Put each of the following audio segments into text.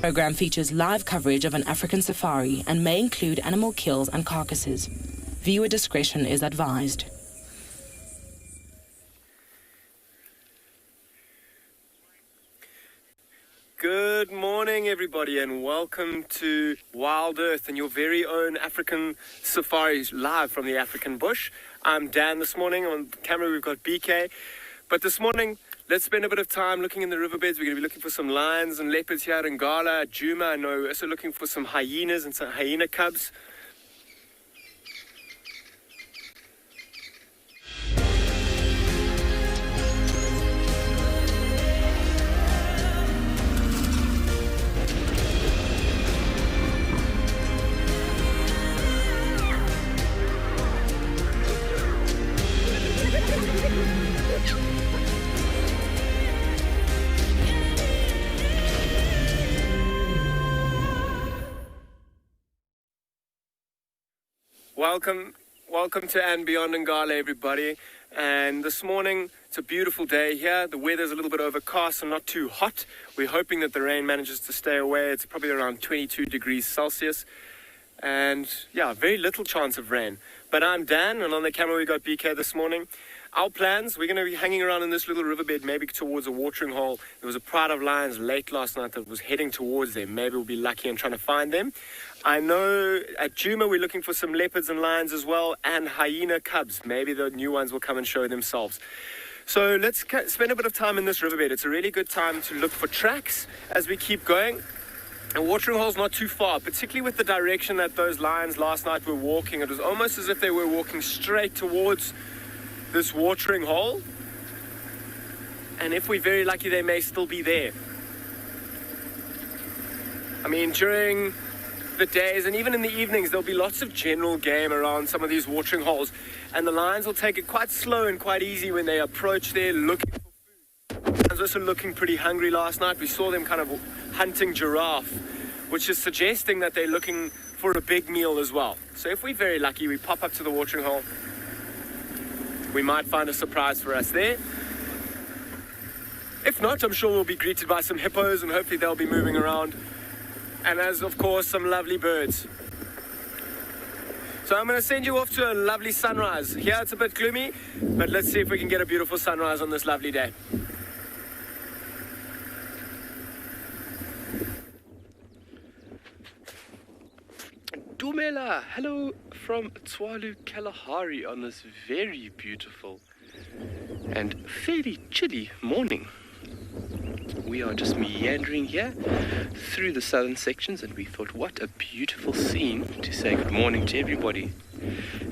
The program features live coverage of an African safari and may include animal kills and carcasses. Viewer discretion is advised. Good morning, everybody, and welcome to Wild Earth and your very own African safaris live from the African bush. I'm Dan this morning. On camera, we've got BK. But this morning, let's spend a bit of time looking in the riverbeds. We're going to be looking for some lions and leopards here in Ngala, Djuma. I know we're also looking for some hyenas and some hyena cubs. Welcome to And Beyond Ngala, everybody. And this morning, it's a beautiful day here. The weather's a little bit overcast and not too hot. We're hoping that the rain manages to stay away. It's probably around 22 degrees Celsius. And yeah, very little chance of rain. But I'm Dan, and on the camera we got BK this morning. Our plans, we're going to be hanging around in this little riverbed, maybe towards a watering hole. There was a pride of lions late last night that was heading towards them. Maybe we'll be lucky in trying to find them. I know at Djuma we're looking for some leopards and lions as well, and hyena cubs. Maybe the new ones will come and show themselves. So let's spend a bit of time in this riverbed. It's a really good time to look for tracks as we keep going. And watering hole's not too far, particularly with the direction that those lions last night were walking. It was almost as if they were walking straight towards this watering hole, and if we're very lucky they may still be there. I mean, during the days and even in the evenings there'll be lots of general game around some of these watering holes, and the lions will take it quite slow and quite easy when they approach there looking for food. The lions were also looking pretty hungry last night. We saw them kind of hunting giraffe, which is suggesting that they're looking for a big meal as well. So if we're very lucky, we pop up to the watering hole, we might find a surprise for us there. If not, I'm sure we'll be greeted by some hippos, and hopefully they'll be moving around. And as, of course, some lovely birds. So I'm going to send you off to a lovely sunrise. Here it's a bit gloomy, but let's see if we can get a beautiful sunrise on this lovely day. Dumela, hello from Tswalu, Kalahari on this very beautiful and fairly chilly morning. We are just meandering here through the southern sections, and we thought, what a beautiful scene to say good morning to everybody.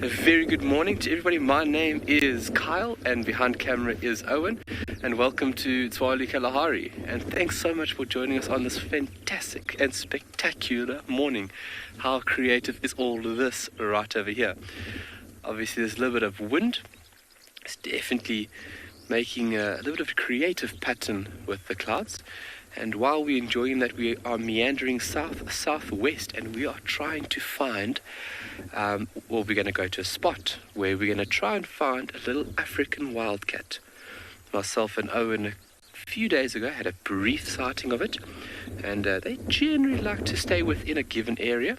A very good morning to everybody. My name is Kyle, and behind camera is Owen, and welcome to Tswalu, Kalahari. And thanks so much for joining us on this fantastic and spectacular morning. How creative is all of this right over here? Obviously there's a little bit of wind. It's definitely making a little bit of a creative pattern with the clouds. And while we're enjoying that, we are meandering southwest, and we are trying to find, we're going to go to a spot where we're going to try and find a little African wildcat. Myself and Owen a few days ago had a brief sighting of it, and they generally like to stay within a given area.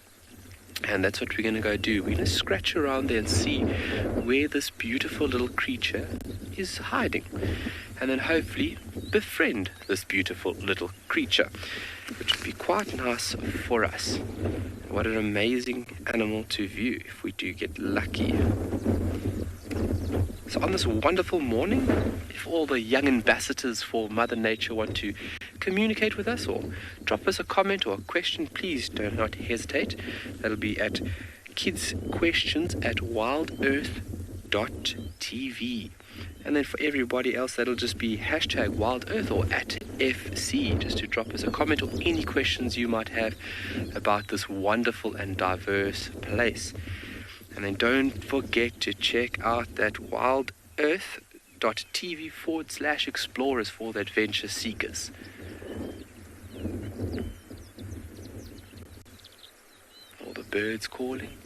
And that's what we're going to go do. We're going to scratch around there and see where this beautiful little creature is hiding. And then hopefully befriend this beautiful little creature, which would be quite nice for us. What an amazing animal to view if we do get lucky. So on this wonderful morning, if all the young ambassadors for Mother Nature want to communicate with us or drop us a comment or a question, please do not hesitate. That'll be at kidssquestions@wildearth.tv. And then for everybody else, that'll just be #WildEarth or @FC, just to drop us a comment or any questions you might have about this wonderful and diverse place. And then don't forget to check out that wildearth.tv/explorers for the adventure seekers. All the birds calling.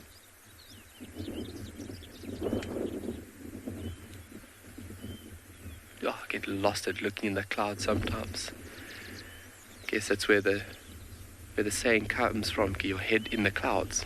Oh, I get lost at looking in the clouds sometimes. Guess that's where the where the saying comes from, get your head in the clouds.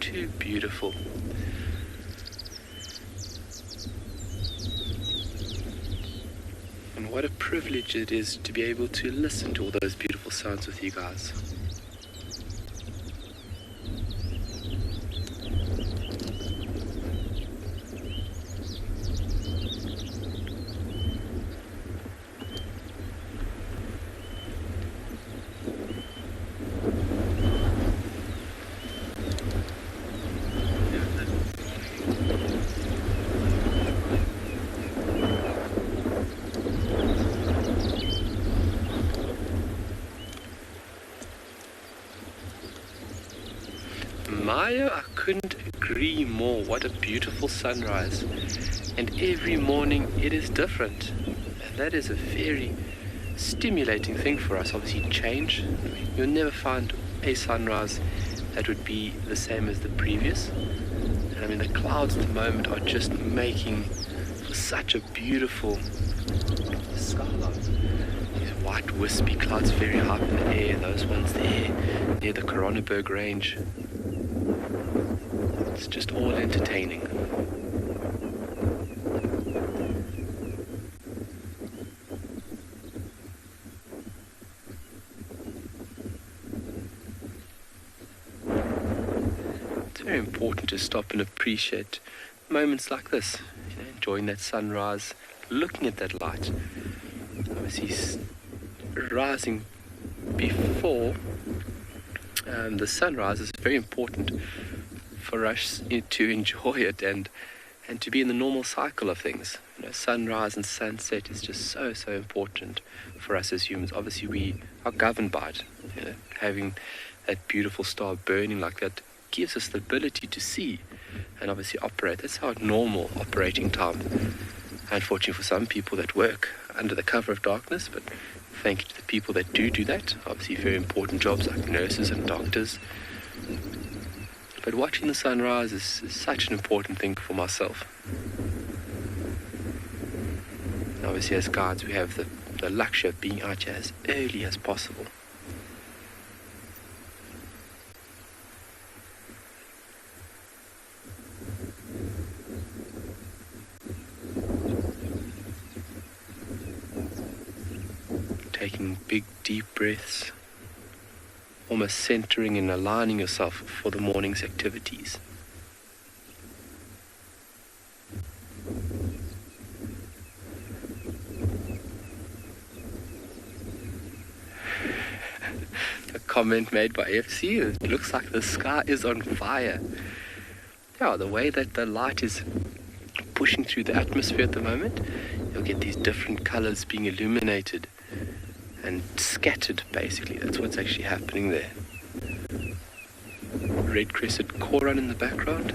Too beautiful. And what a privilege it is to be able to listen to all those beautiful sounds with you guys. Maya, I couldn't agree more. What a beautiful sunrise. And every morning it is different. And that is a very stimulating thing for us. Obviously change. You'll never find a sunrise that would be the same as the previous. And I mean the clouds at the moment are just making for such a beautiful skyline. These white wispy clouds very high in the air, those ones there near the Coronaburg range. It's just all entertaining. It's very important to stop and appreciate moments like this. You know, enjoying that sunrise, looking at that light. Obviously, rising before the sunrise is very important for us to enjoy it and to be in the normal cycle of things. You know, sunrise and sunset is just so important for us as humans. Obviously, we are governed by it. You know, having that beautiful star burning like that gives us the ability to see and obviously operate. That's our normal operating time. Unfortunately for some people that work under the cover of darkness, but thank you to the people that do that. Obviously very important jobs like nurses and doctors. But watching the sunrise is such an important thing for myself. And obviously as guides we have the luxury of being out here as early as possible. Taking big deep breaths, almost centering and aligning yourself for the morning's activities. A comment made by FC, it looks like the sky is on fire. Yeah, the way that the light is pushing through the atmosphere at the moment, you'll get these different colors being illuminated and scattered, basically. That's what's actually happening there. Red crested koran in the background.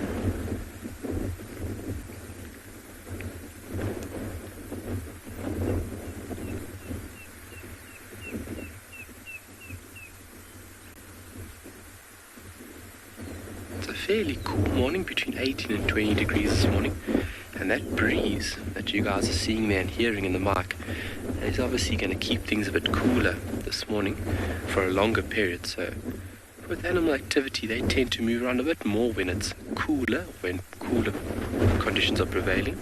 It's a fairly cool morning, between 18 and 20 degrees this morning. And that breeze that you guys are seeing there and hearing in the mic is obviously going to keep things a bit cooler this morning for a longer period. So with animal activity, they tend to move around a bit more when it's cooler, when cooler conditions are prevailing.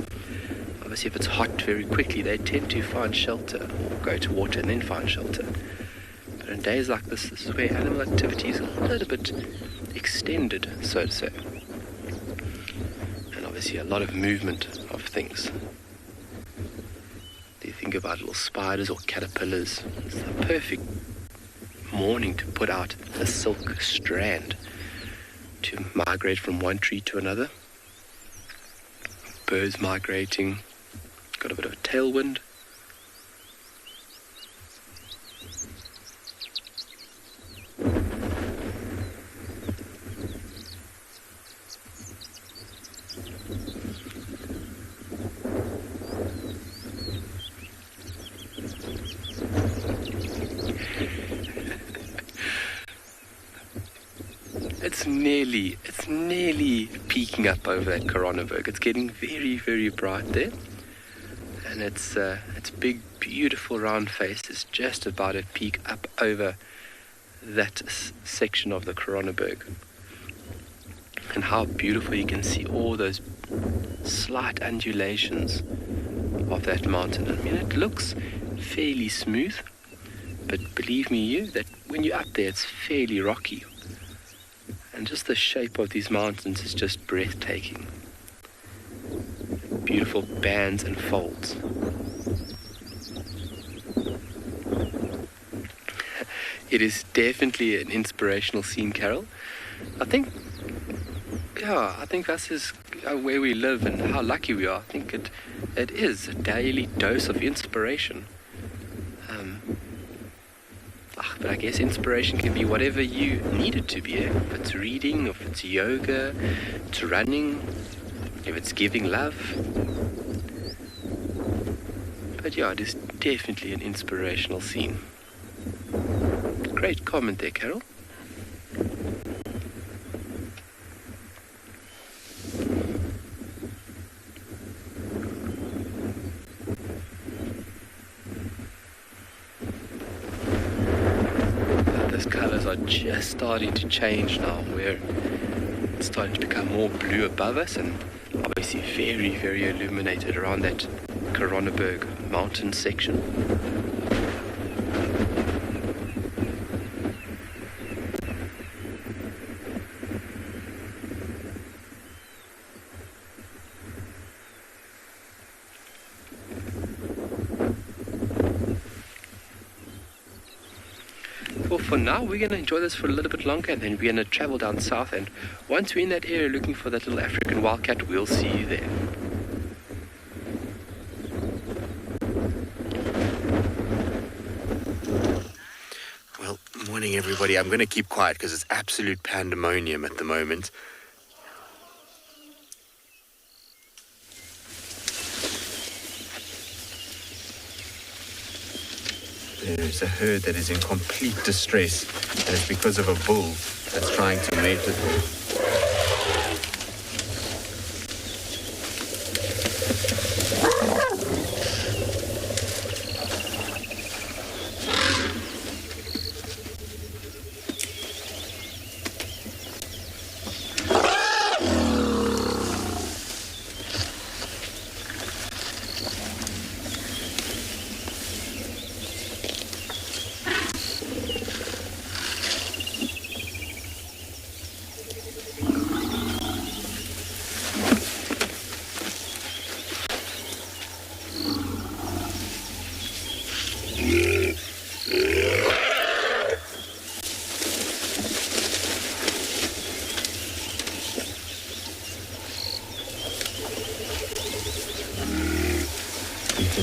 Obviously, if it's hot very quickly, they tend to find shelter or go to water and then find shelter. But in days like this is where animal activity is a little bit extended, so to say. And obviously a lot of movement of things. think about little spiders or caterpillars. It's the perfect morning to put out a silk strand to migrate from one tree to another. Birds migrating, got a bit of a tailwind. It's nearly peaking up over that Coronaberg. It's getting very, very bright there. And its big, beautiful round face is just about to peak up over that section of the Coronaberg. And how beautiful you can see all those slight undulations of that mountain. I mean, it looks fairly smooth, but believe me that when you're up there, it's fairly rocky. And just the shape of these mountains is just breathtaking. Beautiful bands and folds. It is definitely an inspirational scene, Carol. I think this is where we live and how lucky we are. I think it is a daily dose of inspiration. But I guess inspiration can be whatever you need it to be. If it's reading, if it's yoga, if it's running, if it's giving love. But yeah, it is definitely an inspirational scene. Great comment there, Carol. Are just starting to change now, where it's starting to become more blue above us and obviously very, very illuminated around that Coronaberg mountain section. Well, for now, we're going to enjoy this for a little bit longer, and then we're going to travel down south, and once we're in that area looking for that little African wildcat, we'll see you there. Well, morning everybody. I'm going to keep quiet because it's absolute pandemonium at the moment. There's a herd that is in complete distress, and it's because of a bull that's trying to mate with them.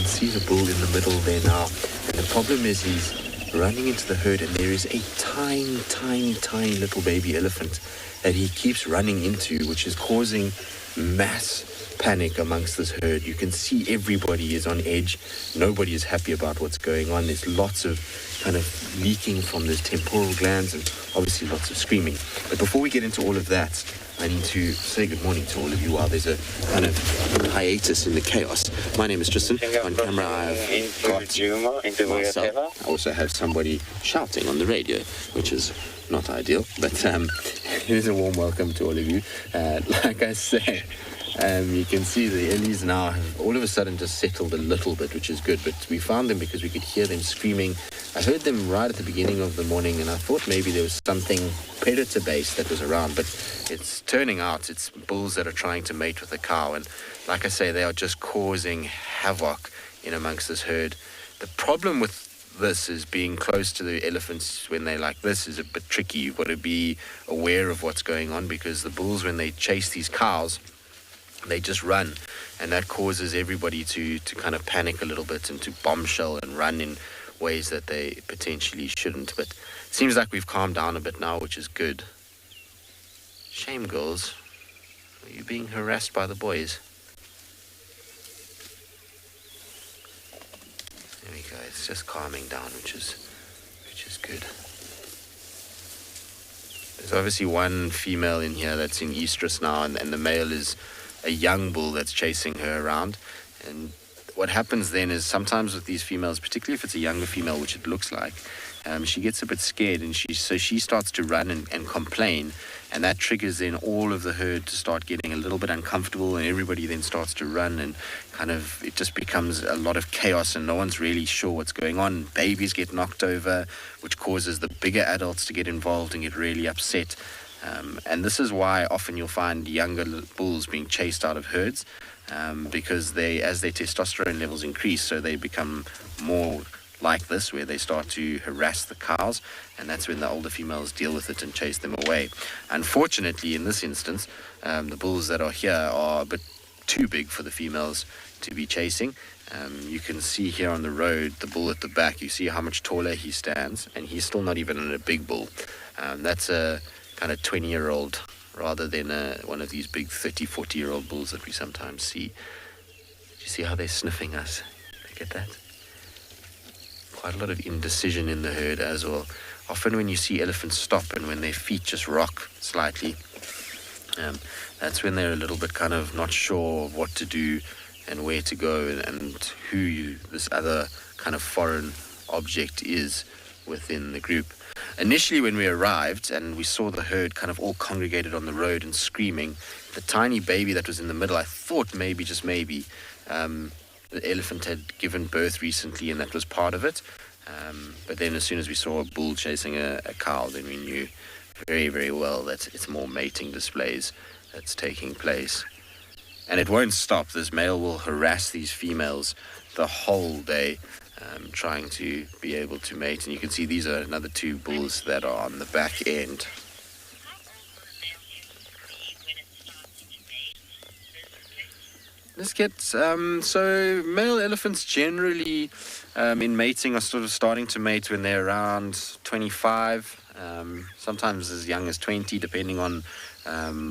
See the bull in the middle there now, and the problem is he's running into the herd, and there is a tiny little baby elephant that he keeps running into, which is causing mass panic amongst this herd. You can see everybody is on edge. Nobody is happy about what's going on. There's lots of kind of leaking from the temporal glands and obviously lots of screaming. But before we get into all of that, I need to say good morning to all of you while there's a kind of hiatus in the chaos. My name is Tristan. On camera I've got Marcel. I also have somebody shouting on the radio, which is not ideal. But here's a warm welcome to all of you. Like I say, you can see the Ellies now have all of a sudden just settled a little bit, which is good. But we found them because we could hear them screaming. I heard them right at the beginning of the morning, and I thought maybe there was something predator-based that was around. But it's turning out it's bulls that are trying to mate with a cow. And like I say, they are just causing havoc in amongst this herd. The problem with this is being close to the elephants when they're like this is a bit tricky. You've got to be aware of what's going on, because the bulls, when they chase these cows, they just run, and that causes everybody to kind of panic a little bit and to bombshell and run in ways that they potentially shouldn't. But it seems like we've calmed down a bit now, which is good. Shame, girls. Are you being harassed by the boys? There we go. It's just calming down, which is good. There's obviously one female in here that's in estrus now, and the male is a young bull that's chasing her around. And what happens then is sometimes with these females, particularly if it's a younger female, which it looks like, she gets a bit scared, and she starts to run and complain, and that triggers then all of the herd to start getting a little bit uncomfortable, and everybody then starts to run, and kind of it just becomes a lot of chaos, and no one's really sure what's going on. Babies get knocked over, which causes the bigger adults to get involved and get really upset. And this is why often you'll find younger bulls being chased out of herds, because as their testosterone levels increase, so they become more like this, where they start to harass the cows, and that's when the older females deal with it and chase them away. Unfortunately, in this instance, the bulls that are here are a bit too big for the females to be chasing. You can see here on the road, the bull at the back, you see how much taller he stands, and he's still not even a big bull. That's a kind of 20-year-old rather than one of these big 30, 40-year-old bulls that we sometimes see. Do you see how they're sniffing us? Look at that. Quite a lot of indecision in the herd as well. Often when you see elephants stop and when their feet just rock slightly, that's when they're a little bit kind of not sure of what to do and where to go, and who this other kind of foreign object is within the group. Initially, when we arrived and we saw the herd kind of all congregated on the road and screaming, the tiny baby that was in the middle, I thought maybe, just maybe, the elephant had given birth recently, and that was part of it. But then as soon as we saw a bull chasing a cow, then we knew very, very well that it's more mating displays that's taking place. And it won't stop. This male will harass these females the whole day, trying to be able to mate. And you can see these are another two bulls that are on the back end. Let's get, so male elephants generally in mating are sort of starting to mate when they're around 25, sometimes as young as 20, depending on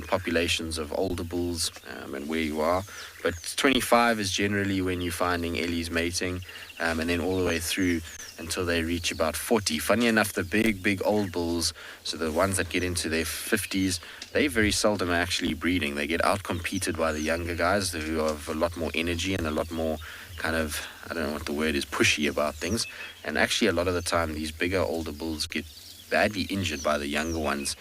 populations of older bulls and where you are. But 25 is generally when you're finding Ellie's mating, and then all the way through until they reach about 40. Funny enough, the big old bulls, so the ones that get into their 50s, they very seldom are actually breeding. They get out-competed by the younger guys who have a lot more energy and a lot more kind of, I don't know what the word is, pushy about things. And actually a lot of the time these bigger, older bulls get badly injured by the younger ones,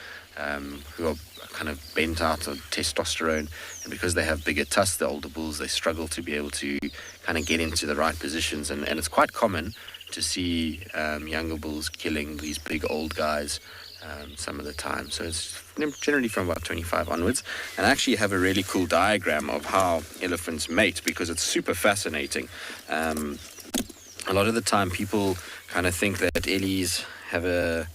who are kind of bent out of testosterone, and because they have bigger tusks, the older bulls, they struggle to be able to kind of get into the right positions, and it's quite common to see younger bulls killing these big old guys some of the time. So it's generally from about 25 onwards. And I actually have a really cool diagram of how elephants mate, because it's super fascinating. A lot of the time people kind of think that Ellies have a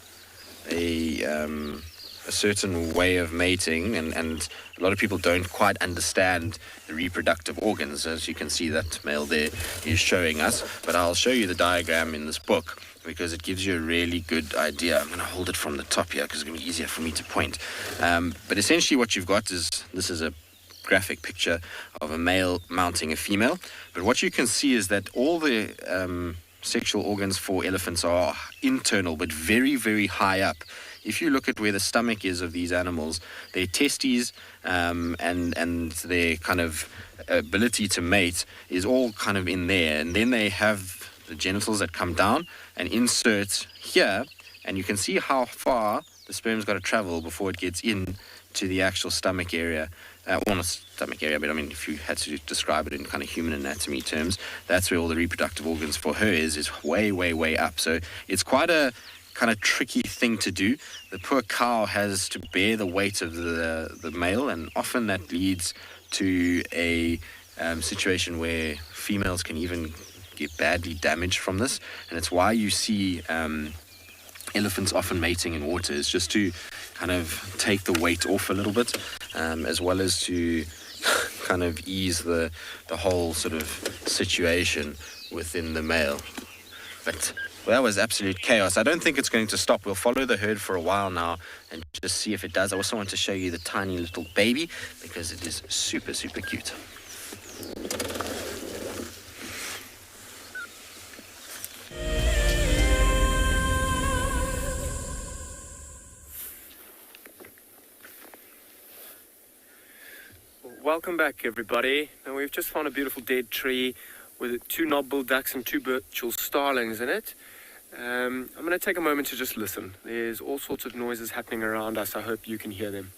certain way of mating, and a lot of people don't quite understand the reproductive organs, as you can see that male there is showing us. But I'll show you the diagram in this book because it gives you a really good idea. I'm going to hold it from the top here because it's going to be easier for me to point. But essentially what you've got is, this is a graphic picture of a male mounting a female, but what you can see is that all the sexual organs for elephants are internal but very, very high up. If you look at where the stomach is of these animals, their testes and their kind of ability to mate is all kind of in there. And then they have the genitals that come down and insert here. And you can see how far the sperm's got to travel before it gets in to the actual stomach area. Well, not stomach area, but I mean, if you had to describe it in kind of human anatomy terms, that's where all the reproductive organs for her is way, way, way up. So it's quite a kind of tricky thing to do. The poor cow has to bear the weight of the male, and often that leads to a situation where females can even get badly damaged from this, and it's why you see elephants often mating in water, is just to kind of take the weight off a little bit, as well as to kind of ease the whole sort of situation within the male. But that was absolute chaos. I don't think it's going to stop. We'll follow the herd for a while now and just see if it does. I also want to show you the tiny little baby because it is super, super cute. Welcome back, everybody. Now we've just found a beautiful dead tree with 2 knob-billed ducks and 2 Birchall starlings in it. I'm going to take a moment to just listen. There's all sorts of noises happening around us. I hope you can hear them.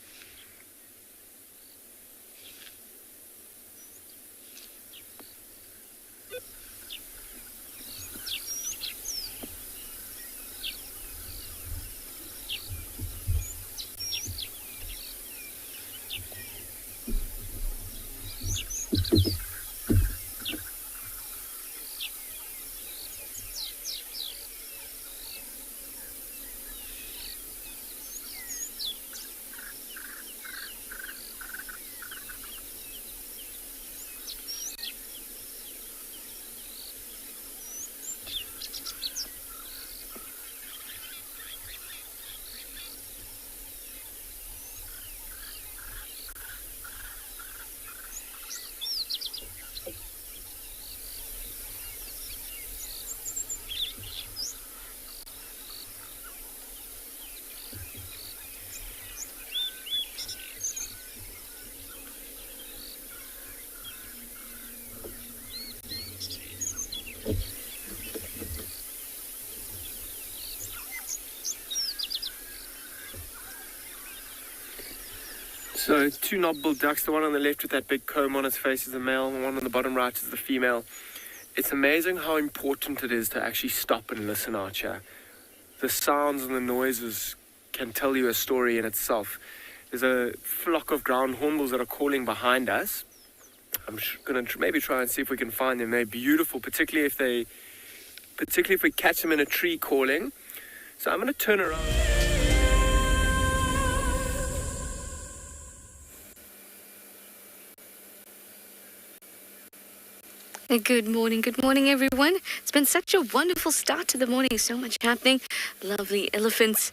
So 2 knob-billed ducks, the one on the left with that big comb on its face is the male, and the one on the bottom right is the female. It's amazing how important it is to actually stop and listen out here. The sounds and the noises can tell you a story in itself. There's a flock of ground hornbills that are calling behind us. I'm going to maybe try and see if we can find them. They're beautiful, particularly if we catch them in a tree calling. So I'm going to turn around. Good morning, everyone. It's been such a wonderful start to the morning. So much happening. Lovely elephants.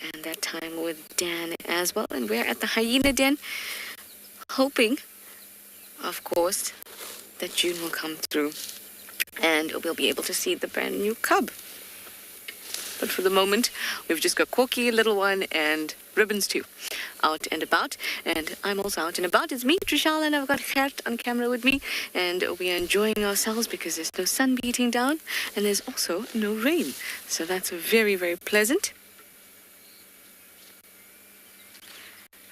And that time with Dan as well. And we're at the hyena den, hoping, of course, that June will come through and we'll be able to see the brand new cub. But for the moment, we've just got Corky, little one, and Ribbons too, out and about. And I'm also out and about. It's me, Trishal, and I've got Gert on camera with me. And we are enjoying ourselves because there's no sun beating down and there's also no rain. So that's very, very pleasant.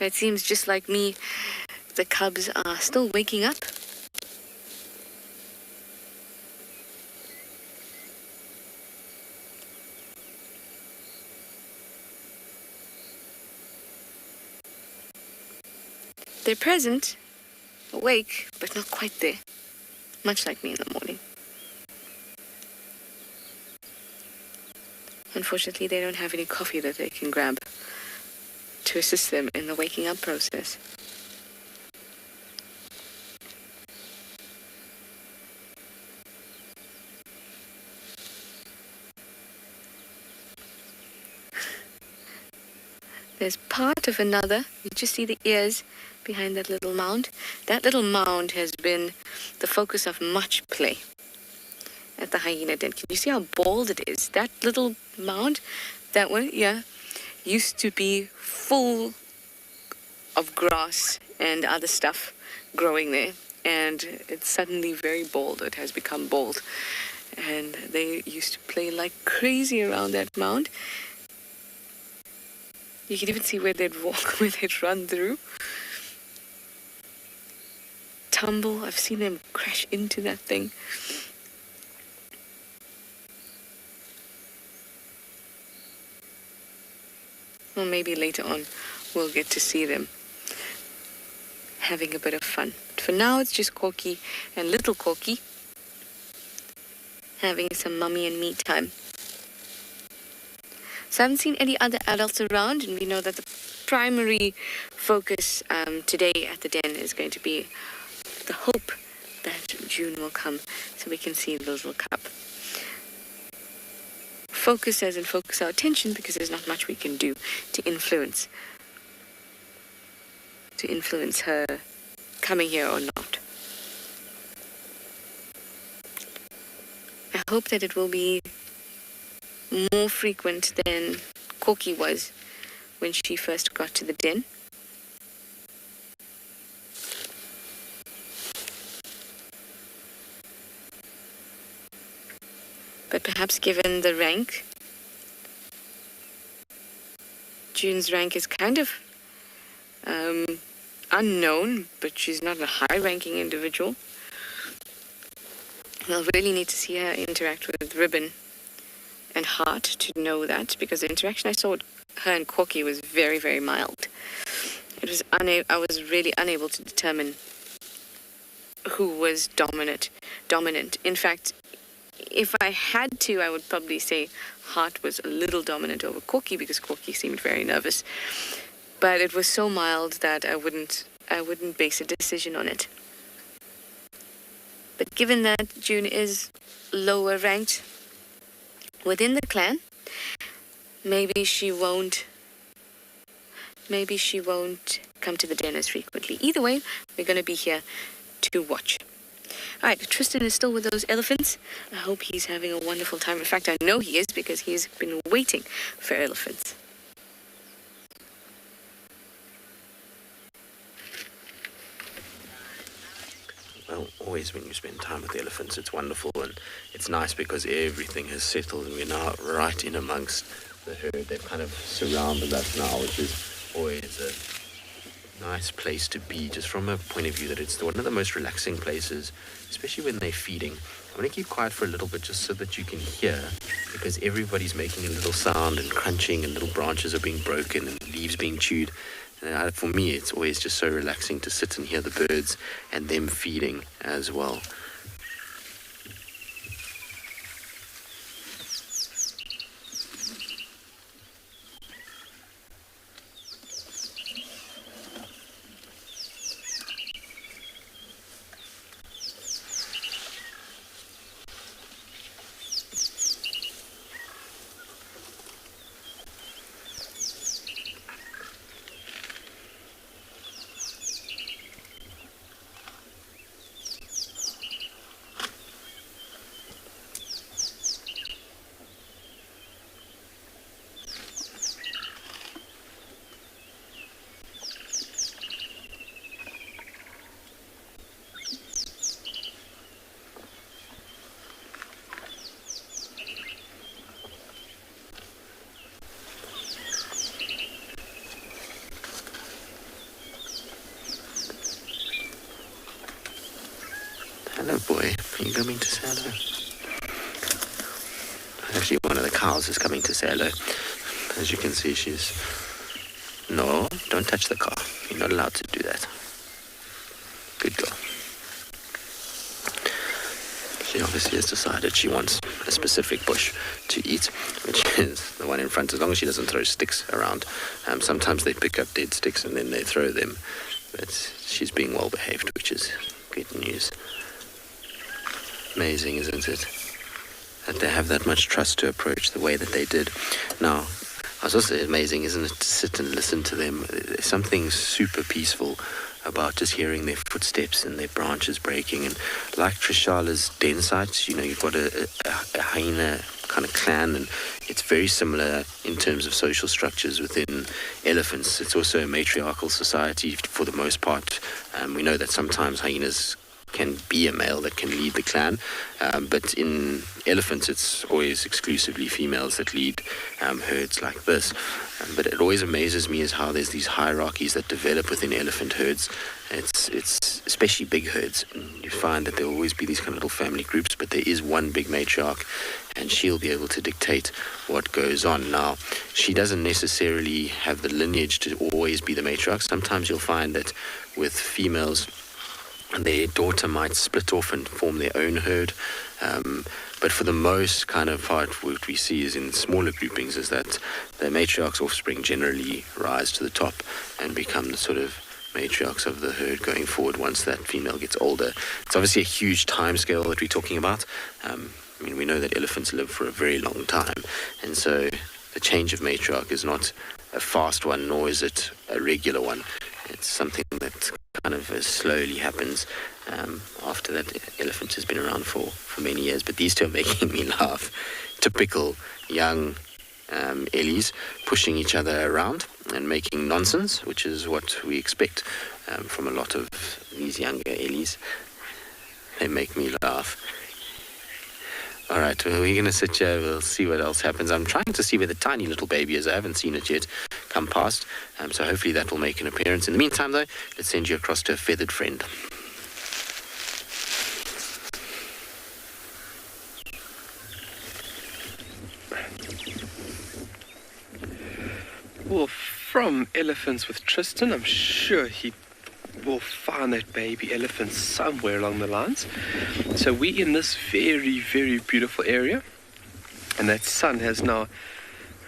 But it seems just like me, the cubs are still waking up. They're present, awake, but not quite there, much like me in the morning. Unfortunately, they don't have any coffee that they can grab to assist them in the waking up process. There's part of another. You just see the ears behind that little mound. That little mound has been the focus of much play at the hyena den. Can you see how bald it is? That little mound, that one, yeah, used to be full of grass and other stuff growing there. And it's suddenly very bald. It has become bald. And they used to play like crazy around that mound. You can even see where they'd walk, where they'd run through. Tumble. I've seen them crash into that thing. Well, maybe later on we'll get to see them having a bit of fun. But for now, it's just Corky and little Corky having some mummy and me time. So I haven't seen any other adults around, and we know that the primary focus today at the den is going to be the hope that June will come so we can see the little cub. Focus as in focus our attention, because there's not much we can do to influence her coming here or not. I hope that it will be more frequent than Corky was when she first got to the den. But perhaps given the rank, June's rank is kind of unknown, but she's not a high-ranking individual. We'll really need to see her interact with Ribbon and Heart to know that, because the interaction I saw with her and Corky was very, very mild. I was really unable to determine who was dominant. In fact, if I had to, I would probably say Heart was a little dominant over Corky, because Corky seemed very nervous. But it was so mild that I wouldn't base a decision on it. But given that June is lower ranked within the clan, maybe she won't come to the den as frequently. Either way, we're going to be here to watch. All right, Tristan is still with those elephants. I hope he's having a wonderful time. In fact, I know he is, because he's been waiting for elephants. Well, always when you spend time with the elephants, it's wonderful, and it's nice because everything has settled and we're now right in amongst the herd. They've kind of surrounded us now, which is always a nice place to be, just from a point of view that it's one of the most relaxing places, especially when they're feeding. I'm going to keep quiet for a little bit just so that you can hear, because everybody's making a little sound and crunching, and little branches are being broken and leaves being chewed. And for me, it's always just so relaxing to sit and hear the birds and them feeding as well. Hello, boy. Are you coming to say hello? Actually, one of the cows is coming to say hello. As you can see, she's... No, don't touch the car. You're not allowed to do that. Good girl. She obviously has decided she wants a specific bush to eat, which is the one in front, as long as she doesn't throw sticks around. Sometimes they pick up dead sticks and then they throw them. But she's being well behaved, which is good news. Amazing, isn't it? That they have that much trust to approach the way that they did. Now, I was also amazing, isn't it, to sit and listen to them. There's something super peaceful about just hearing their footsteps and their branches breaking. And like Trishala's den sites, you know, you've got a hyena kind of clan, and it's very similar in terms of social structures within elephants. It's also a matriarchal society for the most part. We know that sometimes hyenas can be a male that can lead the clan, but in elephants it's always exclusively females that lead herds like this. But it always amazes me is how there's these hierarchies that develop within elephant herds. It's especially big herds, and you find that there will always be these kind of little family groups, but there is one big matriarch, and she'll be able to dictate what goes on. Now, she doesn't necessarily have the lineage to always be the matriarch. Sometimes you'll find that with females, their daughter might split off and form their own herd. But for the most kind of part, what we see is in smaller groupings is that the matriarch's offspring generally rise to the top and become the sort of matriarchs of the herd going forward once that female gets older. It's obviously a huge time scale that we're talking about. I mean, we know that elephants live for a very long time, and so the change of matriarch is not a fast one, nor is it a regular one. It's something that kind of slowly happens after that elephant has been around for many years. But these two are making me laugh. Typical young Ellies pushing each other around and making nonsense, which is what we expect from a lot of these younger Ellies. They make me laugh. All right, well, we're going to sit here. We'll see what else happens. I'm trying to see where the tiny little baby is. I haven't seen it yet come past, so hopefully that will make an appearance. In the meantime, though, let's send you across to a feathered friend. Well, from Elephants with Tristan, I'm sure he will find that baby elephant somewhere along the lines. So we're in this very, very beautiful area, and that sun has now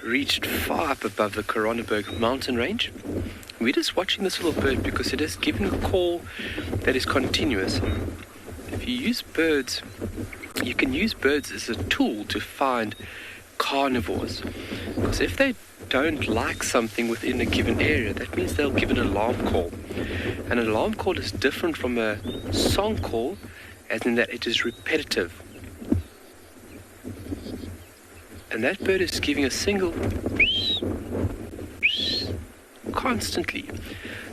reached far up above the Koronenberg mountain range. We're just watching this little bird because it is giving a call that is continuous. If you use birds, you can use birds as a tool to find carnivores, because if they don't like something within a given area, that means they'll give an alarm call. And an alarm call is different from a song call, as in that it is repetitive. And that bird is giving a single constantly.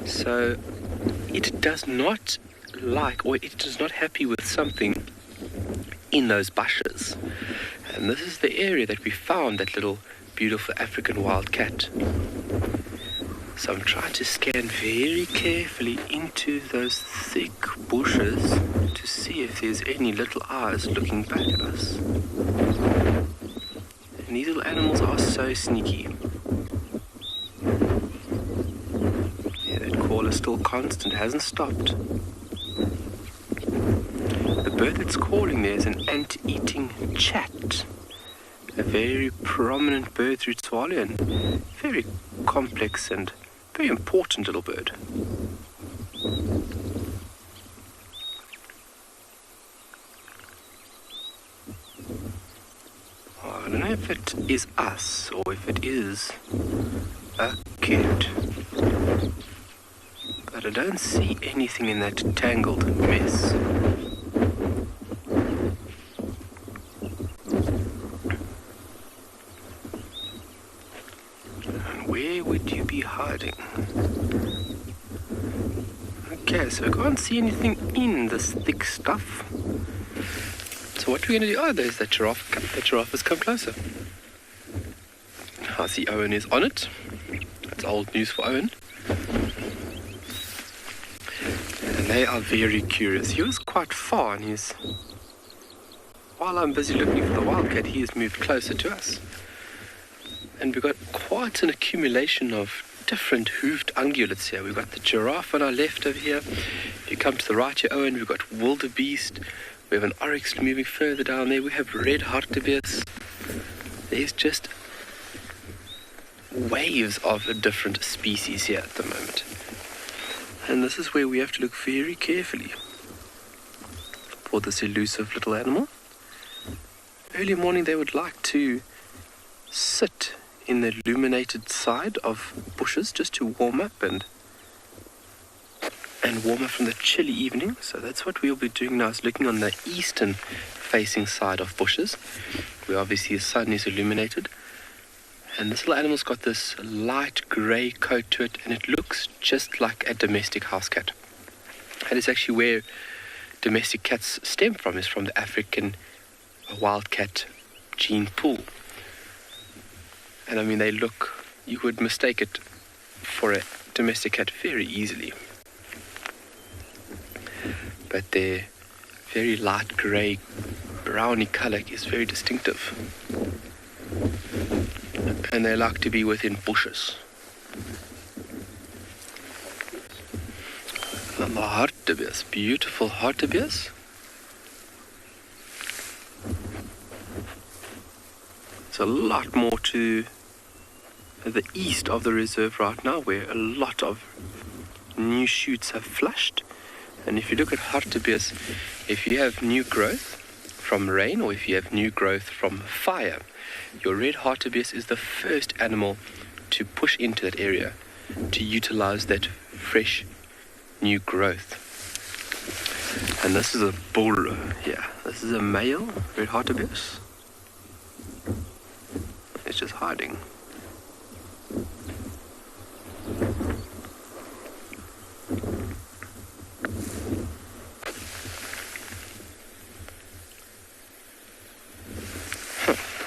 So it does not like, or it is not happy with something in those bushes. And this is the area that we found that little beautiful African wildcat. So I'm trying to scan very carefully into those thick bushes to see if there's any little eyes looking back at us. And these little animals are so sneaky. Yeah, that call is still constant, hasn't stopped. The bird that's calling there is an ant-eating chat. A very prominent bird through Tshwane, and very complex and very important little bird. Oh, I don't know if it is us or if it is a kid, but I don't see anything in that tangled mess. Where would you be hiding? Okay, so I can't see anything in this thick stuff. So what we're going to do... Oh, there's that giraffe. That giraffe has come closer. I see Owen is on it. That's old news for Owen. And they are very curious. He was quite far, and he's... While I'm busy looking for the wildcat, he has moved closer to us. And we've got quite an accumulation of different hoofed ungulates here. We've got the giraffe on our left over here. If you come to the right here, Owen, we've got wildebeest. We have an oryx moving further down there. We have red hartebeest. There's just waves of different species here at the moment. And this is where we have to look very carefully for this elusive little animal. Early morning they would like to sit in the illuminated side of bushes just to warm up and warm up from the chilly evening. So that's what we'll be doing now, is looking on the eastern facing side of bushes, where obviously the sun is illuminated. And this little animal's got this light grey coat to it, and it looks just like a domestic house cat. That is actually where domestic cats stem from, is from the African wildcat gene pool. And I mean, they look, you would mistake it for a domestic cat very easily. But their very light grey, browny colour is very distinctive. And they like to be within bushes. And the hartebeest, beautiful hartebeest. It's a lot more to the east of the reserve right now, where a lot of new shoots have flushed. And if you look at Hartebees, if you have new growth from rain or if you have new growth from fire, your red Hartebees is the first animal to push into that area to utilize that fresh new growth. And this is a bull here. This is a male red Hartebees. It's just hiding.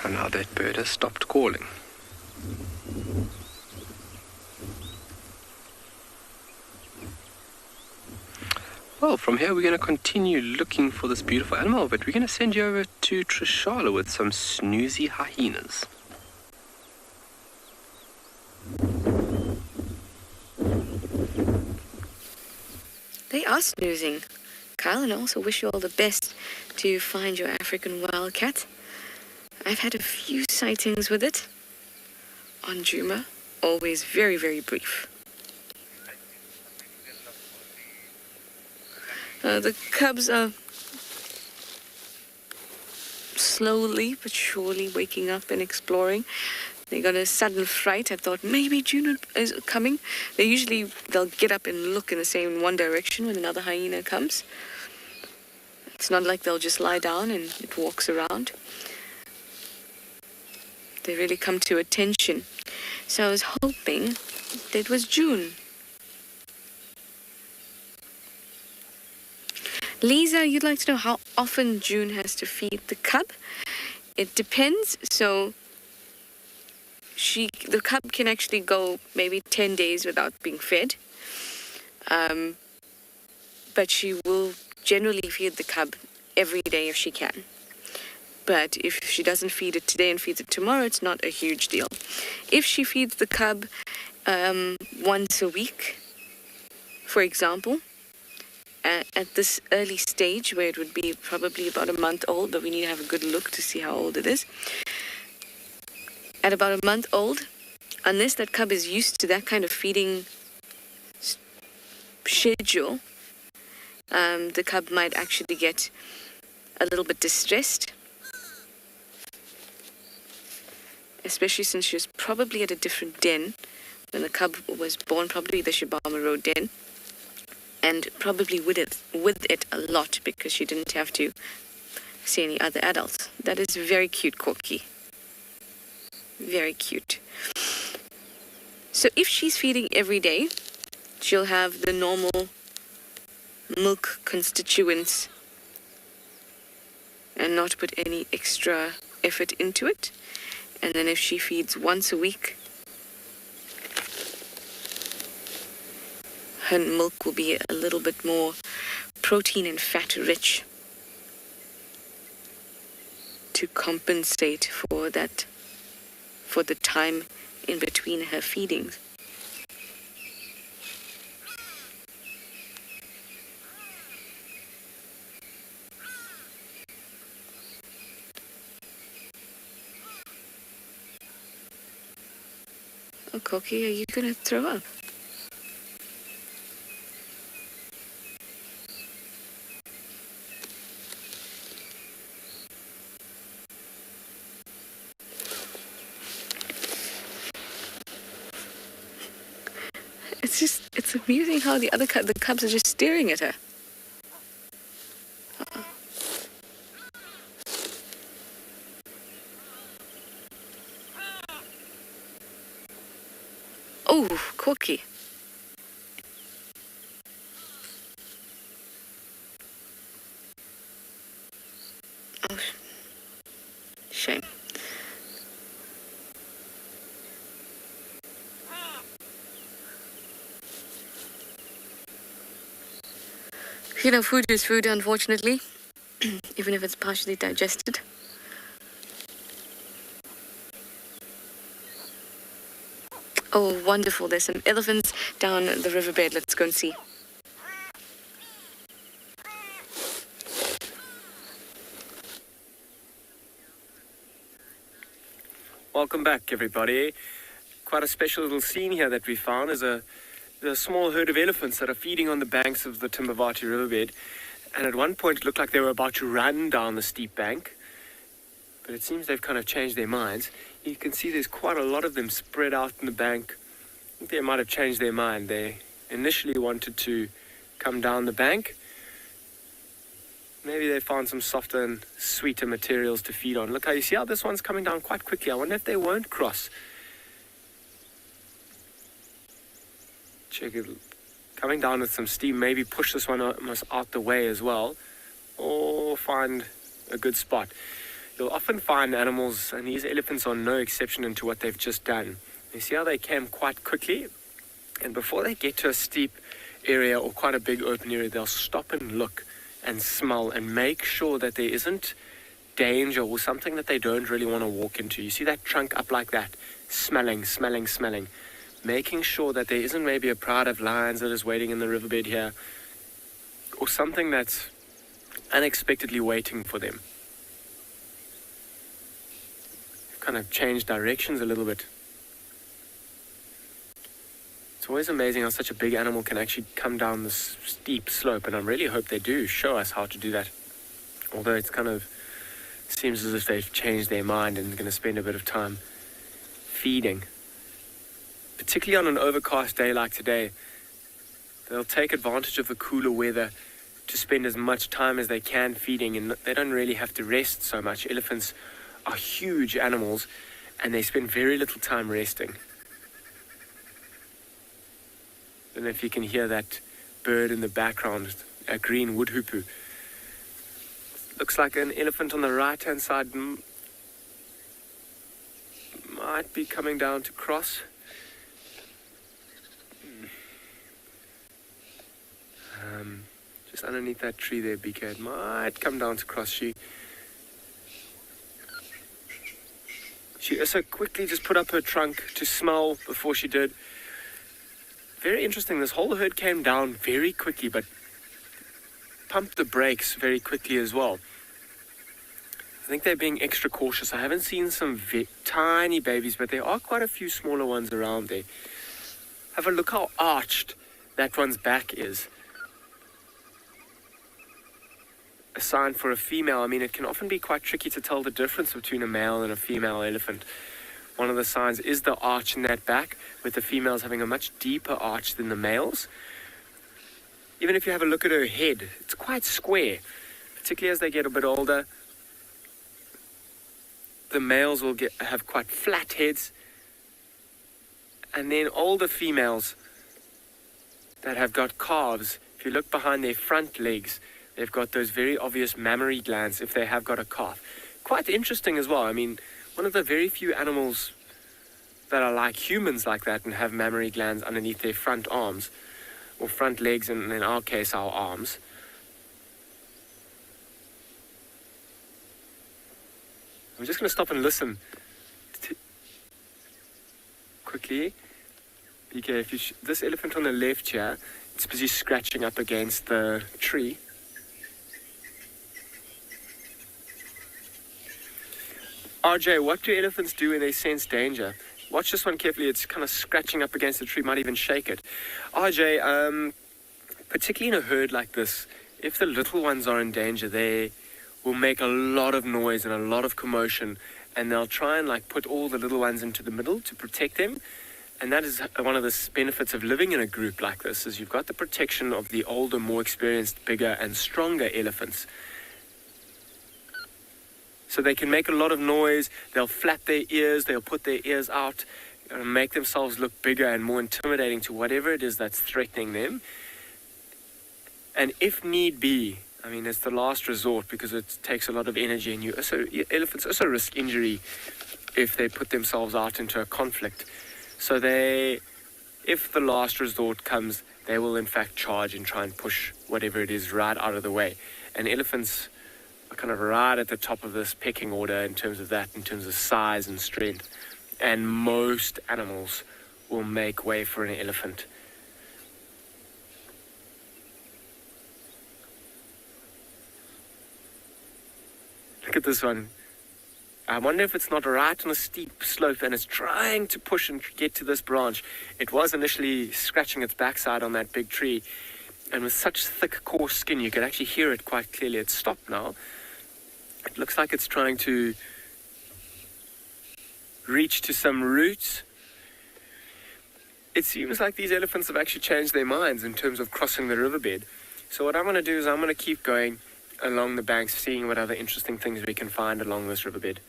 And now that bird has stopped calling. Well, from here we're going to continue looking for this beautiful animal, but we're going to send you over to Trishala with some snoozy hyenas. They are snoozing. Kyle, and I also wish you all the best to find your African wildcat. I've had a few sightings with it on Djuma, always very, very brief. The cubs are slowly but surely waking up and exploring. They got a sudden fright. I thought maybe June is coming. They'll get up and look in the same one direction when another hyena comes. It's not like they'll just lie down and it walks around. They really come to attention. So I was hoping that it was June. Lisa, you'd like to know how often June has to feed the cub? It depends. So the cub can actually go maybe 10 days without being fed. But she will generally feed the cub every day if she can. But if she doesn't feed it today and feeds it tomorrow, it's not a huge deal. If she feeds the cub once a week, for example, at this early stage where it would be probably about a month old, but we need to have a good look to see how old it is. At about a month old, unless that cub is used to that kind of feeding schedule, the cub might actually get a little bit distressed, especially since she was probably at a different den when the cub was born, probably the Shibama Road den, and probably with it a lot because she didn't have to see any other adults. That is very cute, Corky. Very cute. So if she's feeding every day, she'll have the normal milk constituents and not put any extra effort into it. And then if she feeds once a week, her milk will be a little bit more protein and fat rich to compensate for that, for the time in between her feedings. Oh, Cocky, are you gonna throw up? It's amusing how the cubs are just staring at her. Oh, Corky. Oh, shame. You know, food is food, unfortunately, even if it's partially digested. Oh, wonderful. There's some elephants down the riverbed. Let's go and see. Welcome back, everybody. Quite a special little scene here that we found. There's a small herd of elephants that are feeding on the banks of the Timbavati riverbed. And at one point, it looked like they were about to run down the steep bank. But it seems they've kind of changed their minds. You can see there's quite a lot of them spread out in the bank. I think they might have changed their mind. They initially wanted to come down the bank. Maybe they found some softer and sweeter materials to feed on. Look how you see how this one's coming down quite quickly. I wonder if they won't cross. Check it. Coming down with some steam, maybe push this one almost out the way as well. Or find a good spot. You'll often find animals, and these elephants are no exception into what they've just done. You see how they came quite quickly? And before they get to a steep area or quite a big open area, they'll stop and look and smell and make sure that there isn't danger or something that they don't really want to walk into. You see that trunk up like that, smelling, making sure that there isn't maybe a pride of lions that is waiting in the riverbed here, or something that's unexpectedly waiting for them. Kind of change directions a little bit. It's always amazing how such a big animal can actually come down this steep slope, and I really hope they do show us how to do that. Although it's kind of seems as if they've changed their mind and going to spend a bit of time feeding. Particularly on an overcast day like today, they'll take advantage of the cooler weather to spend as much time as they can feeding, and they don't really have to rest so much. Elephants are huge animals, and they spend very little time resting. I don't know if you can hear that bird in the background, a green woodhoopoe. Looks like an elephant on the right-hand side might be coming down to cross. Just underneath that tree there, BK, it might come down to cross. She also quickly just put up her trunk to smell before she did. Very interesting, this whole herd came down very quickly, but pumped the brakes very quickly as well. I think they're being extra cautious. I haven't seen some tiny babies, but there are quite a few smaller ones around there. Have a look how arched that one's back is. A sign for a female. I mean, it can often be quite tricky to tell the difference between a male and a female elephant. One of the signs is the arch in that back, with the females having a much deeper arch than the males. Even if you have a look at her head, it's quite square, particularly as they get a bit older. The males will have quite flat heads, and then older females that have got calves, if you look behind their front legs, they've got those very obvious mammary glands if they have got a calf. Quite interesting as well. I mean, one of the very few animals that are like humans like that and have mammary glands underneath their front arms, or front legs, and in our case, our arms. I'm just going to stop and listen quickly. BK, if this elephant on the left here, it's busy scratching up against the tree. RJ, what do elephants do when they sense danger? Watch this one carefully. It's kind of scratching up against the tree, might even shake it. RJ, particularly in a herd like this, if the little ones are in danger, they will make a lot of noise and a lot of commotion, and they'll try and put all the little ones into the middle to protect them. And that is one of the benefits of living in a group like this, is you've got the protection of the older, more experienced, bigger and stronger elephants. So they can make a lot of noise, they'll flap their ears, they'll put their ears out, and make themselves look bigger and more intimidating to whatever it is that's threatening them. And if need be, I mean, it's the last resort because it takes a lot of energy, and elephants also risk injury if they put themselves out into a conflict. So if the last resort comes, they will in fact charge and try and push whatever it is right out of the way. And elephants are kind of right at the top of this pecking order in terms of that, in terms of size and strength. And most animals will make way for an elephant. Look at this one. I wonder if it's not right on a steep slope and it's trying to push and get to this branch. It was initially scratching its backside on that big tree, and with such thick, coarse skin, you could actually hear it quite clearly. It's stopped now. It looks like it's trying to reach to some roots. It seems like these elephants have actually changed their minds in terms of crossing the riverbed. So what I'm going to do is I'm going to keep going along the banks, seeing what other interesting things we can find along this riverbed.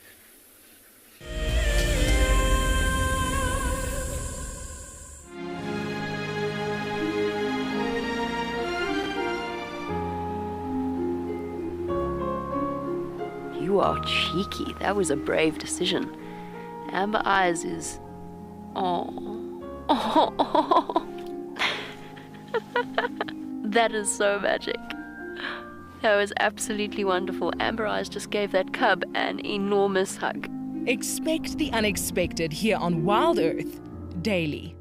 You are cheeky. That was a brave decision. Amber Eyes is... Oh. That is so magic. That was absolutely wonderful. Amber Eyes just gave that cub an enormous hug. Expect the unexpected here on Wild Earth daily.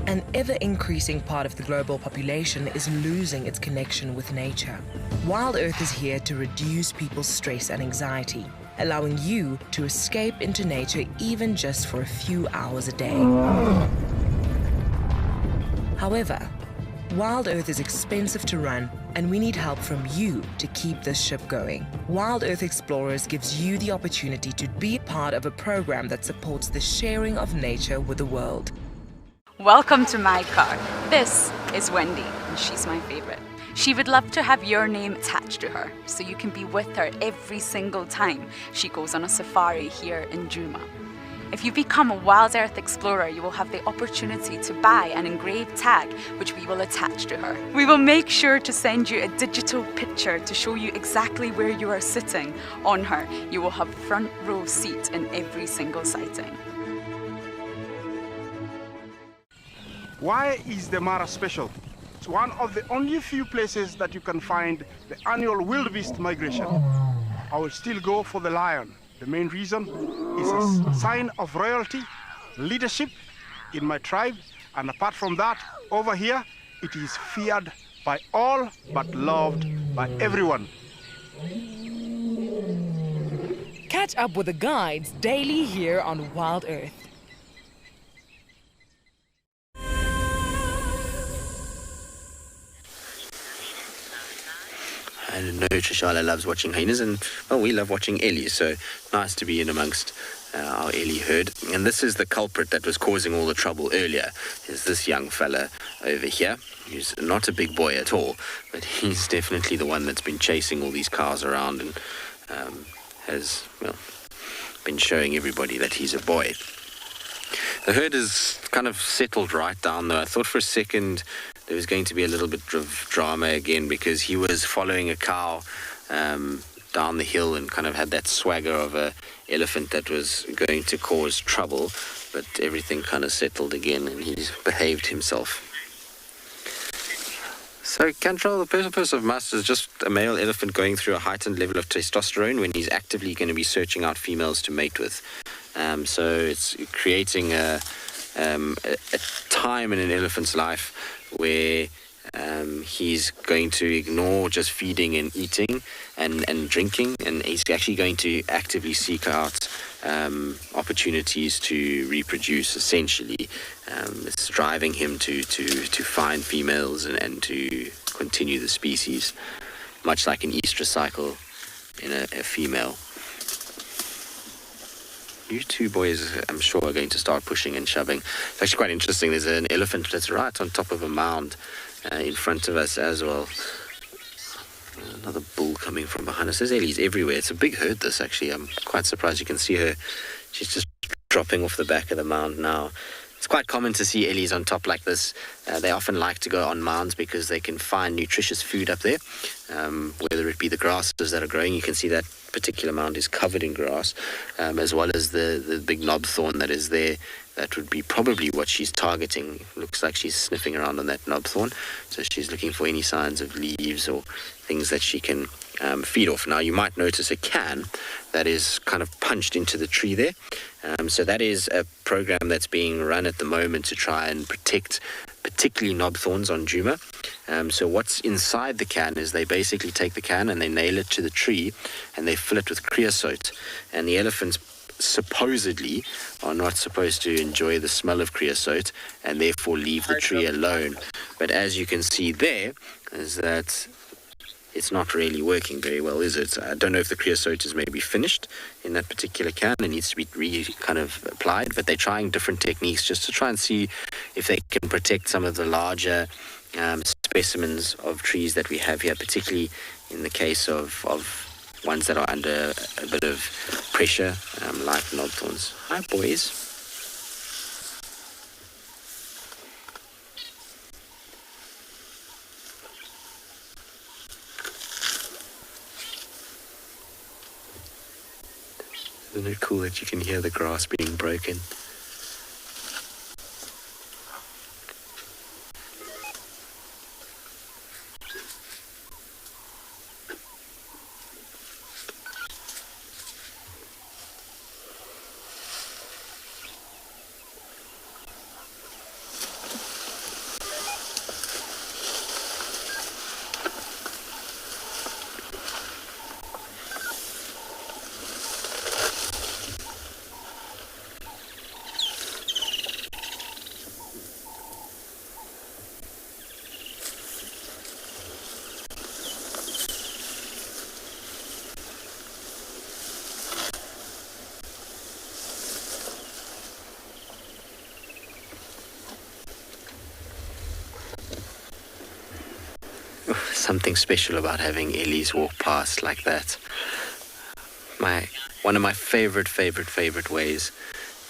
An ever-increasing part of the global population is losing its connection with nature. Wild Earth is here to reduce people's stress and anxiety, allowing you to escape into nature even just for a few hours a day. However, Wild Earth is expensive to run, and we need help from you to keep this ship going. Wild Earth Explorers gives you the opportunity to be part of a program that supports the sharing of nature with the world. Welcome to my car. This is Wendy, and she's my favorite. She would love to have your name attached to her, so you can be with her every single time she goes on a safari here in Djuma. If you become a Wild Earth Explorer, you will have the opportunity to buy an engraved tag, which we will attach to her. We will make sure to send you a digital picture to show you exactly where you are sitting on her. You will have front row seat in every single sighting. Why is the Mara special? It's one of the only few places that you can find the annual wildebeest migration. I will still go for the lion. The main reason is a sign of royalty, leadership in my tribe, and apart from that, over here, it is feared by all but loved by everyone. Catch up with the guides daily here on Wild Earth. I know Trishala loves watching hyenas, and well, we love watching Ellie, so nice to be in amongst our Ellie herd. And this is the culprit that was causing all the trouble earlier, is this young fella over here, who's not a big boy at all, but he's definitely the one that's been chasing all these cars around and has, well, been showing everybody that he's a boy. The herd is kind of settled right down, though. I thought for a second there was going to be a little bit of drama again, because he was following a cow down the hill and kind of had that swagger of a elephant that was going to cause trouble, but everything kind of settled again and he's behaved himself. So Cantrell, the purpose of Mus is just a male elephant going through a heightened level of testosterone when he's actively going to be searching out females to mate with. So it's creating a time in an elephant's life where he's going to ignore just feeding and eating and drinking, and he's actually going to actively seek out opportunities to reproduce, essentially. It's driving him to find females and to continue the species, much like an estrous cycle in a female. You two boys, I'm sure, are going to start pushing and shoving. It's actually quite interesting. There's an elephant that's right on top of a mound in front of us as well. Another bull coming from behind us. There's Ellie's everywhere. It's a big herd, this, actually. I'm quite surprised you can see her. She's just dropping off the back of the mound now. It's quite common to see Ellie's on top like this. They often like to go on mounds because they can find nutritious food up there, whether it be the grasses that are growing. You can see that particular mound is covered in grass, as well as the big knob thorn that is there that would be probably what she's targeting. Looks like she's sniffing around on that knobthorn, so she's looking for any signs of leaves or things that she can feed off. Now, you might notice a can that is kind of punched into the tree there. So that is a program that's being run at the moment to try and protect particularly knobthorns on Djuma. So what's inside the can is they basically take the can and they nail it to the tree and they fill it with creosote. And the elephants supposedly are not supposed to enjoy the smell of creosote and therefore leave the tree alone. But as you can see there, is that it's not really working very well, is it? I don't know if the creosote is maybe finished in that particular can and needs to be kind of applied, but they're trying different techniques just to try and see if they can protect some of the larger specimens of trees that we have here, particularly in the case of ones that are under a bit of pressure, like knobthorns. Hi, boys. Isn't it cool that you can hear the grass being broken? Something special about having Ellies walk past like that. One of my favorite ways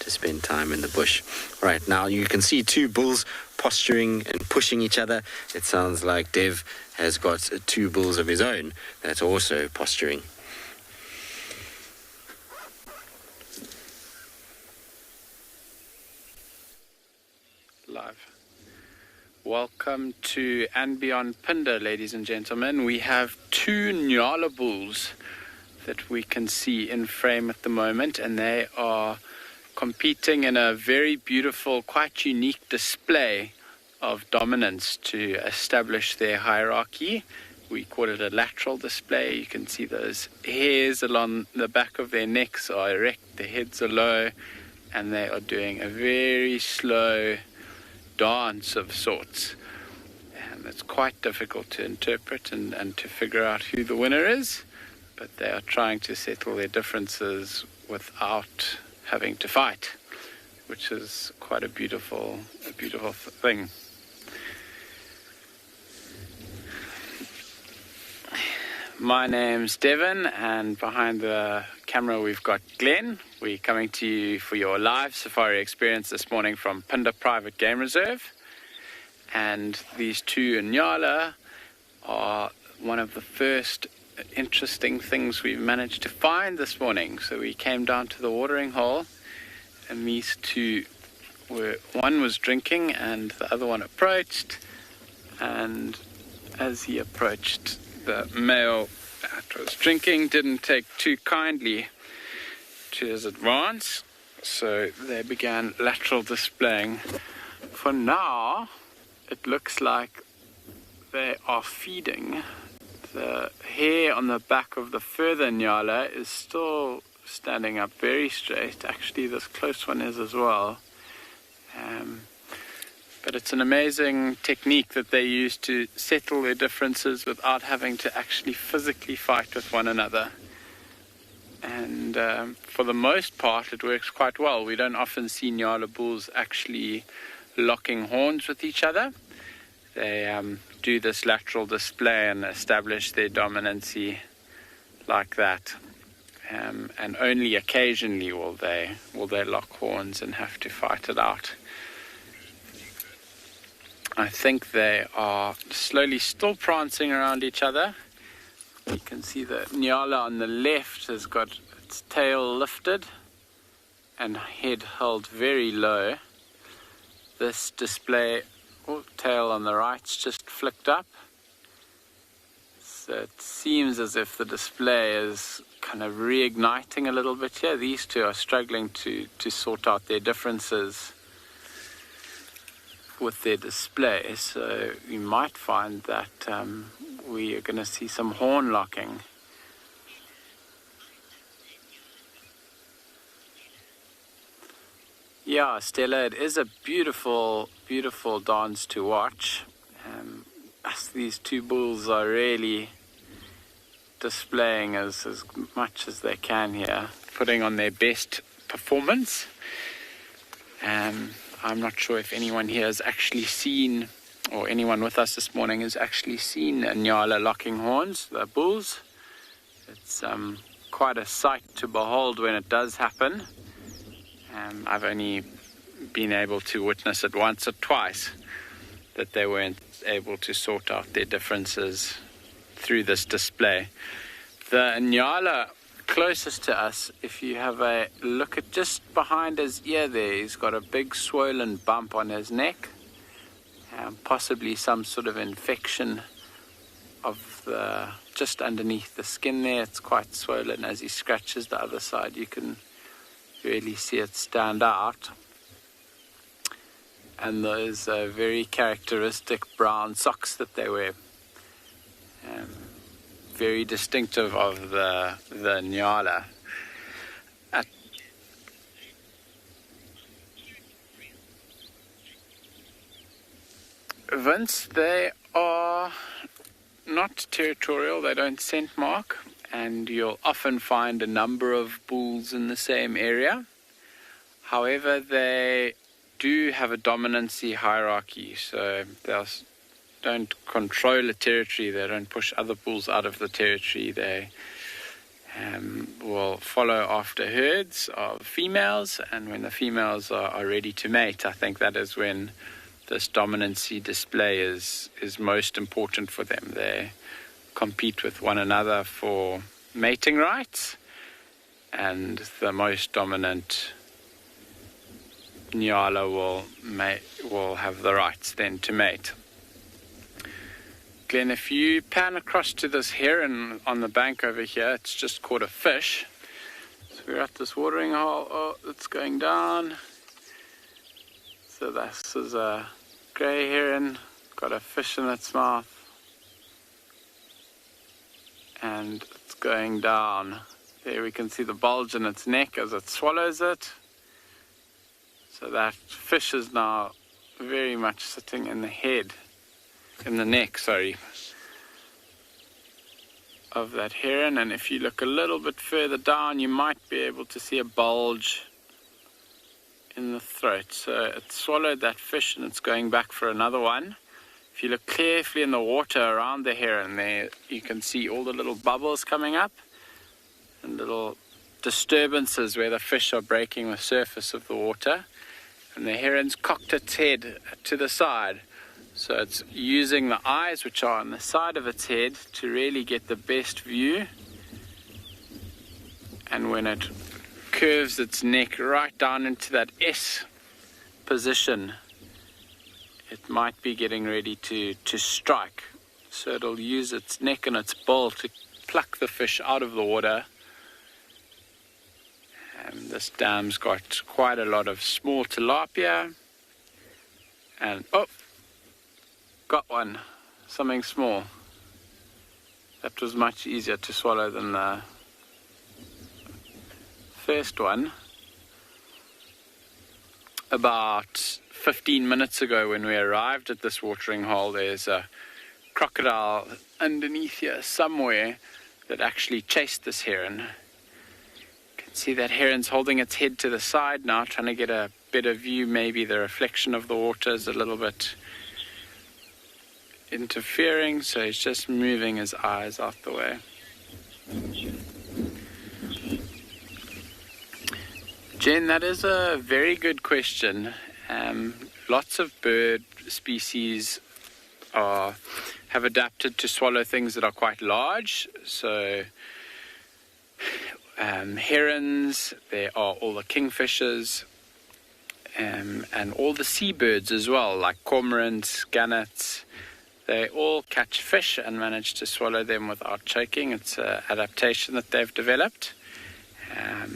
to spend time in the bush. Right, now you can see two bulls posturing and pushing each other. It sounds like Dev has got two bulls of his own that are also posturing. Live. Welcome to and beyond Phinda, ladies and gentlemen. We have two Nyala bulls that we can see in frame at the moment, and they are competing in a very beautiful, quite unique display of dominance to establish their hierarchy. We call it a lateral display. You can see those hairs along the back of their necks are erect, their heads are low, and they are doing a very slow dance of sorts. And it's quite difficult to interpret and to figure out who the winner is, but they are trying to settle their differences without having to fight, which is quite a beautiful thing. My name's Devon, and behind the camera we've got Glenn. We're coming to you for your live safari experience this morning from Phinda Private Game Reserve. And these two Nyala are one of the first interesting things we've managed to find this morning. So we came down to the watering hole, and these two one was drinking and the other one approached. And as he approached, the male that was drinking didn't take too kindly to his advance, so they began lateral displaying. For now, it looks like they are feeding. The hair on the back of the further Nyala is still standing up very straight. Actually, this close one is as well. But it's an amazing technique that they use to settle their differences without having to actually physically fight with one another. And for the most part, it works quite well. We don't often see Nyala bulls actually locking horns with each other. They do this lateral display and establish their dominancy like that. And only occasionally will they lock horns and have to fight it out. I think they are slowly still prancing around each other. You can see the Nyala on the left has got its tail lifted, and head held very low. This display, tail on the right's just flicked up. So it seems as if the display is kind of reigniting a little bit here. These two are struggling to sort out their differences with their display. So you might find that we are going to see some horn locking. Yeah, Stella, it is a beautiful, beautiful dance to watch. These two bulls are really displaying as much as they can here, putting on their best performance. I'm not sure if anyone here has actually seen, or anyone with us this morning has actually seen a Nyala locking horns, the bulls. It's quite a sight to behold when it does happen. I've only been able to witness it once or twice, that they weren't able to sort out their differences through this display. The Nyala closest to us, if you have a look at just behind his ear there, he's got a big swollen bump on his neck, possibly some sort of infection of just underneath the skin there. It's quite swollen. As he scratches the other side, you can really see it stand out. And those very characteristic brown socks that they wear, very distinctive of the Nyala. Vince, they are not territorial, they don't scent mark, and you'll often find a number of bulls in the same area. However, they do have a dominancy hierarchy, so they don't control a territory, they don't push other bulls out of the territory. They will follow after herds of females, and when the females are ready to mate, I think that is when this dominancy display is most important for them. They compete with one another for mating rights, and the most dominant Nyala will have the rights then to mate. Glenn, if you pan across to this heron on the bank over here, it's just caught a fish. So we're at this watering hole. Oh, it's going down. So this is a grey heron, got a fish in its mouth, and it's going down. There we can see the bulge in its neck as it swallows it. So that fish is now very much sitting in the neck, of that heron. And if you look a little bit further down, you might be able to see a bulge in the throat. So it swallowed that fish and it's going back for another one. If you look carefully in the water around the heron there, you can see all the little bubbles coming up and little disturbances where the fish are breaking the surface of the water. And the heron's cocked its head to the side. So it's using the eyes, which are on the side of its head, to really get the best view. And when it curves its neck right down into that S position, it might be getting ready to strike. So it'll use its neck and its bill to pluck the fish out of the water. And this dam's got quite a lot of small tilapia. And, got one, something small. That was much easier to swallow than the first one. About 15 minutes ago when we arrived at this watering hole, there's a crocodile underneath here somewhere that actually chased this heron. You can see that heron's holding its head to the side now, trying to get a better view. Maybe the reflection of the water is a little bit interfering, so he's just moving his eyes out the way. Jen, that is a very good question. Lots of bird species have adapted to swallow things that are quite large. So herons, there are all the kingfishers, and all the seabirds as well, like cormorants, gannets. They all catch fish and manage to swallow them without choking. It's an adaptation that they've developed.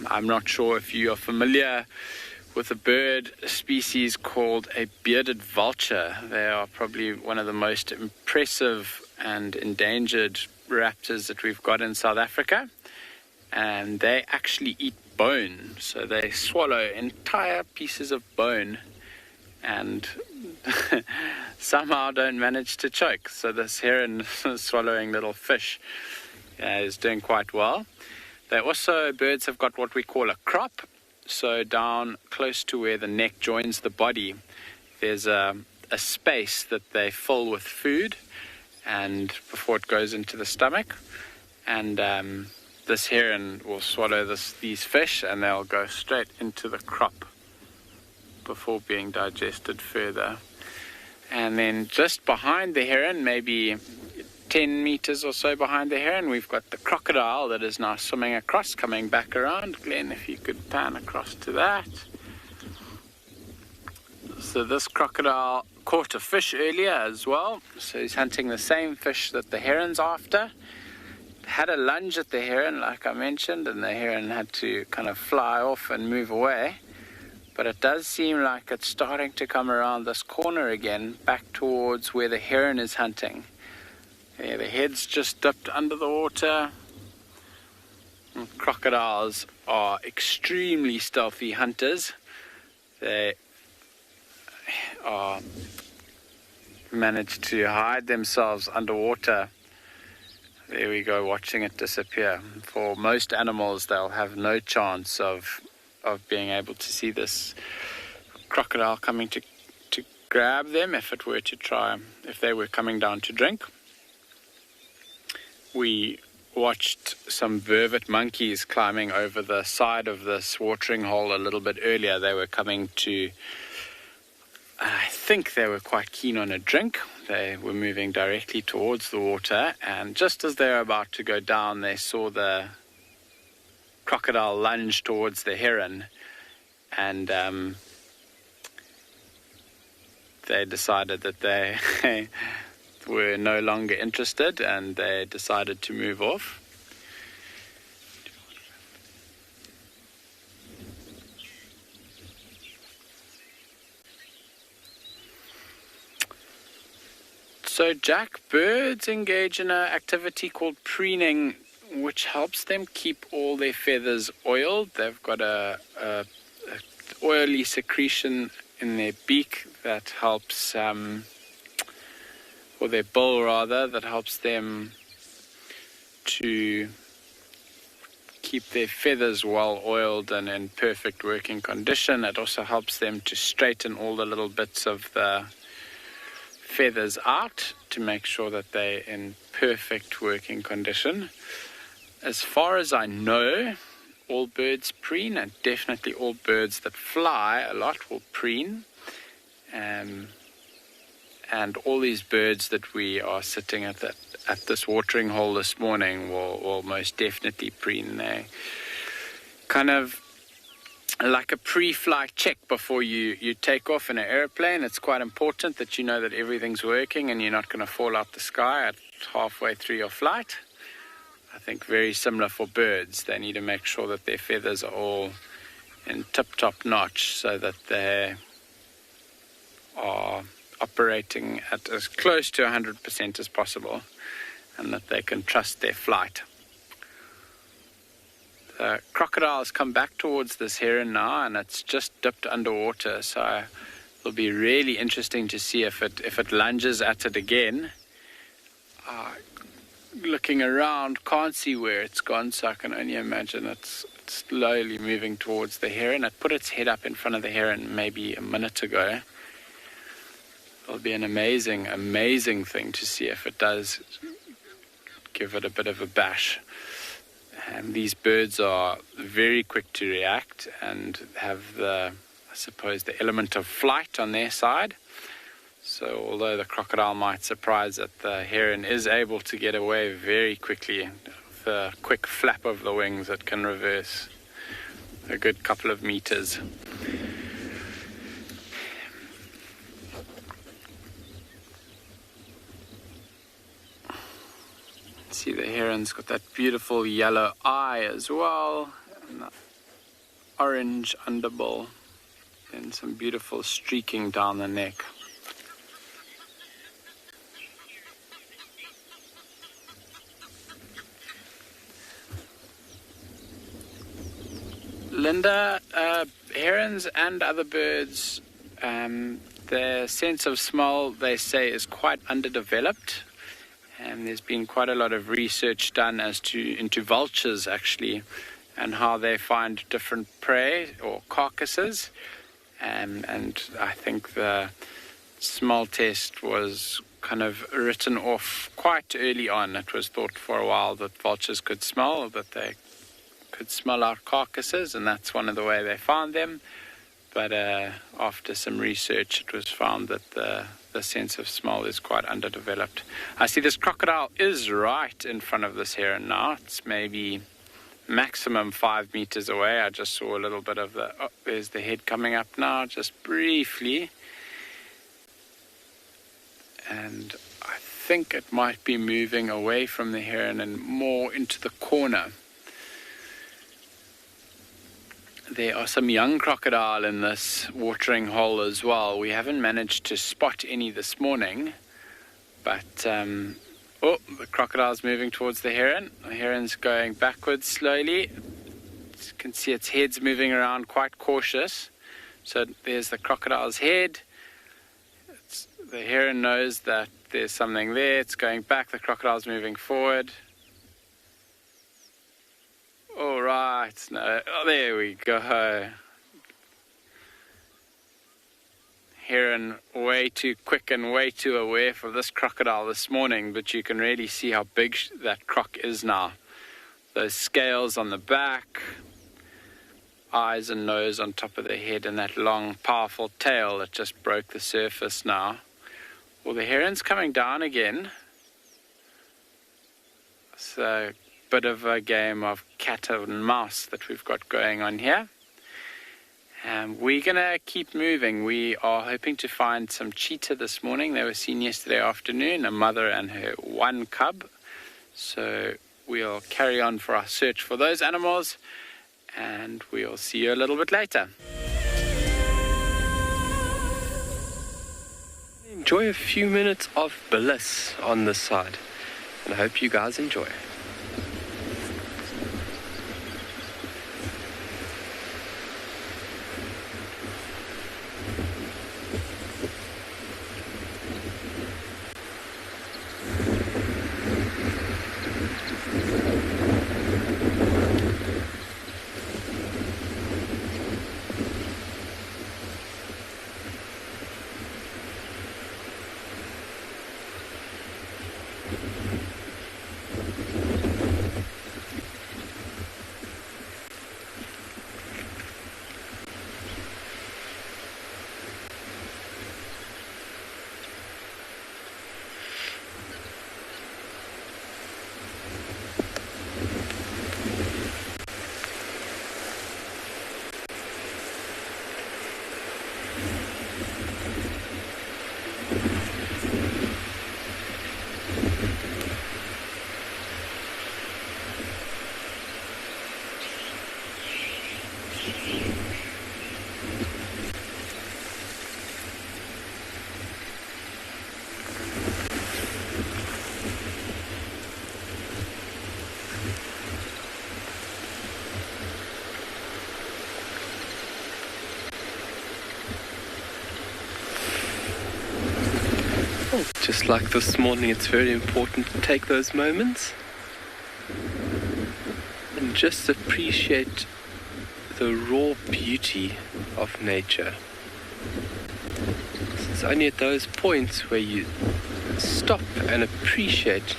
I'm not sure if you are familiar with a bird species called a bearded vulture. They are probably one of the most impressive and endangered raptors that we've got in South Africa. And they actually eat bone. So they swallow entire pieces of bone and somehow don't manage to choke. So this heron swallowing little fish is doing quite well. They also, birds have got what we call a crop. So down close to where the neck joins the body, there's a space that they fill with food and before it goes into the stomach. And this heron will swallow these fish and they'll go straight into the crop before being digested further. And then just behind the heron, maybe 10 meters or so behind the heron, we've got the crocodile that is now swimming across, coming back around. Glenn, if you could pan across to that. So this crocodile caught a fish earlier as well. So he's hunting the same fish that the heron's after. Had a lunge at the heron, like I mentioned, and the heron had to kind of fly off and move away. But it does seem like it's starting to come around this corner again, back towards where the heron is hunting. Yeah, the head's just dipped under the water. And crocodiles are extremely stealthy hunters. They manage to hide themselves underwater. There we go, watching it disappear. For most animals, they'll have no chance of being able to see this crocodile coming to grab them if they were coming down to drink. We watched some vervet monkeys climbing over the side of this watering hole a little bit earlier. They were coming to, I think they were quite keen on a drink. They were moving directly towards the water, and just as they were about to go down, they saw the crocodile lunge towards the heron, and they decided that they were no longer interested, and they decided to move off. So, Jack, birds engage in an activity called preening, which helps them keep all their feathers oiled. They've got a oily secretion in their beak that helps, or their bill rather, that helps them to keep their feathers well oiled and in perfect working condition. It also helps them to straighten all the little bits of the feathers out to make sure that they're in perfect working condition. As far as I know, all birds preen, and definitely all birds that fly a lot will preen. And all these birds that we are sitting at this watering hole this morning will most definitely preen. They kind of like a pre-flight check before you take off in an airplane. It's quite important that you know that everything's working and you're not going to fall out the sky at halfway through your flight. I think very similar for birds. They need to make sure that their feathers are all in tip-top notch so that they are operating at as close to 100% as possible and that they can trust their flight. The crocodile has come back towards this heron now, and it's just dipped underwater, so it'll be really interesting to see if it lunges at it again. Looking around, can't see where it's gone, so I can only imagine it's slowly moving towards the heron. It put its head up in front of the heron maybe a minute ago. It'll be an amazing, amazing thing to see if it does give it a bit of a bash. And these birds are very quick to react and have the element of flight on their side. So although the crocodile might surprise that the heron is able to get away very quickly, with a quick flap of the wings, it can reverse a good couple of meters. See, the heron's got that beautiful yellow eye as well, and the orange underbill, and some beautiful streaking down the neck. Linda, herons and other birds, their sense of smell, they say, is quite underdeveloped. And there's been quite a lot of research done into vultures, actually, and how they find different prey or carcasses. And I think the smell test was kind of written off quite early on. It was thought for a while that vultures could smell, that they could smell out carcasses, and that's one of the way they found them. But after some research, it was found that the sense of smell is quite underdeveloped. I see this crocodile is right in front of this heron now. It's maybe maximum 5 meters away. I just saw a little bit of there's the head coming up now, just briefly. And I think it might be moving away from the heron and more into the corner. There are some young crocodile in this watering hole as well. We haven't managed to spot any this morning, but the crocodile's moving towards the heron. The heron's going backwards slowly. You can see its head's moving around, quite cautious. So there's the crocodile's head. The heron knows that there's something there. It's going back. The crocodile's moving forward. All right, no, there we go. Heron way too quick and way too aware for this crocodile this morning, but you can really see how big that croc is now. Those scales on the back, eyes and nose on top of the head, and that long, powerful tail that just broke the surface now. Well, the heron's coming down again. So, bit of a game of cat and mouse that we've got going on here. And we're going to keep moving. We are hoping to find some cheetah this morning. They were seen yesterday afternoon, a mother and her one cub. So we'll carry on for our search for those animals, and we'll see you a little bit later. Enjoy a few minutes of bliss on this side, and I hope you guys enjoy. Just like this morning, it's very important to take those moments and just appreciate the raw beauty of nature. It's only at those points where you stop and appreciate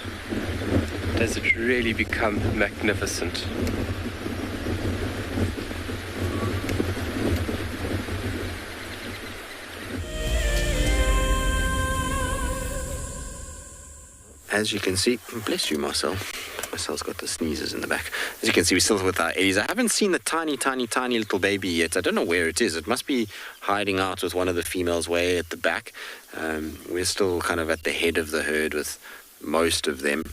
does it really become magnificent. As you can see, bless you, Marcel, Marcel's got the sneezes in the back. As you can see, we're still with our Ellies. I haven't seen the tiny little baby yet. I don't know where it is. It must be hiding out with one of the females way at the back. We're still kind of at the head of the herd with most of them.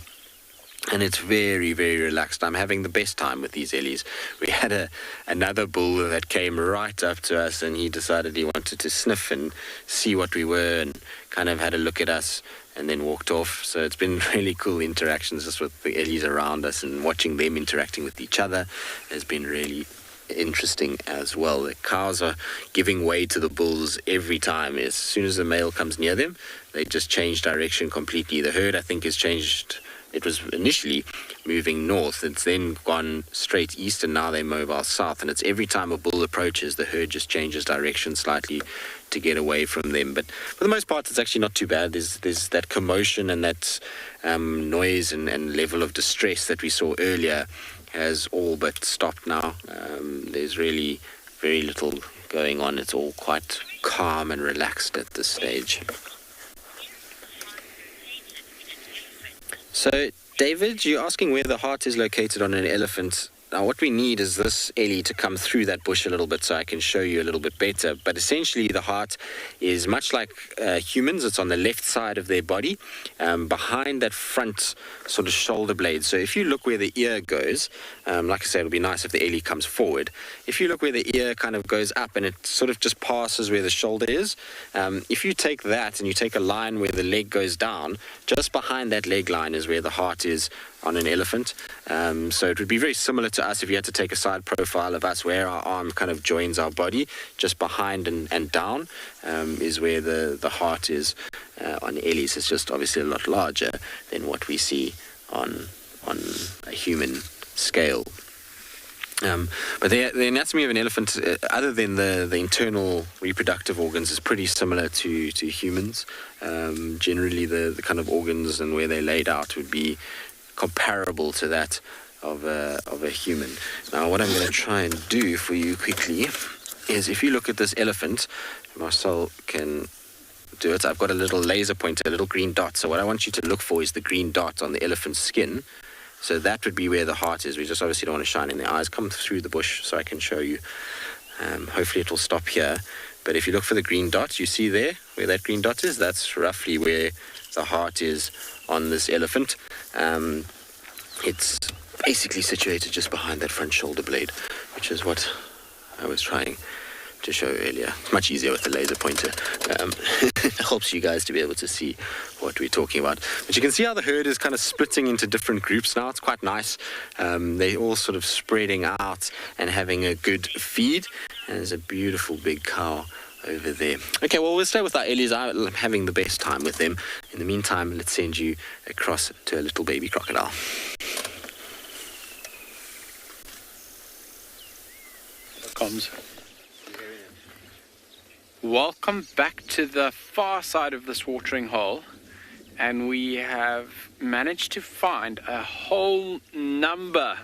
And it's very, very relaxed. I'm having the best time with these Ellies. We had another bull that came right up to us, and he decided he wanted to sniff and see what we were, and kind of had a look at us and then walked off. So it's been really cool interactions just with the Ellies around us, and watching them interacting with each other has been really interesting as well. The cows are giving way to the bulls every time. As soon as the male comes near them, they just change direction completely. The herd, I think, has changed. It was initially moving north. It's then gone straight east, and now they're mobile south. And it's every time a bull approaches, the herd just changes direction slightly to get away from them. But for the most part, it's actually not too bad. There's that commotion and that noise and level of distress that we saw earlier has all but stopped now. There's really very little going on. It's all quite calm and relaxed at this stage. So, David, you're asking where the heart is located on an elephant. Now, what we need is this Ellie to come through that bush a little bit so I can show you a little bit better. But essentially, the heart is much like humans. It's on the left side of their body, behind that front sort of shoulder blade. So if you look where the ear goes, like I said, it'll be nice if the Ellie comes forward. If you look where the ear kind of goes up and it sort of just passes where the shoulder is, if you take that and you take a line where the leg goes down, just behind that leg line is where the heart is on an elephant. So it would be very similar to us if you had to take a side profile of us where our arm kind of joins our body. Just behind and down is where the heart is on Ellies. It's just obviously a lot larger than what we see on a human scale. But the anatomy of an elephant, other than the internal reproductive organs, is pretty similar to humans. Generally, the kind of organs and where they're laid out would be comparable to that of a human. Now, what I'm going to try and do for you quickly is, if you look at this elephant, Marcel can do it. I've got a little laser pointer, a little green dot. So what I want you to look for is the green dot on the elephant's skin. So that would be where the heart is. We just obviously don't want to shine in the eyes. Come through the bush so I can show you. Hopefully it will stop here. But if you look for the green dot, you see there where that green dot is? That's roughly where the heart is on this elephant. It's basically situated just behind that front shoulder blade, which is what I was trying to show earlier. It's much easier with the laser pointer. It helps you guys to be able to see what we're talking about. But you can see how the herd is kind of splitting into different groups now. It's quite nice. They're all sort of spreading out and having a good feed. And there's a beautiful big cow over there. Okay, well, we'll stay with our Ellies. I'm having the best time with them. In the meantime, let's send you across to a little baby crocodile. Comms. Welcome back to the far side of this watering hole, and we have managed to find a whole number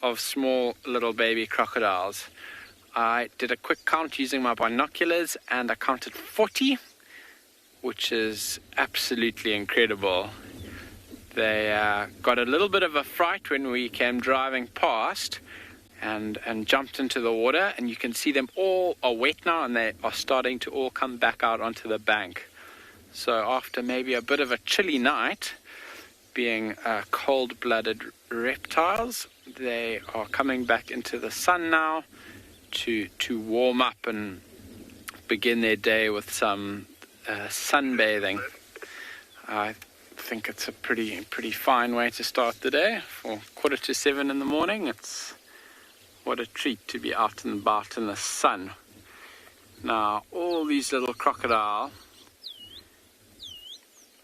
of small little baby crocodiles. I did a quick count using my binoculars and I counted 40, which is absolutely incredible. They got a little bit of a fright when we came driving past and jumped into the water, and you can see them all are wet now and they are starting to all come back out onto the bank. So after maybe a bit of a chilly night, being cold-blooded reptiles, they are coming back into the sun now to warm up and begin their day with some sunbathing. I think it's a pretty fine way to start the day. For 6:45 in the morning, it's what a treat to be out and about in the sun. Now, all these little crocodile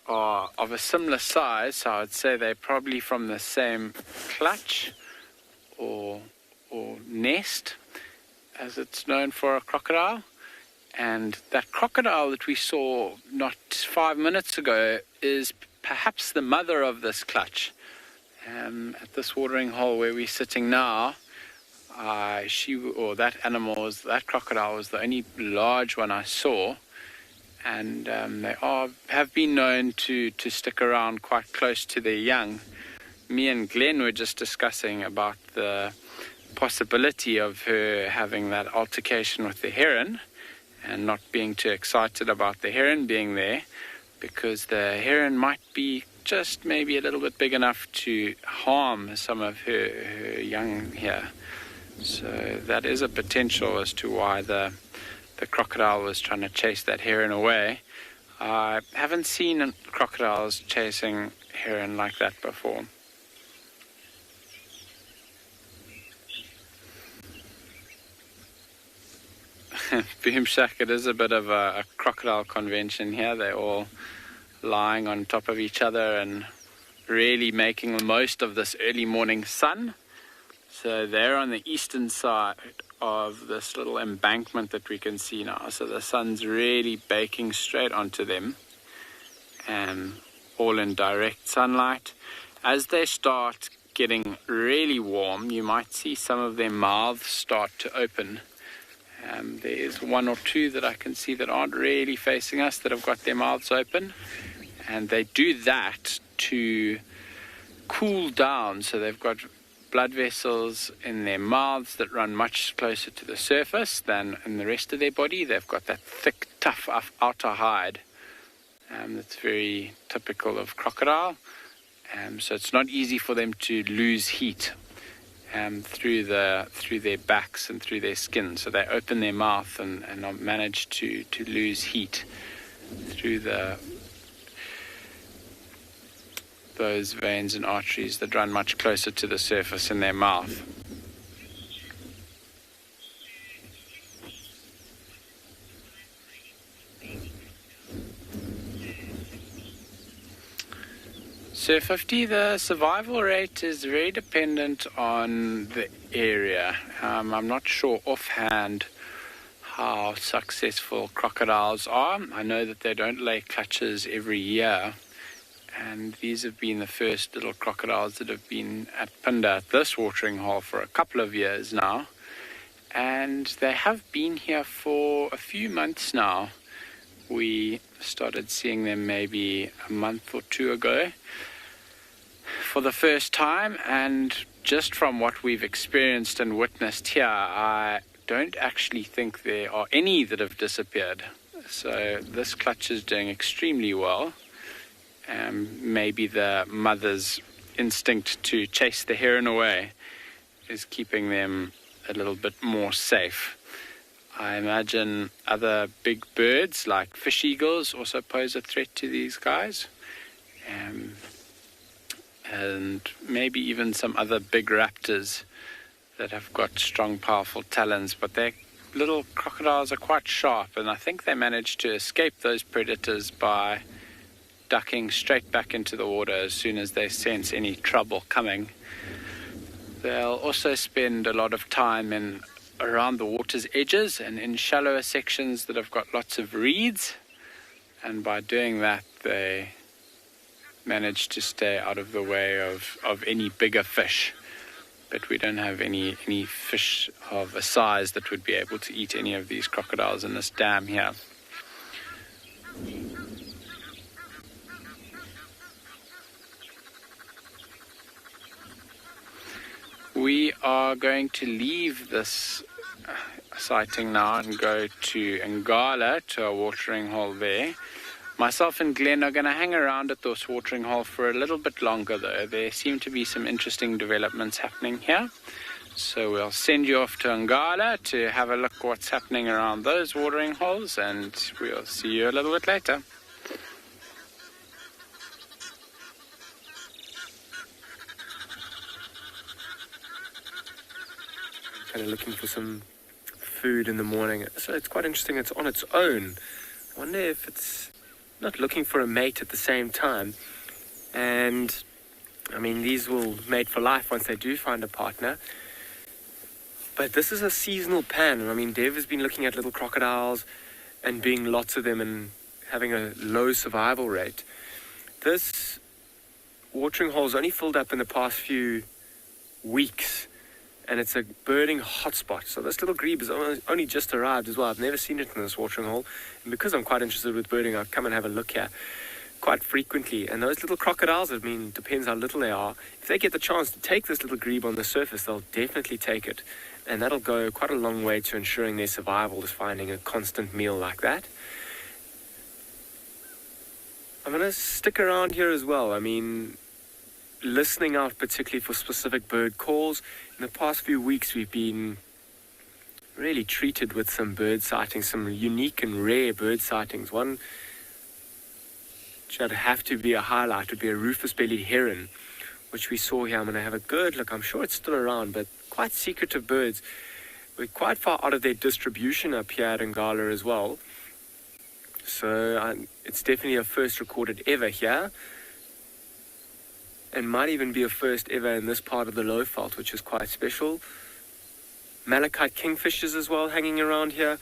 are of a similar size, so I would say they're probably from the same clutch or nest, as it's known for a crocodile. And that crocodile that we saw not 5 minutes ago is perhaps the mother of this clutch. At this watering hole where we're sitting now, that crocodile was the only large one I saw, and they have been known to stick around quite close to their young. me and Glenn were just discussing about the possibility of her having that altercation with the heron and not being too excited about the heron being there, because the heron might be just maybe a little bit big enough to harm some of her young here. So that is a potential as to why the crocodile was trying to chase that heron away. I haven't seen crocodiles chasing heron like that before. Boom Shack, it is a bit of a crocodile convention here. They're all lying on top of each other and really making the most of this early morning sun. So they're on the eastern side of this little embankment that we can see now. So the sun's really baking straight onto them, and all in direct sunlight. As they start getting really warm, you might see some of their mouths start to open. There's one or two that I can see that aren't really facing us, that have got their mouths open. And they do that to cool down. So they've got blood vessels in their mouths that run much closer to the surface than in the rest of their body. They've got that thick, tough outer hide that's very typical of crocodile. So it's not easy for them to lose heat through their backs and through their skin. So they open their mouth and manage to lose heat through those veins and arteries that run much closer to the surface in their mouth. So 50, the survival rate is very dependent on the area. I'm not sure offhand how successful crocodiles are. I know that they don't lay clutches every year, and these have been the first little crocodiles that have been at Punda at this watering hole for a couple of years now, and they have been here for a few months now. We started seeing them maybe a month or two ago for the first time, and just from what we've experienced and witnessed here, I don't actually think there are any that have disappeared. So this clutch is doing extremely well. Maybe the mother's instinct to chase the heron away is keeping them a little bit more safe. I imagine other big birds like fish eagles also pose a threat to these guys. And maybe even some other big raptors that have got strong, powerful talons, but their little crocodiles are quite sharp, and I think they manage to escape those predators by ducking straight back into the water as soon as they sense any trouble coming. They'll also spend a lot of time around the water's edges and in shallower sections that have got lots of reeds, and by doing that they manage to stay out of the way of any bigger fish. But we don't have any fish of a size that would be able to eat any of these crocodiles in this dam here. We are going to leave this sighting now and go to Ngala, to a watering hole there. Myself and Glenn are going to hang around at this watering hole for a little bit longer, though. There seem to be some interesting developments happening here. So we'll send you off to Ngala to have a look what's happening around those watering holes, and we'll see you a little bit later. Kind of looking for some food in the morning. So it's quite interesting. It's on its own. I wonder if it's not looking for a mate at the same time. And I mean, these will mate for life once they do find a partner. But this is a seasonal pan. I mean, Dev has been looking at little crocodiles and being lots of them and having a low survival rate. This watering hole's only filled up in the past few weeks, and it's a birding hotspot. So this little grebe has only just arrived as well. I've never seen it in this watering hole, and because I'm quite interested with birding, I've come and have a look here. quite frequently. And those little crocodiles, I mean, depends how little they are, if they get the chance to take this little grebe on the surface, they'll definitely take it. And that'll go quite a long way to ensuring their survival, is finding a constant meal like that. I'm going to stick around here as well. I mean, listening out particularly for specific bird calls. In the past few weeks, we've been really treated with some bird sightings, some unique and rare bird sightings. One which would have to be a highlight would be a rufous-bellied heron, which we saw here. I'm going to have a good look. I'm sure it's still around, but quite secretive birds. We're quite far out of their distribution up here at Ngala as well. So it's definitely a first recorded ever here. And might even be a first ever in this part of the Lowveld, which is quite special. Malachite kingfishers as well hanging around here.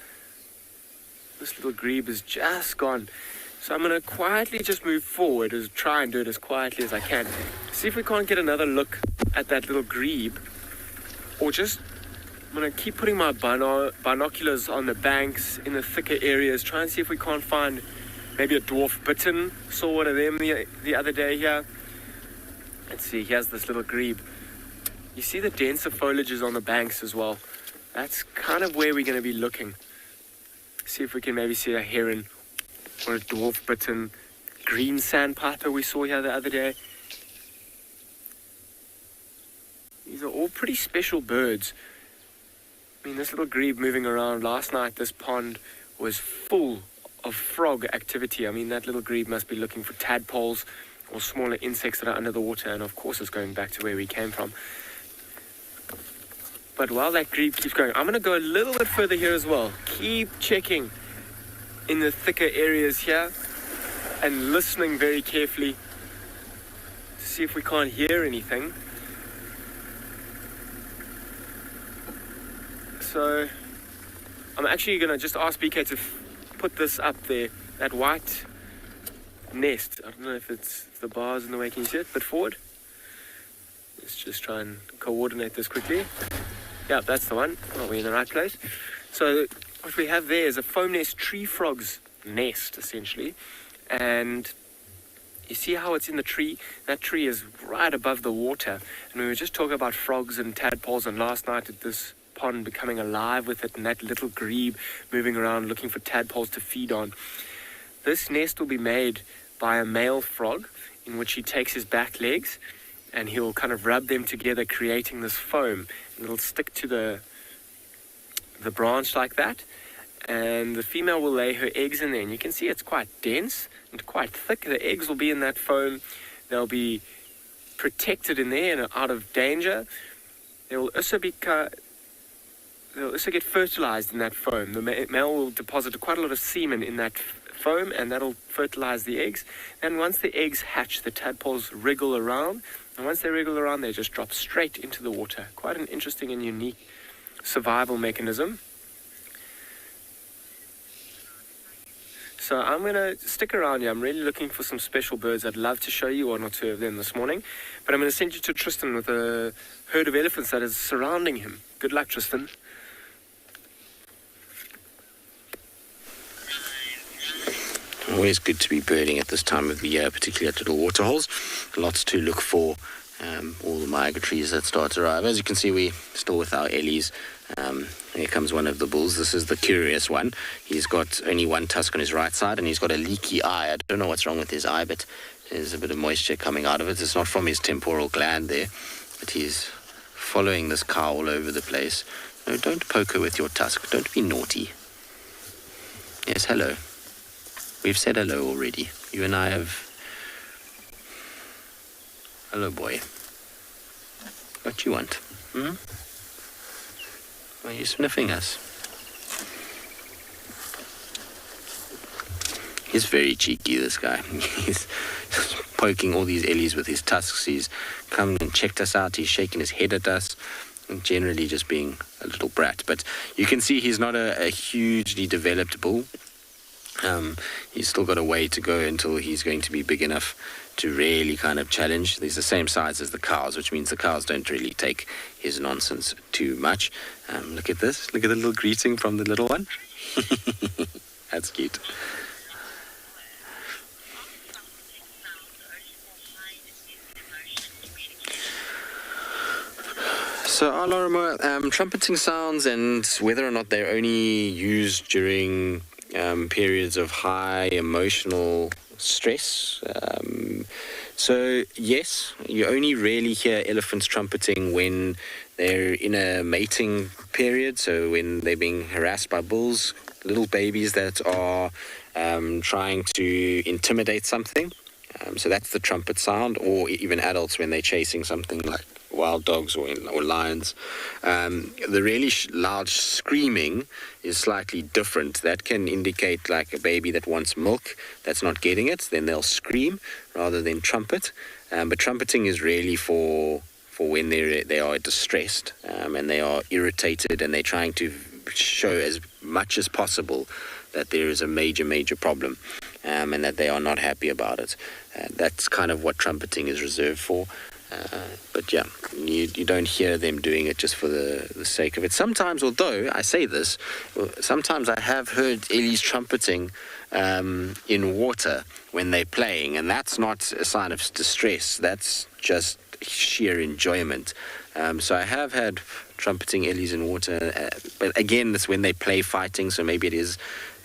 This little grebe is just gone. So I'm going to quietly just move forward, try and do it as quietly as I can. See if we can't get another look at that little grebe. Or just, I'm going to keep putting my binoculars on the banks, in the thicker areas, try and see if we can't find maybe a dwarf bittern. Saw one of them the other day here. Let's see, here's this little grebe. You see the denser foliages on the banks as well. That's kind of where we're going to be looking. See if we can maybe see a heron or a dwarf bittern. Green sandpiper we saw here the other day. These are all pretty special birds. I mean, this little grebe moving around. Last night this pond was full of frog activity. I mean, that little grebe must be looking for tadpoles or smaller insects that are under the water, and of course it's going back to where we came from. But while that grebe keeps going, I'm going to go a little bit further here as well. Keep checking in the thicker areas here and listening very carefully to see if we can't hear anything. So I'm actually going to just ask BK to put this up there, that white nest. I don't know if it's the bars in the way. Can you see it? A bit forward. Let's just try and coordinate this quickly. Yeah, that's the one. Oh, we're in the right place. So what we have there is a foam nest tree frog's nest, essentially. And you see how it's in the tree? That tree is right above the water. And we were just talking about frogs and tadpoles, and last night at this pond becoming alive with it, and that little grebe moving around looking for tadpoles to feed on. This nest will be made by a male frog, in which he takes his back legs and he'll kind of rub them together, creating this foam, and it'll stick to the branch like that, and the female will lay her eggs in there, and you can see it's quite dense and quite thick. The eggs will be in that foam. They'll be protected in there and out of danger. They'll also get fertilized in that foam. The male will deposit quite a lot of semen in that foam, and that'll fertilize the eggs. And once the eggs hatch, the tadpoles wriggle around, and once they wriggle around, they just drop straight into the water. Quite an interesting and unique survival mechanism. So I'm going to stick around here. I'm really looking for some special birds. I'd love to show you one or two of them this morning, but I'm going to send you to Tristan with a herd of elephants that is surrounding him. Good luck, Tristan. Always good to be birding at this time of the year, particularly at little waterholes. Lots to look for, all the migratories that start to arrive. As you can see, we're still with our ellies. Here comes one of the bulls. This is the curious one. He's got only one tusk on his right side, and he's got a leaky eye. I don't know what's wrong with his eye, but there's a bit of moisture coming out of it. It's not from his temporal gland there, but he's following this cow all over the place. No, don't poke her with your tusk. Don't be naughty. Yes, hello. We've said hello already. You and I have... Hello, boy. What you want? Why are you sniffing us? He's very cheeky, this guy. He's poking all these ellies with his tusks. He's come and checked us out. He's shaking his head at us. And generally just being a little brat. But you can see he's not a hugely developed bull. He's still got a way to go until he's going to be big enough to really kind of challenge. He's the same size as the cows, which means the cows don't really take his nonsense too much. Look at this. Look at the little greeting from the little one. So, Lorimer, trumpeting sounds and whether or not they're only used during periods of high emotional stress. So, yes, you only really hear elephants trumpeting when they're in a mating period, so when they're being harassed by bulls, little babies that are trying to intimidate something. So that's the trumpet sound, or even adults when they're chasing something like wild dogs or lions. The really loud screaming is slightly different. That can indicate like a baby that wants milk that's not getting it, then they'll scream rather than trumpet. But trumpeting is really for when they are distressed and they are irritated and they're trying to show as much as possible that there is a major problem and that they are not happy about it. That's kind of what trumpeting is reserved for. But yeah, you don't hear them doing it just for the sake of it. Sometimes, although I say this, sometimes I have heard Ellies trumpeting in water when they're playing, and that's not a sign of distress. That's just sheer enjoyment. So I have had trumpeting Ellies in water, but again, that's when they play fighting, so maybe it is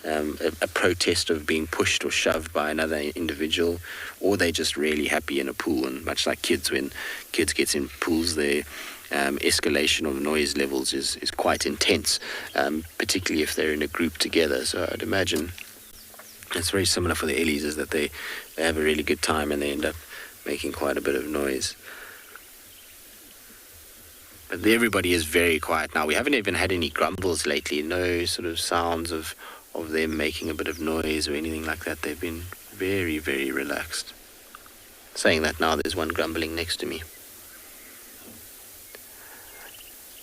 a protest of being pushed or shoved by another individual, or they're just really happy in a pool. And much like kids, when kids get in pools, their escalation of noise levels is quite intense, particularly if they're in a group together. So I'd imagine it's very similar for the Ellies, is that they have a really good time and they end up making quite a bit of noise. But everybody is very quiet now. We haven't even had any grumbles lately, no sort of sounds of them making a bit of noise or anything like that. They've been very, very relaxed. Saying that now, there's one grumbling next to me.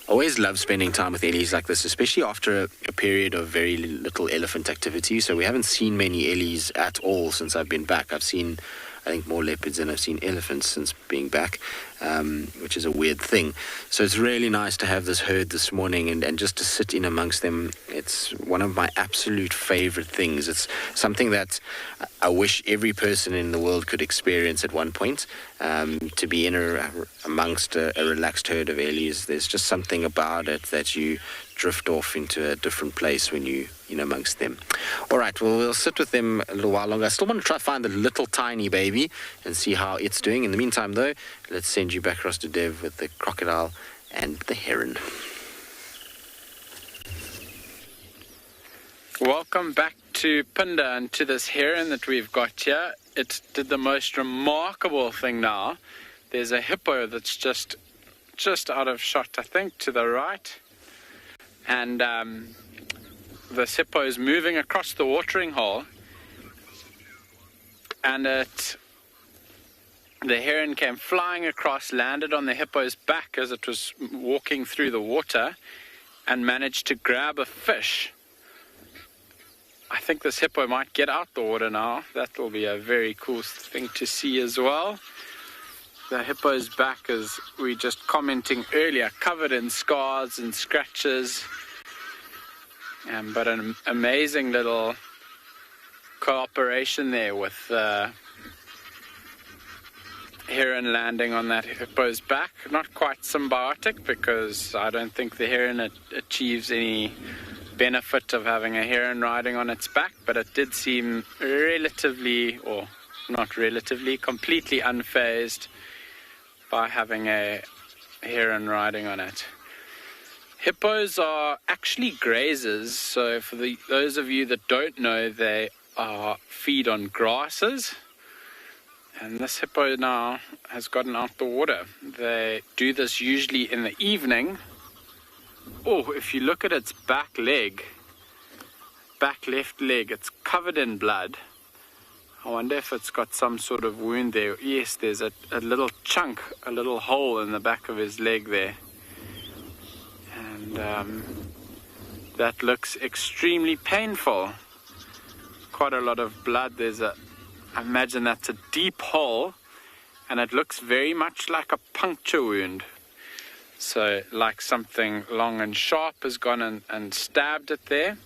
I always love spending time with Ellies like this, especially after a period of very little elephant activity. So we haven't seen many Ellies at all since I've been back. I've seen, I think, more leopards than I've seen elephants since being back, which is a weird thing. So it's really nice to have this herd this morning and just to sit in amongst them. It's one of my absolute favorite things. It's something that I wish every person in the world could experience at one point, to be amongst a relaxed herd of Ellies. There's just something about it that you drift off into a different place when you in amongst them. All right, well, we'll sit with them a little while longer. I still want to try to find the little tiny baby and see how it's doing. In the meantime, though, let's send you back across to Dev with the crocodile and the heron. Welcome back to Punda and to this heron that we've got here. It did the most remarkable thing now. There's a hippo that's just out of shot, I think, to the right. And this hippo is moving across the watering hole. And the heron came flying across, landed on the hippo's back as it was walking through the water, and managed to grab a fish. I think this hippo might get out the water now. That will be a very cool thing to see as well. The hippo's back, as we were just commenting earlier, covered in scars and scratches. But an amazing little cooperation there with heron landing on that hippo's back. Not quite symbiotic, because I don't think the heron achieves any benefit of having a heron riding on its back, but it did seem completely unfazed by having a heron riding on it. Hippos are actually grazers, so for those of you that don't know, they feed on grasses. And this hippo now has gotten out the water. They do this usually in the evening. Oh, if you look at its back left leg, it's covered in blood. I wonder if it's got some sort of wound there. Yes, there's a little chunk, a little hole in the back of his leg there. And that looks extremely painful. Quite a lot of blood. I imagine that's a deep hole, and it looks very much like a puncture wound. So, like something long and sharp has gone and stabbed it there.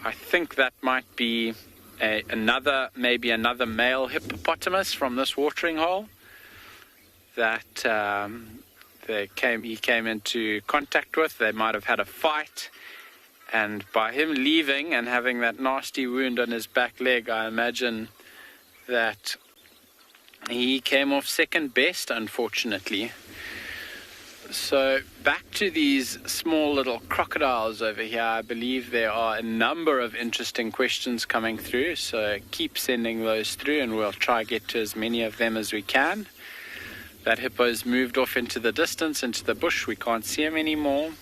I think that might be another male hippopotamus from this watering hole that he came into contact with. They might have had a fight. And by him leaving and having that nasty wound on his back leg, I imagine that he came off second best, unfortunately. So back to these small little crocodiles over here. I believe there are a number of interesting questions coming through, so keep sending those through and we'll try to get to as many of them as we can. That hippo's moved off into the distance, into the bush. We can't see him anymore.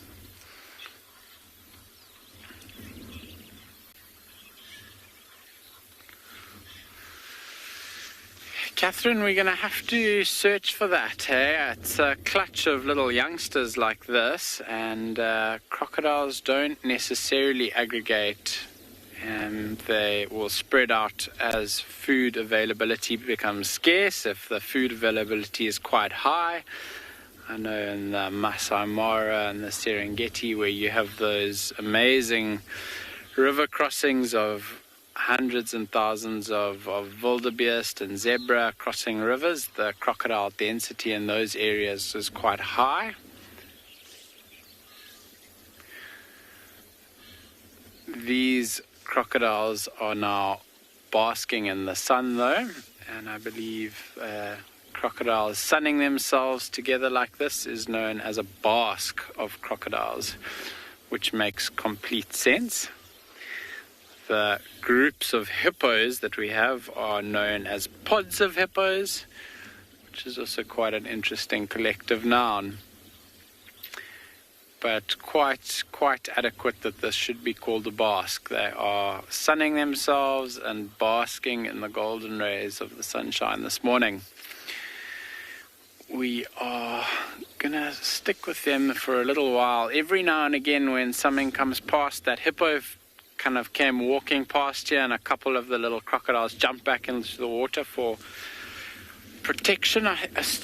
Catherine, we're going to have to search for that. Hey? It's a clutch of little youngsters like this, and crocodiles don't necessarily aggregate, and they will spread out as food availability becomes scarce. If the food availability is quite high, I know in the Masai Mara and the Serengeti, where you have those amazing river crossings of hundreds and thousands of wildebeest and zebra crossing rivers, the crocodile density in those areas is quite high. These crocodiles are now basking in the sun though, and I believe crocodiles sunning themselves together like this is known as a bask of crocodiles, which makes complete sense. The groups of hippos that we have are known as pods of hippos, which is also quite an interesting collective noun. But quite adequate that this should be called a bask. They are sunning themselves and basking in the golden rays of the sunshine this morning. We are going to stick with them for a little while. Every now and again when something comes past, that hippo kind of came walking past here, and a couple of the little crocodiles jumped back into the water for protection. I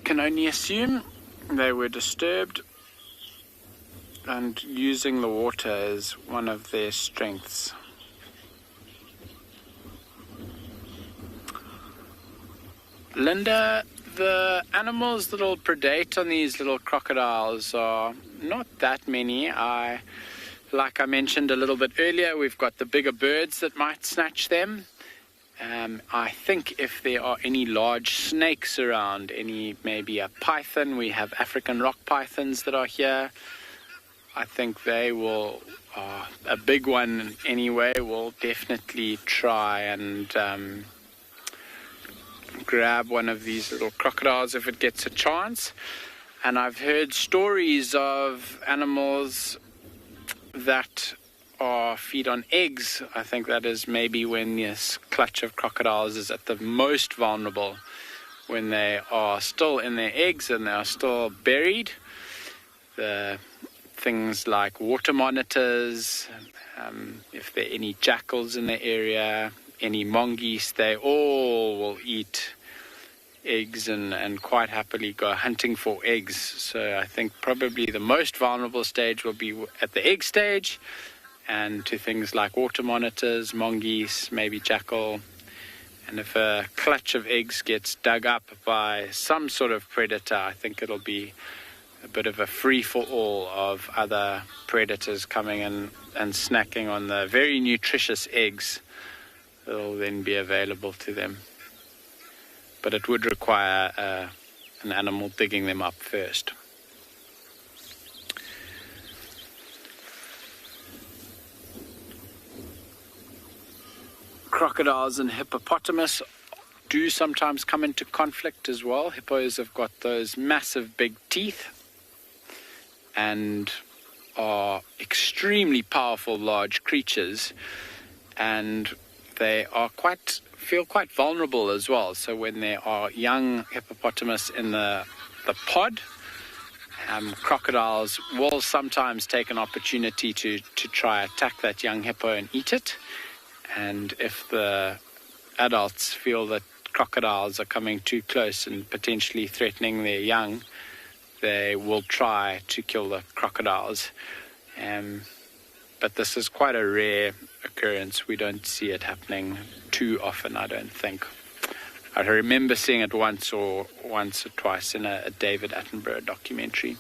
can only assume they were disturbed, and using the water is one of their strengths. Linda, the animals that will predate on these little crocodiles are not that many. Like I mentioned a little bit earlier, we've got the bigger birds that might snatch them. I think if there are any large snakes around, maybe a python, we have African rock pythons that are here. I think they will, a big one anyway, will definitely try and grab one of these little crocodiles if it gets a chance. And I've heard stories of animals that feed on eggs. I think that is maybe when this clutch of crocodiles is at the most vulnerable, when they are still in their eggs and they are still buried. The things like water monitors, if there are any jackals in the area, any mongoose, they all will eat eggs and quite happily go hunting for eggs. So I think probably the most vulnerable stage will be at the egg stage, and to things like water monitors, mongoose, maybe jackal. And if a clutch of eggs gets dug up by some sort of predator, I think it'll be a bit of a free-for-all of other predators coming in and snacking on the very nutritious eggs that will then be available to them. But it would require an animal digging them up first. Crocodiles and hippopotamus do sometimes come into conflict as well. Hippos have got those massive big teeth and are extremely powerful large creatures, and they are feel quite vulnerable as well. So when there are young hippopotamus in the pod, crocodiles will sometimes take an opportunity to try attack that young hippo and eat it. And if the adults feel that crocodiles are coming too close and potentially threatening their young, they will try to kill the crocodiles. But this is quite a rare occurrence. We don't see it happening too often, I don't think. I remember seeing it once or twice in a David Attenborough documentary.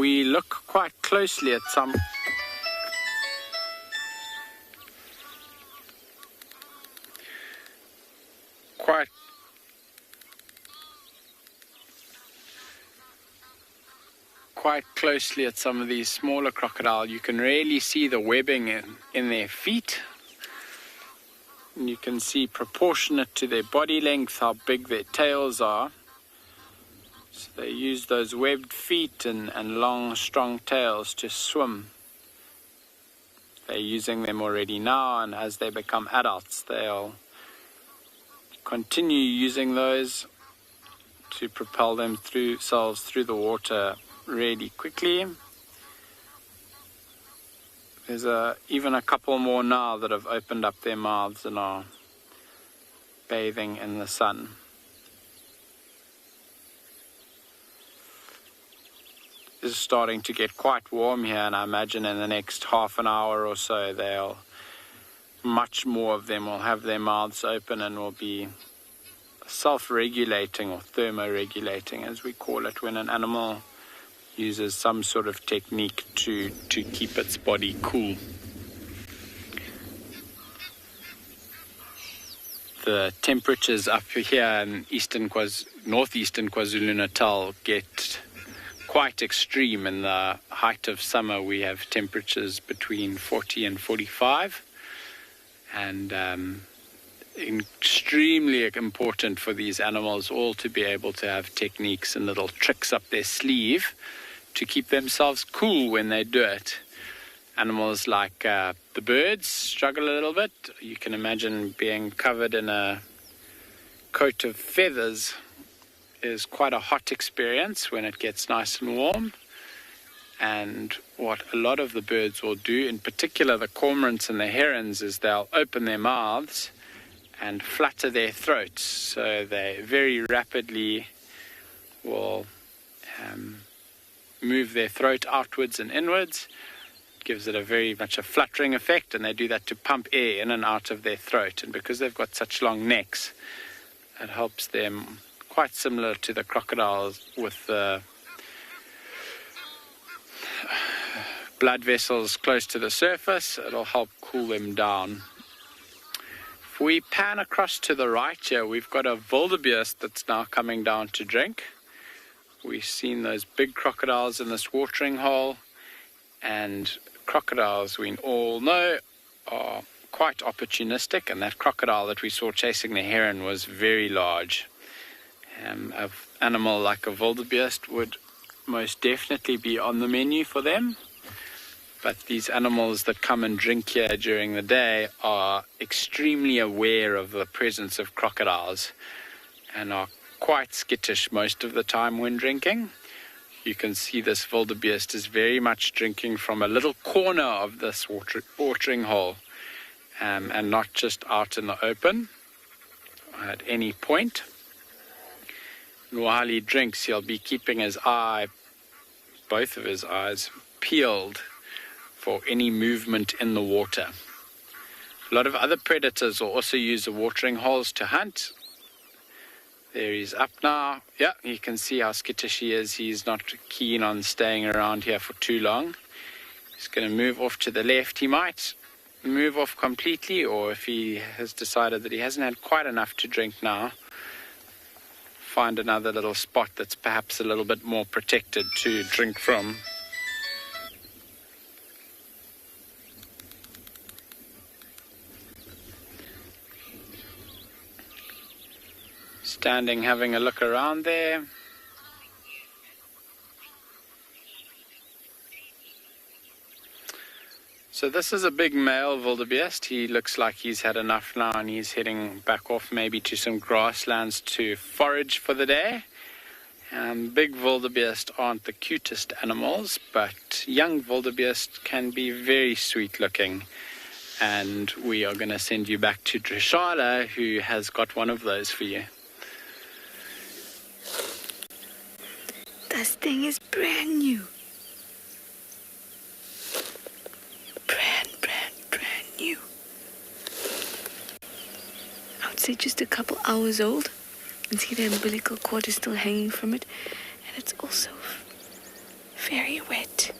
we look quite closely at some quite closely at some of these smaller crocodile, you can really see the webbing in their feet. And you can see proportionate to their body length how big their tails are. So they use those webbed feet and long, strong tails to swim. They're using them already now, and as they become adults, they'll continue using those to propel themselves through the water really quickly. There's even a couple more now that have opened up their mouths and are bathing in the sun. It's starting to get quite warm here, and I imagine in the next half an hour or so much more of them will have their mouths open and will be self-regulating or thermoregulating, as we call it, when an animal uses some sort of technique to keep its body cool. The temperatures up here in northeastern KwaZulu-Natal get quite extreme. In the height of summer, we have temperatures between 40 and 45, and extremely important for these animals all to be able to have techniques and little tricks up their sleeve to keep themselves cool when they do it. Animals like the birds struggle a little bit. You can imagine being covered in a coat of feathers is quite a hot experience when it gets nice and warm. And what a lot of the birds will do, in particular the cormorants and the herons, is they'll open their mouths and flutter their throats. So they very rapidly will move their throat outwards and inwards. It gives it a very much a fluttering effect, and they do that to pump air in and out of their throat. And because they've got such long necks, it helps them, quite similar to the crocodiles with the blood vessels close to the surface. It'll help cool them down. If we pan across to the right here, we've got a wildebeest that's now coming down to drink. We've seen those big crocodiles in this watering hole, and crocodiles, we all know, are quite opportunistic, and that crocodile that we saw chasing the heron was very large. An animal like a wildebeest would most definitely be on the menu for them. But these animals that come and drink here during the day are extremely aware of the presence of crocodiles and are quite skittish most of the time when drinking. You can see this wildebeest is very much drinking from a little corner of this watering hole, and not just out in the open at any point. And while he drinks, he'll be keeping both of his eyes peeled for any movement in the water. A lot of other predators will also use the watering holes to hunt. There he's up now. Yeah, you can see how skittish he is. He's not keen on staying around here for too long. He's going to move off to the left. He might move off completely, or if he has decided that he hasn't had quite enough to drink now, find another little spot that's perhaps a little bit more protected to drink from. Standing, having a look around there. So this is a big male wildebeest. He looks like he's had enough now, and he's heading back off maybe to some grasslands to forage for the day. Big wildebeest aren't the cutest animals, but young wildebeest can be very sweet looking. And we are going to send you back to Drishala, who has got one of those for you. This thing is brand new. Brand new. I would say just a couple hours old. You can see the umbilical cord is still hanging from it. And it's also very wet.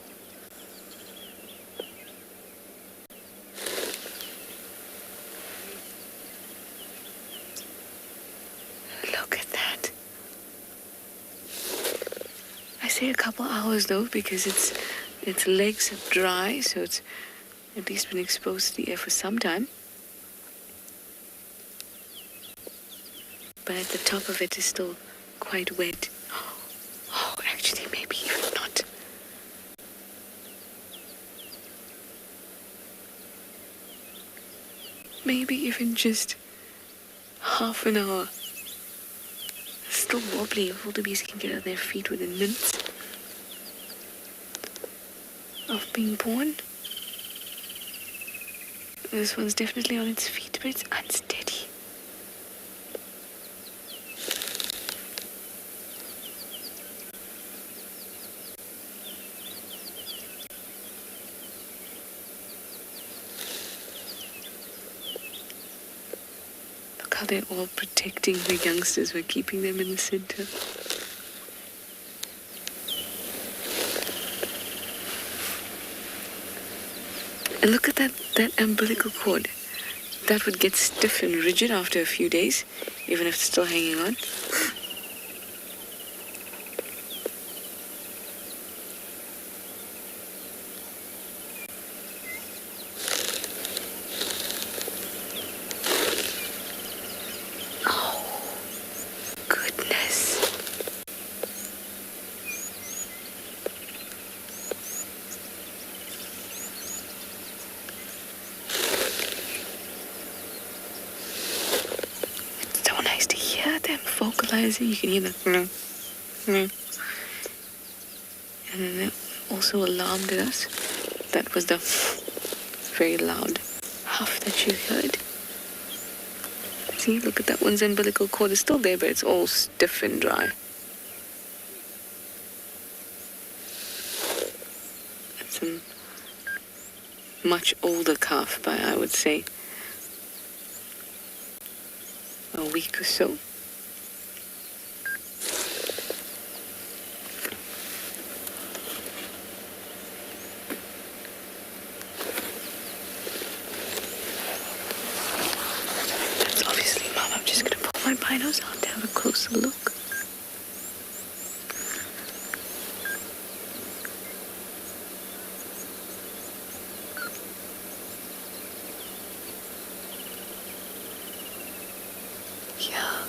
Look at that. I say a couple hours though because its legs are dry, so it's at least been exposed to the air for some time. But at the top of it is still quite wet. Oh, actually, maybe even not. Maybe even just half an hour. It's still wobbly. Wildebeest can get on their feet within minutes of being born. This one's definitely on its feet, but it's unsteady. Look how they're all protecting the youngsters by keeping them in the center. And look at that umbilical cord. That would get stiff and rigid after a few days, even if it's still hanging on. Oh, goodness. Them vocalizing, you can hear them. And then it also alarmed us. That was the very loud huff that you heard. See, look at that one's umbilical cord is still there, but it's all stiff and dry. It's a much older calf by, I would say, a week or so. My binos out to have a closer look. Yeah.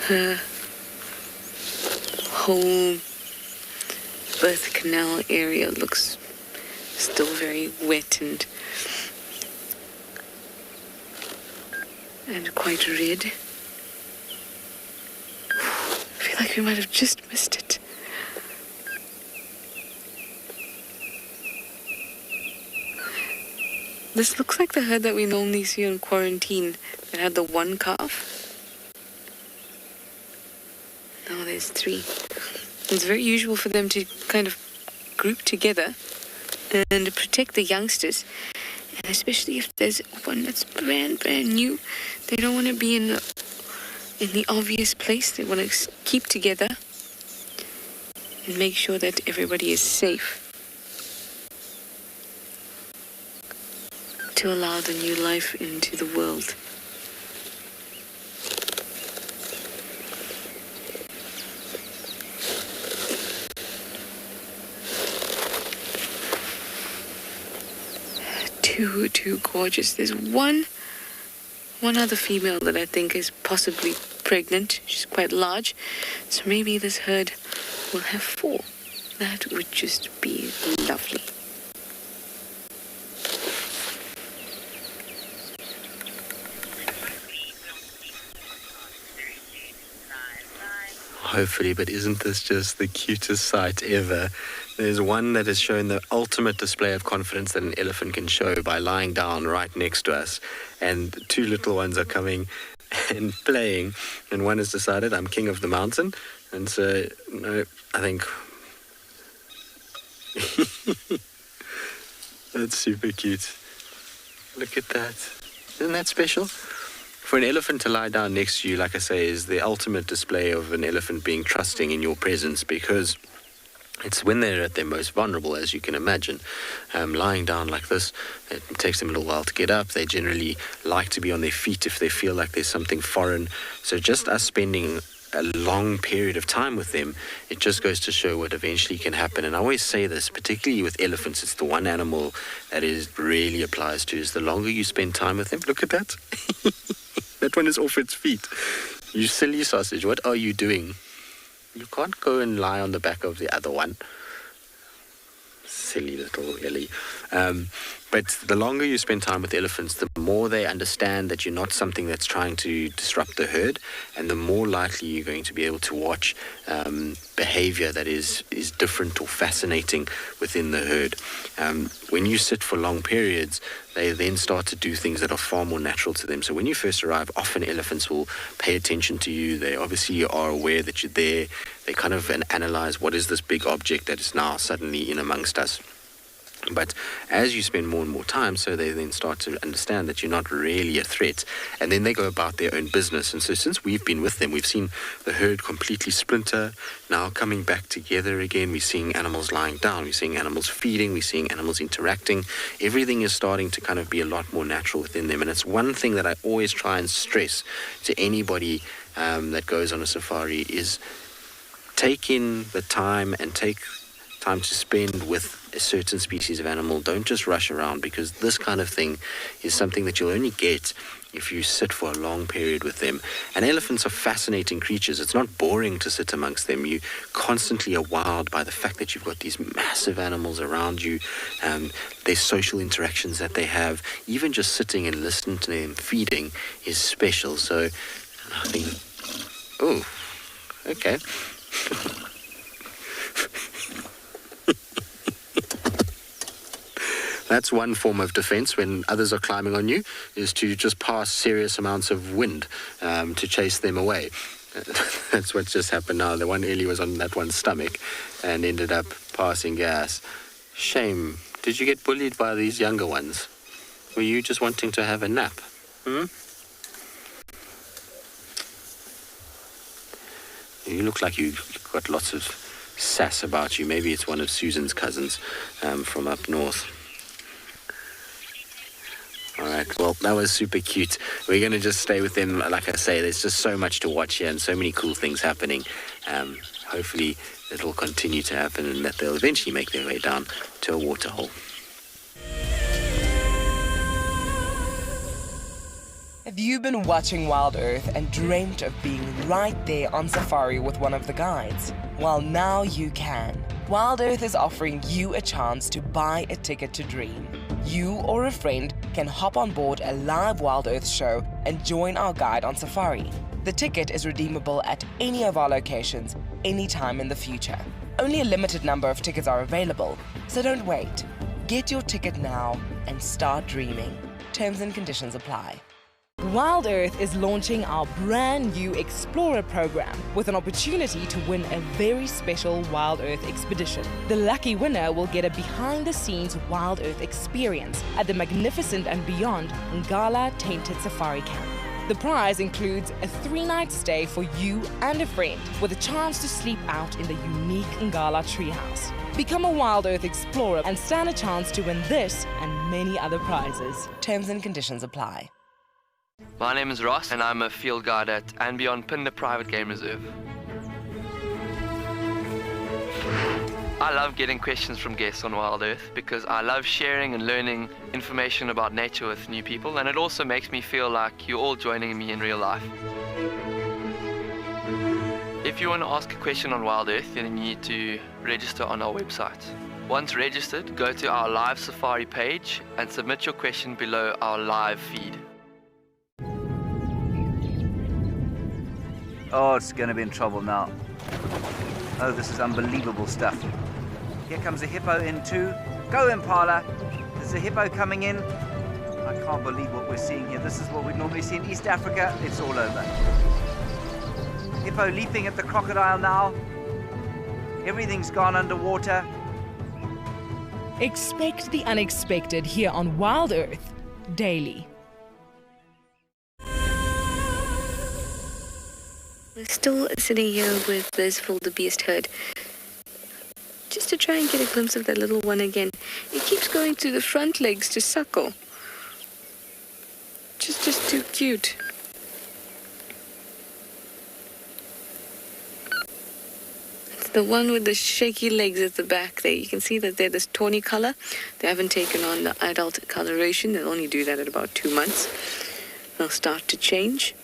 Her whole birth canal area looks still very wet and quite red. I feel like we might have just missed it. This looks like the herd that we normally see on quarantine that had the one calf. Now there's three. It's very usual for them to kind of group together and protect the youngsters, and especially if there's one that's brand new, they don't want to be in the obvious place. They want to keep together and make sure that everybody is safe to allow the new life into the world. Too gorgeous. There's one other female that I think is possibly pregnant. She's quite large, so maybe this herd will have 4. That would just be lovely. Hopefully, but isn't this just the cutest sight ever? There's one that has shown the ultimate display of confidence that an elephant can show by lying down right next to us. And 2 little ones are coming and playing. And one has decided, I'm king of the mountain. And so, no, I think... That's super cute. Look at that. Isn't that special? For an elephant to lie down next to you, like I say, is the ultimate display of an elephant being trusting in your presence, because it's when they're at their most vulnerable, as you can imagine. Lying down like this, it takes them a little while to get up. They generally like to be on their feet if they feel like there's something foreign. So just us spending a long period of time with them, it just goes to show what eventually can happen. And I always say this, particularly with elephants, it's the one animal that is really applies to, is the longer you spend time with them. Look at that. That one is off its feet. You silly sausage, what are you doing? You can't go and lie on the back of the other one. Silly little Ellie. But the longer you spend time with elephants, the more they understand that you're not something that's trying to disrupt the herd, and the more likely you're going to be able to watch behavior that is different or fascinating within the herd. When you sit for long periods, they then start to do things that are far more natural to them. So when you first arrive, often elephants will pay attention to you. They obviously are aware that you're there. They kind of analyze, what is this big object that is now suddenly in amongst us? But as you spend more and more time, so they then start to understand that you're not really a threat, and then they go about their own business. And so since we've been with them, we've seen the herd completely splinter, now coming back together again. We're seeing animals lying down, we're seeing animals feeding, we're seeing animals interacting. Everything is starting to kind of be a lot more natural within them. And it's one thing that I always try and stress to anybody that goes on a safari is take in the time and take time to spend with a certain species of animal. Don't just rush around, because this kind of thing is something that you'll only get if you sit for a long period with them. And elephants are fascinating creatures. It's not boring to sit amongst them. You constantly are wowed by the fact that you've got these massive animals around you. There's social interactions that they have. Even just sitting and listening to them feeding is special. So I think, oh, okay. That's one form of defense when others are climbing on you, is to just pass serious amounts of wind to chase them away. That's what just happened now. The one Ellie was on that one's stomach and ended up passing gas. Shame. Did you get bullied by these younger ones? Were you just wanting to have a nap? You look like you've got lots of sass about you. Maybe it's one of Susan's cousins from up north. All right, well, that was super cute. We're going to just stay with them. Like I say, there's just so much to watch here and so many cool things happening. Hopefully it'll continue to happen and that they'll eventually make their way down to a waterhole. Have you been watching Wild Earth and dreamt of being right there on safari with one of the guides? Well, now you can. Wild Earth is offering you a chance to buy a ticket to dream. You or a friend can hop on board a live Wild Earth show and join our guide on safari. The ticket is redeemable at any of our locations, anytime in the future. Only a limited number of tickets are available, so don't wait. Get your ticket now and start dreaming. Terms and conditions apply. Wild Earth is launching our brand new Explorer program with an opportunity to win a very special Wild Earth expedition. The lucky winner will get a behind-the-scenes Wild Earth experience at the magnificent and beyond Ngala Tainted Safari Camp. The prize includes a 3-night stay for you and a friend with a chance to sleep out in the unique Ngala treehouse. Become a Wild Earth Explorer and stand a chance to win this and many other prizes. Terms and conditions apply. My name is Ross and I'm a field guide at and beyond Phinda Private Game Reserve. I love getting questions from guests on Wild Earth because I love sharing and learning information about nature with new people, and it also makes me feel like you're all joining me in real life. If you want to ask a question on Wild Earth, then you need to register on our website. Once registered, go to our live safari page and submit your question below our live feed. Oh, it's going to be in trouble now. Oh, this is unbelievable stuff. Here comes a hippo in too. Go, Impala. There's a hippo coming in. I can't believe what we're seeing here. This is what we normally see in East Africa. It's all over. Hippo leaping at the crocodile now. Everything's gone underwater. Expect the unexpected here on Wild Earth daily. We're still sitting here with this wildebeest herd, just to try and get a glimpse of that little one again. It keeps going to the front legs to suckle. Just too cute. It's the one with the shaky legs at the back there. You can see that they're this tawny color. They haven't taken on the adult coloration. They'll only do that at about 2 months. They'll start to change.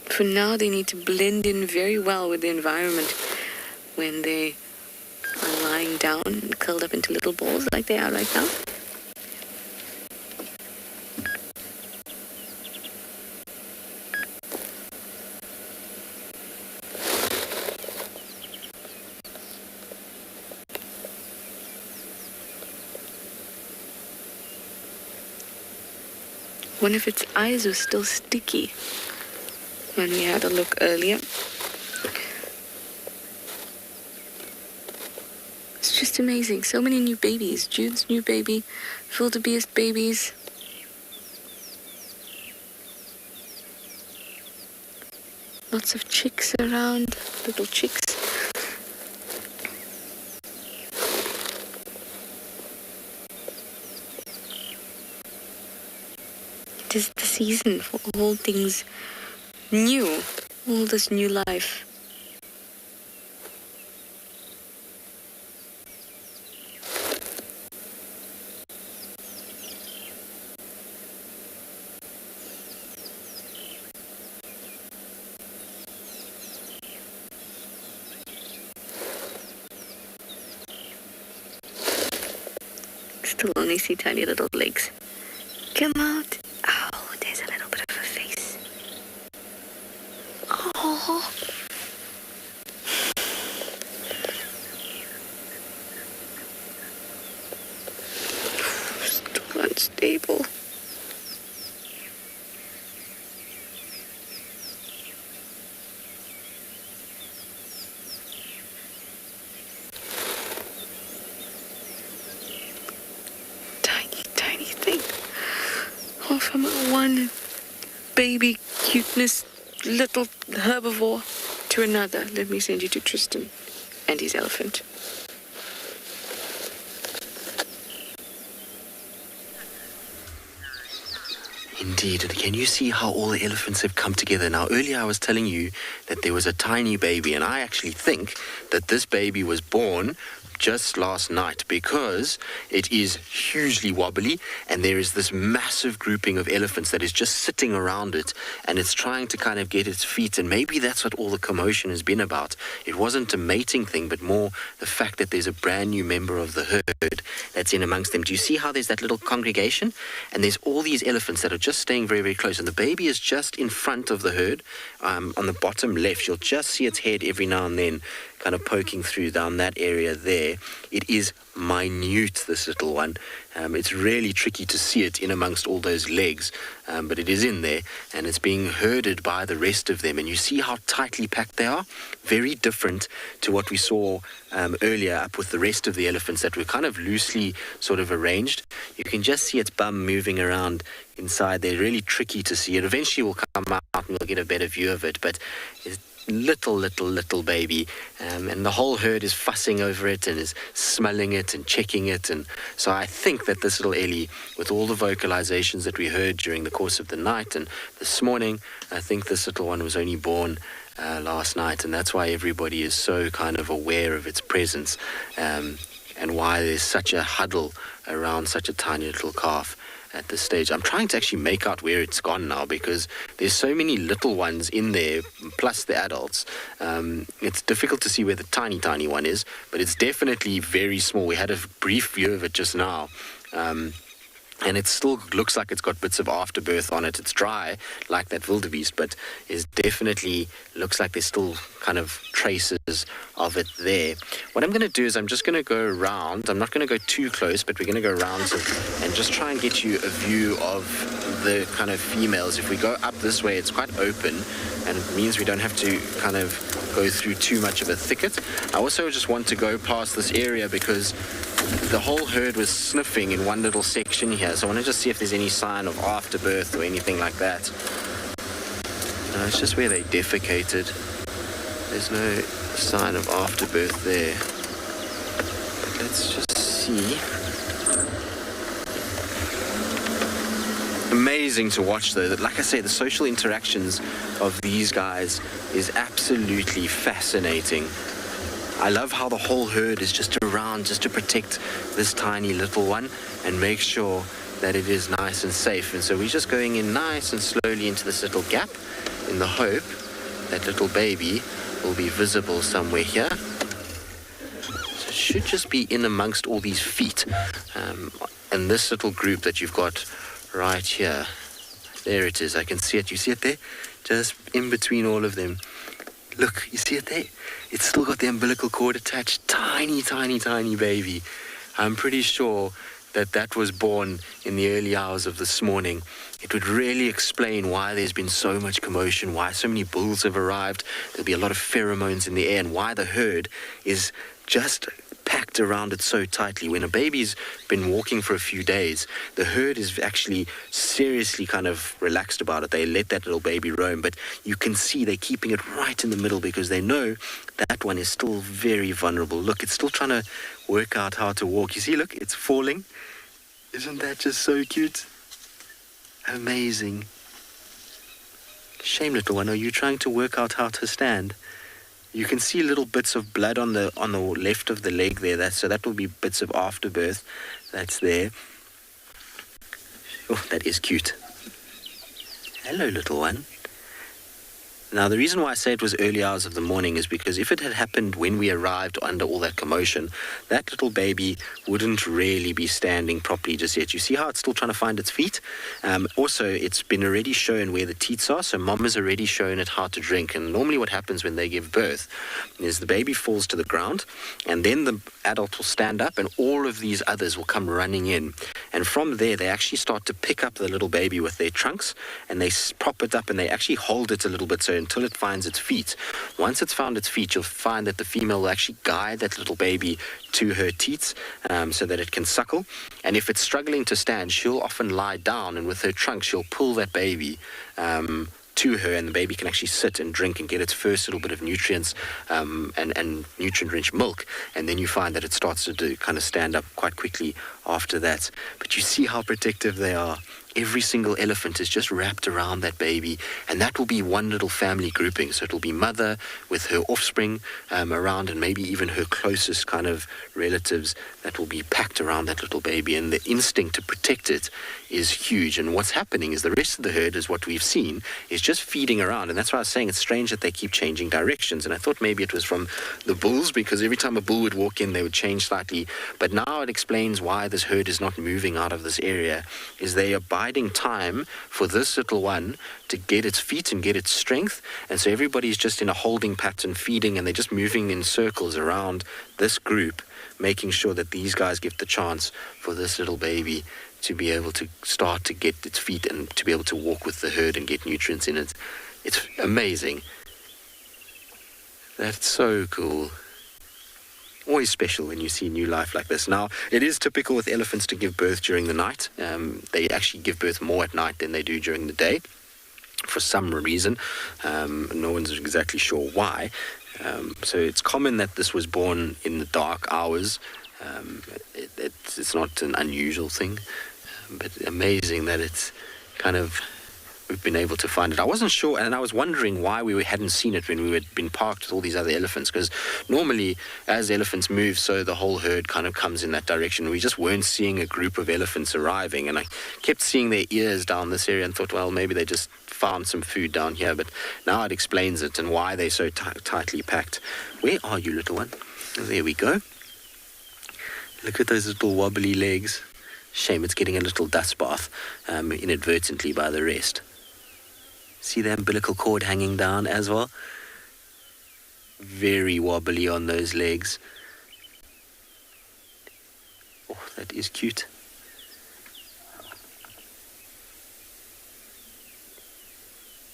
For now, they need to blend in very well with the environment when they are lying down and curled up into little balls like they are right now. One of its eyes was still sticky when we had a look earlier. It's just amazing. So many new babies. Jude's new baby, wildebeest babies. Lots of chicks around, little chicks. It is the season for all things new, all this new life. Still only see tiny little legs. Come out. Oh, there's a little bit of a face. Oh. Still unstable. Tiny thing. All from one baby cuteness little herbivore to another. Let me send you to Tristan and his elephant. Indeed, and can you see how all the elephants have come together? Now, earlier I was telling you that there was a tiny baby, and I actually think that this baby was born just last night because it is hugely wobbly and there is this massive grouping of elephants that is just sitting around it and it's trying to kind of get its feet, and maybe that's what all the commotion has been about. It wasn't a mating thing, but more the fact that there's a brand new member of the herd that's in amongst them. Do you see how there's that little congregation? And there's all these elephants that are just staying very, very close, and the baby is just in front of the herd on the bottom left. You'll just see its head every now and then kind of poking through down that area there. It is minute, this little one. It's really tricky to see it in amongst all those legs, but it is in there and it's being herded by the rest of them. And you see how tightly packed they are? Very different to what we saw earlier up with the rest of the elephants that were kind of loosely sort of arranged. You can just see its bum moving around inside. They're really tricky to see. It eventually will come out and we'll get a better view of it, but it's little baby, and the whole herd is fussing over it and is smelling it and checking it. And so I think that this little Ellie, with all the vocalizations that we heard during the course of the night and this morning, I think this little one was only born last night, and that's why everybody is so kind of aware of its presence, and why there's such a huddle around such a tiny little calf at this stage. I'm trying to actually make out where it's gone now because there's so many little ones in there, plus the adults. It's difficult to see where the tiny one is, but it's definitely very small. We had a brief view of it just now. And it still looks like it's got bits of afterbirth on it. It's dry, like that wildebeest, but it definitely looks like there's still kind of traces of it there. What I'm going to do is I'm just going to go around. I'm not going to go too close, but we're going to go around and just try and get you a view of the kind of females. If we go up this way, it's quite open, and it means we don't have to kind of go through too much of a thicket. I also just want to go past this area because the whole herd was sniffing in one little section here, so I want to just see if there's any sign of afterbirth or anything like that. No, it's just where they defecated. There's no sign of afterbirth there. But let's just see. Amazing to watch though. Like I say, the social interactions of these guys is absolutely fascinating. I love how the whole herd is just around just to protect this tiny little one and make sure that it is nice and safe. And so we're just going in nice and slowly into this little gap in the hope that little baby will be visible somewhere here. So it should just be in amongst all these feet. And this little group that you've got right here. There it is. I can see it. You see it there? Just in between all of them. Look, you see it there? It's still got the umbilical cord attached. Tiny, tiny, tiny baby. I'm pretty sure that that was born in the early hours of this morning. It would really explain why there's been so much commotion, why so many bulls have arrived. There'll be a lot of pheromones in the air, and why the herd is just packed around it so tightly. When a baby's been walking for a few days, the herd is actually seriously kind of relaxed about it. They let that little baby roam, but you can see they're keeping it right in the middle because they know that one is still very vulnerable. Look, it's still trying to work out how to walk. You see, look, it's falling. Isn't that just so cute? Amazing. Shame, little one, are you trying to work out how to stand? You can see little bits of blood on the left of the leg there. So that will be bits of afterbirth. That's there. Oh, that is cute. Hello, little one. Now, the reason why I say it was early hours of the morning is because if it had happened when we arrived under all that commotion, that little baby wouldn't really be standing properly just yet. You see how it's still trying to find its feet? Also, it's been already shown where the teats are, so mom has already shown it how to drink. And normally what happens when they give birth is the baby falls to the ground, and then the adult will stand up, and all of these others will come running in. And from there, they actually start to pick up the little baby with their trunks, and they prop it up, and they actually hold it a little bit so until it finds its feet. Once it's found its feet, you'll find that the female will actually guide that little baby to her teats so that it can suckle. And if it's struggling to stand, she'll often lie down, and with her trunk, she'll pull that baby to her, and the baby can actually sit and drink and get its first little bit of nutrients and nutrient-rich milk. And then you find that it starts to kind of stand up quite quickly after that. But you see how protective they are. Every single elephant is just wrapped around that baby, and that will be one little family grouping. So it'll be mother with her offspring around, and maybe even her closest kind of relatives that will be packed around that little baby. And the instinct to protect it is huge. And what's happening is the rest of the herd, is what we've seen, is just feeding around. And that's why I was saying it's strange that they keep changing directions. And I thought maybe it was from the bulls, because every time a bull would walk in, they would change slightly. But now it explains why this herd is not moving out of this area, is they are biding time for this little one to get its feet and get its strength. And so everybody's just in a holding pattern, feeding, and they're just moving in circles around this group, making sure that these guys give the chance for this little baby to be able to start to get its feet and to be able to walk with the herd and get nutrients in it. It's amazing. That's so cool. Always special when you see new life like this. Now, it is typical with elephants to give birth during the night. They actually give birth more at night than they do during the day, for some reason. No one's exactly sure why. So it's common that this was born in the dark hours. It's not an unusual thing, but amazing that it's kind of, we've been able to find it. I wasn't sure, and I was wondering why we hadn't seen it when we had been parked with all these other elephants, because normally as elephants move, so the whole herd kind of comes in that direction. We just weren't seeing a group of elephants arriving, and I kept seeing their ears down this area and thought, well, maybe they just found some food down here. But now it explains it and why they're so tightly packed. Where are you, little one? There we go. Look at those little wobbly legs. Shame it's getting a little dust bath inadvertently by the rest. See the umbilical cord hanging down as well? Very wobbly on those legs. Oh, that is cute.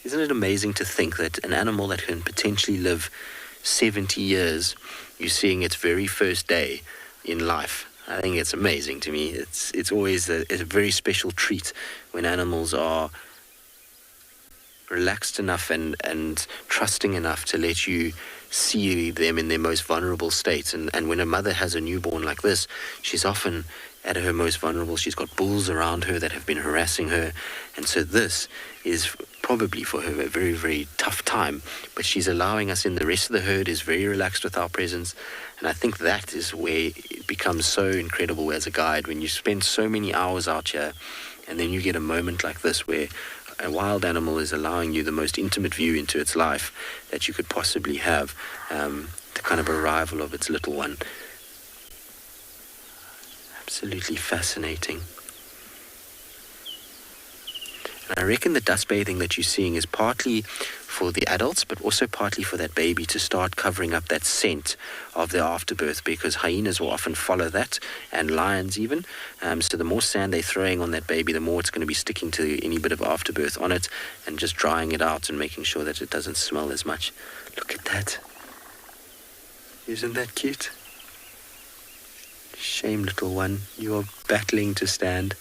Isn't it amazing to think that an animal that can potentially live 70 years, you're seeing its very first day in life? I think it's amazing to me. It's always a very special treat when animals are relaxed enough and trusting enough to let you see them in their most vulnerable states. And when a mother has a newborn like this, she's often at her most vulnerable. She's got bulls around her that have been harassing her, and so this is probably for her a very, very tough time, but she's allowing us in. The rest of the herd is very relaxed with our presence, and I think that is where it becomes so incredible as a guide, when you spend so many hours out here and then you get a moment like this where a wild animal is allowing you the most intimate view into its life that you could possibly have, the kind of arrival of its little one. Absolutely fascinating. And I reckon the dust bathing that you're seeing is partly for the adults, but also partly for that baby to start covering up that scent of their afterbirth, because hyenas will often follow that, and lions even. So the more sand they're throwing on that baby, the more it's going to be sticking to any bit of afterbirth on it and just drying it out and making sure that it doesn't smell as much. Look at that. Isn't that cute? Shame, little one. You are battling to stand.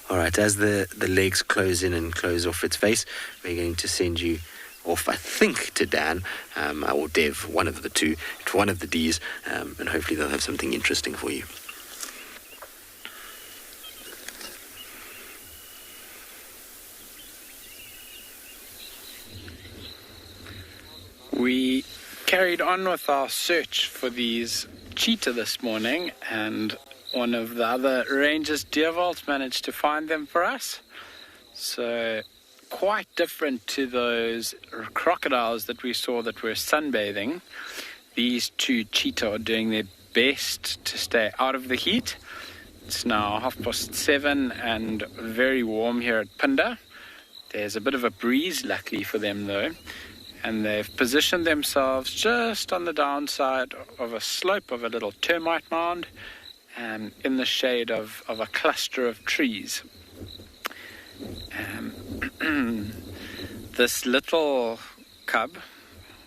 All right, as the legs close in and close off its face, we're going to send you off, I think, to Dan or Dev, one of the two, to one of the Ds, and hopefully they'll have something interesting for you. We carried on with our search for these cheetah this morning, and one of the other rangers, Deerwald, managed to find them for us. So quite different to those crocodiles that we saw that were sunbathing. These two cheetah are doing their best to stay out of the heat. It's now 7:30 and very warm here at Phinda. There's a bit of a breeze, luckily for them though, and they've positioned themselves just on the downside of a slope of a little termite mound, in the shade of a cluster of trees. This little cub,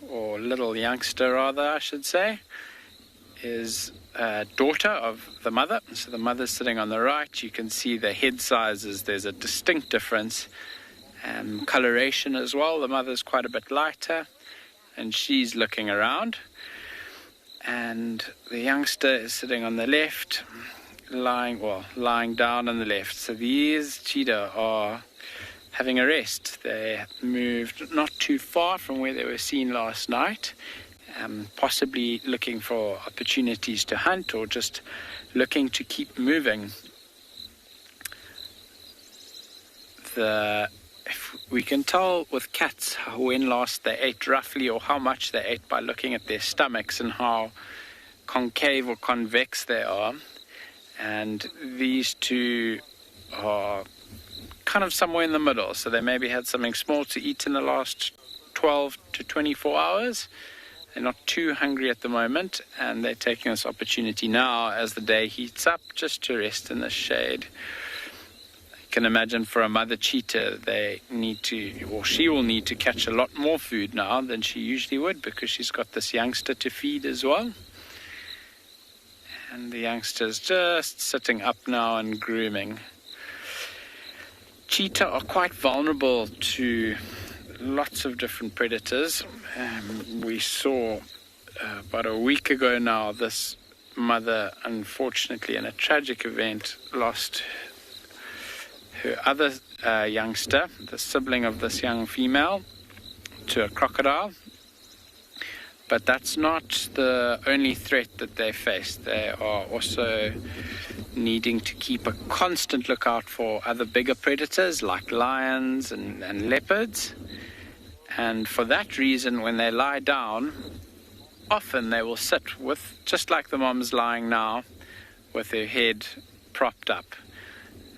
or little youngster rather I should say, is a daughter of the mother. So the mother's sitting on the right. You can see the head sizes, there's a distinct difference. Coloration as well, the mother's quite a bit lighter and she's looking around. And the youngster is sitting on the left, lying down on the left. So these cheetah are having a rest. They moved not too far from where they were seen last night, possibly looking for opportunities to hunt or just looking to keep moving. If we can tell with cats when last they ate roughly, or how much they ate, by looking at their stomachs and how concave or convex they are. And these two are kind of somewhere in the middle. So they maybe had something small to eat in the last 12 to 24 hours. They're not too hungry at the moment, and they're taking this opportunity now as the day heats up just to rest in the shade. Can imagine for a mother cheetah, she will need to catch a lot more food now than she usually would, because she's got this youngster to feed as well. And the youngster's just sitting up now and grooming. Cheetah are quite vulnerable to lots of different predators. We saw about a week ago now, this mother, unfortunately in a tragic event, lost her other youngster, the sibling of this young female, to a crocodile. But that's not the only threat that they face. They are also needing to keep a constant lookout for other bigger predators like lions and leopards. And for that reason, when they lie down, often they will sit with, just like the mom's lying now, with her head propped up.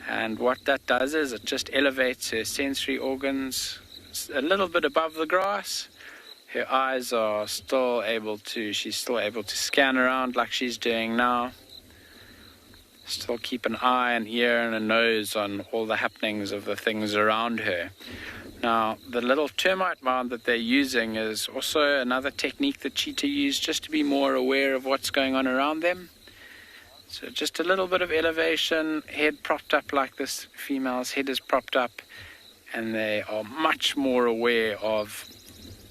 And what that does is it just elevates her sensory organs a little bit above the grass. Her eyes are she's still able to scan around like she's doing now. Still keep an eye, an ear, and a nose on all the happenings of the things around her. Now, the little termite mound that they're using is also another technique that cheetah use just to be more aware of what's going on around them. So just a little bit of elevation, head propped up like this female's head is propped up, and they are much more aware of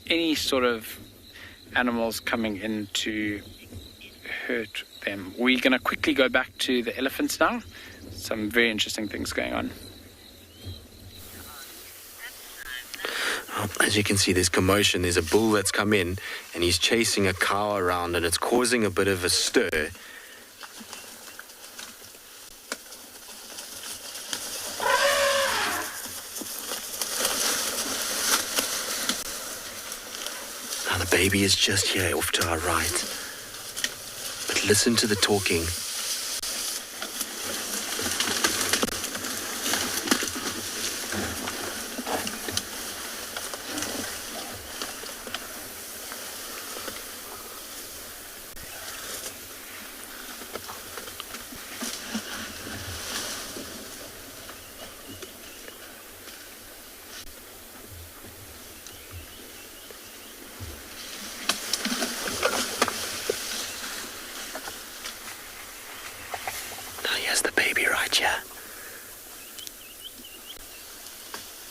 any sort of animals coming in to hurt them. We're going to quickly go back to the elephants now. Some very interesting things going on. As you can see, there's commotion. There's a bull that's come in, and he's chasing a cow around, and it's causing a bit of a stir. Now the baby is just here off to our right. But listen to the talking.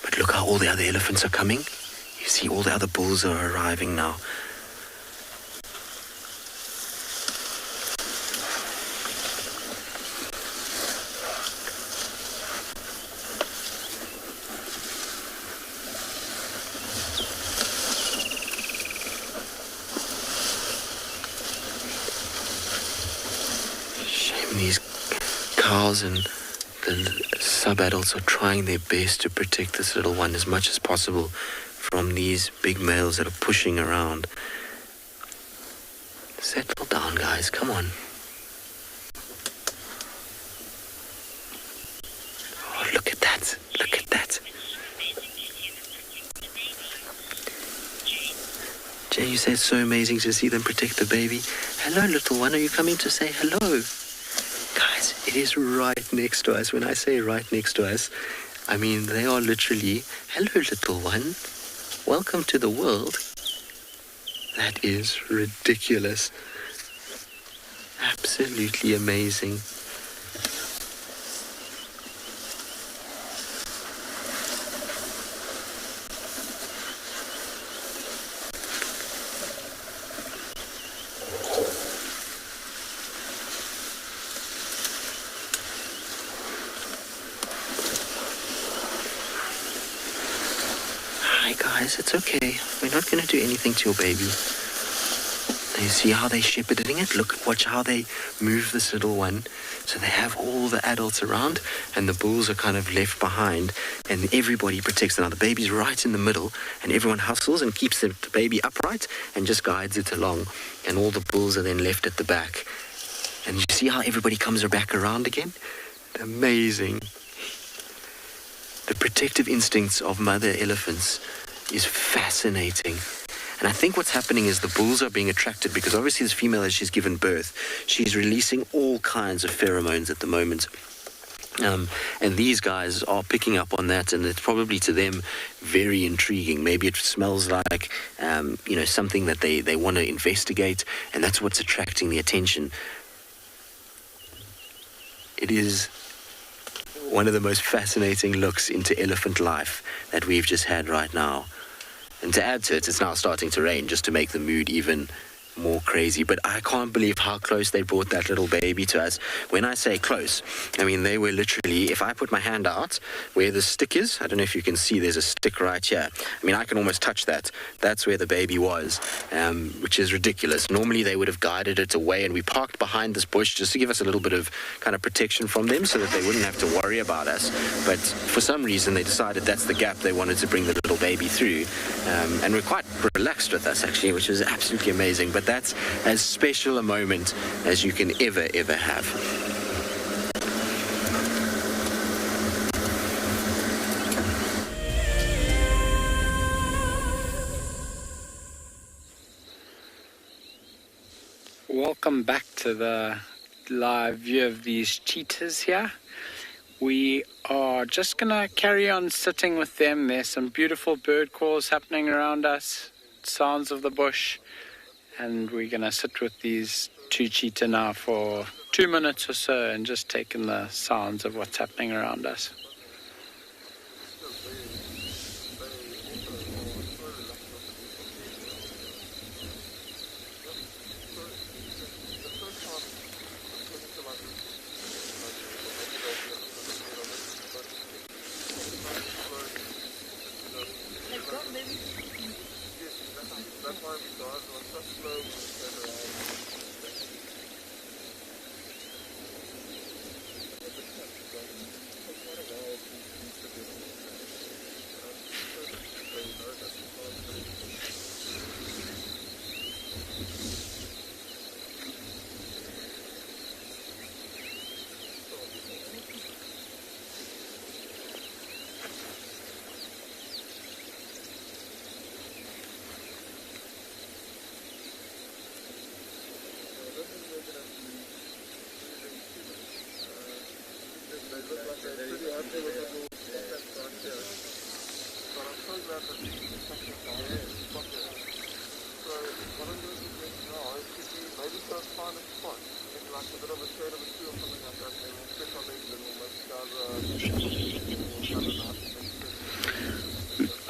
But look how all the other elephants are coming. You see all the other bulls are arriving now. Shame these cows and the sub-adults are trying their best to protect this little one as much as possible from these big males that are pushing around. Settle down, guys. Come on. Oh, look at that. Look at that. Jay, you say it's so amazing to see them protect the baby. Hello, little one. Are you coming to say hello? Guys, it is right next to us. When I say right next to us, I mean they are literally, hello little one, welcome to the world. That is ridiculous. Absolutely amazing. Hi guys, it's okay. We're not going to do anything to your baby. You see how they're shepherding it? Look, watch how they move this little one. So they have all the adults around and the bulls are kind of left behind and everybody protects them. Now the baby's right in the middle and everyone hustles and keeps the baby upright and just guides it along. And all the bulls are then left at the back. And you see how everybody comes back around again? Amazing. The protective instincts of mother elephants is fascinating. And I think what's happening is the bulls are being attracted because obviously this female, as she's given birth, she's releasing all kinds of pheromones at the moment. And these guys are picking up on that, and it's probably to them very intriguing. Maybe it smells like, something that they want to investigate, and that's what's attracting the attention. It is one of the most fascinating looks into elephant life that we've just had right now. And to add to it, it's now starting to rain just to make the mood even more crazy. But I can't believe how close they brought that little baby to us. When I say close, I mean they were literally, if I put my hand out where the stick is, I don't know if you can see, there's a stick right here. I mean, I can almost touch that. That's where the baby was, which is ridiculous. Normally they would have guided it away, and we parked behind this bush just to give us a little bit of kind of protection from them so that they wouldn't have to worry about us. But for some reason they decided that's the gap they wanted to bring the little baby through, and were quite relaxed with us actually, which was absolutely amazing. But that's as special a moment as you can ever have. Welcome back to the live view of these cheetahs here. We are just going to carry on sitting with them. There's some beautiful bird calls happening around us, sounds of the bush, and we're going to sit with these two cheetah now for 2 minutes or so and just take in the sounds of what's happening around us.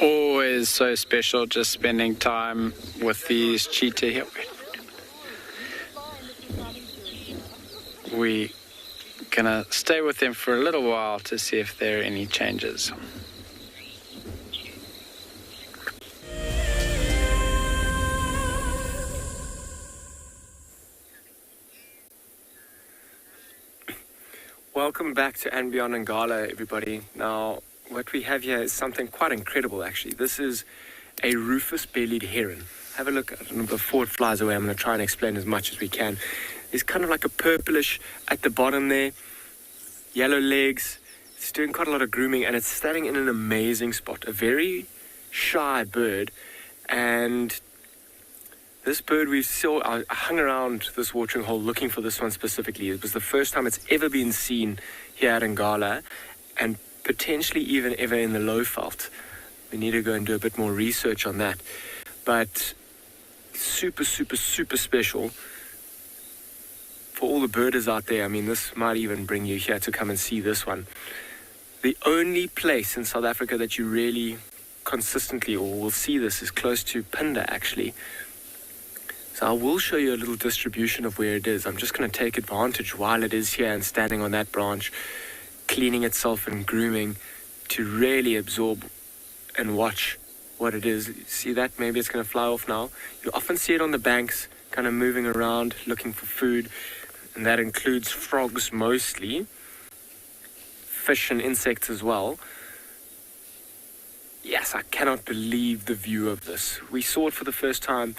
Always so special just spending time with these cheetah here. We're gonna stay with them for a little while to see if there are any changes. Welcome back to And Beyond Ngala, everybody. Now, what we have here is something quite incredible, actually. This is a rufous-bellied heron. Have a look at it before it flies away. I'm going to try and explain as much as we can. It's kind of like a purplish at the bottom there, yellow legs. It's doing quite a lot of grooming, and it's standing in an amazing spot. A very shy bird, and this bird I hung around this watering hole looking for this one specifically. It was the first time it's ever been seen here at Ngala, and potentially even ever in the Lowveld. We need to go and do a bit more research on that. But super, super, super special. For all the birders out there, I mean, this might even bring you here to come and see this one. The only place in South Africa that you really consistently or will see this is close to Phinda, actually. So I will show you a little distribution of where it is. I'm just going to take advantage while it is here and standing on that branch, cleaning itself and grooming, to really absorb and watch what it is. See that? Maybe it's going to fly off now. You often see it on the banks, kind of moving around, looking for food. And that includes frogs mostly, fish and insects as well. Yes, I cannot believe the view of this. We saw it for the first time.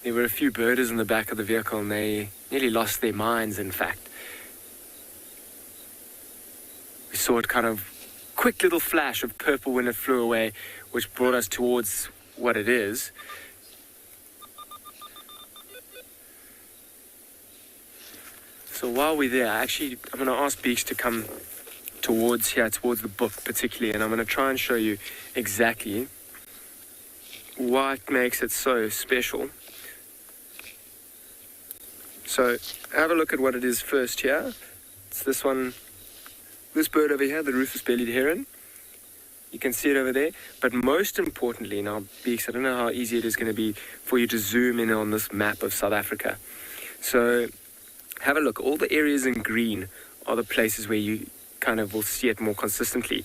There were a few birders in the back of the vehicle and they nearly lost their minds, in fact. We saw it kind of quick little flash of purple when it flew away, which brought us towards what it is. So while we're there, I'm going to ask Beeks to come towards the book particularly, and I'm going to try and show you exactly what makes it so special. So have a look at what it is first here. It's this one, this bird over here, the rufous-bellied heron. You can see it over there. But most importantly, now, Beeks, I don't know how easy it is going to be for you to zoom in on this map of South Africa. So have a look. All the areas in green are the places where you kind of will see it more consistently.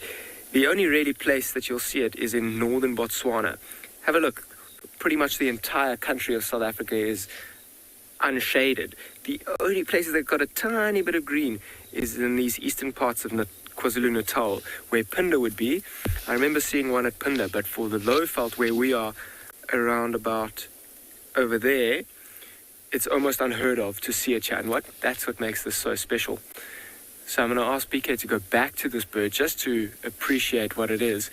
The only really place that you'll see it is in northern Botswana. Have a look. Pretty much the entire country of South Africa is unshaded. The only places that got a tiny bit of green is in these eastern parts of KwaZulu-Natal, where Phinda would be. I remember seeing one at Phinda, but for the Lowveld, where we are around about over there, it's almost unheard of to see it here. And that's what makes this so special. So I'm going to ask BK to go back to this bird just to appreciate what it is.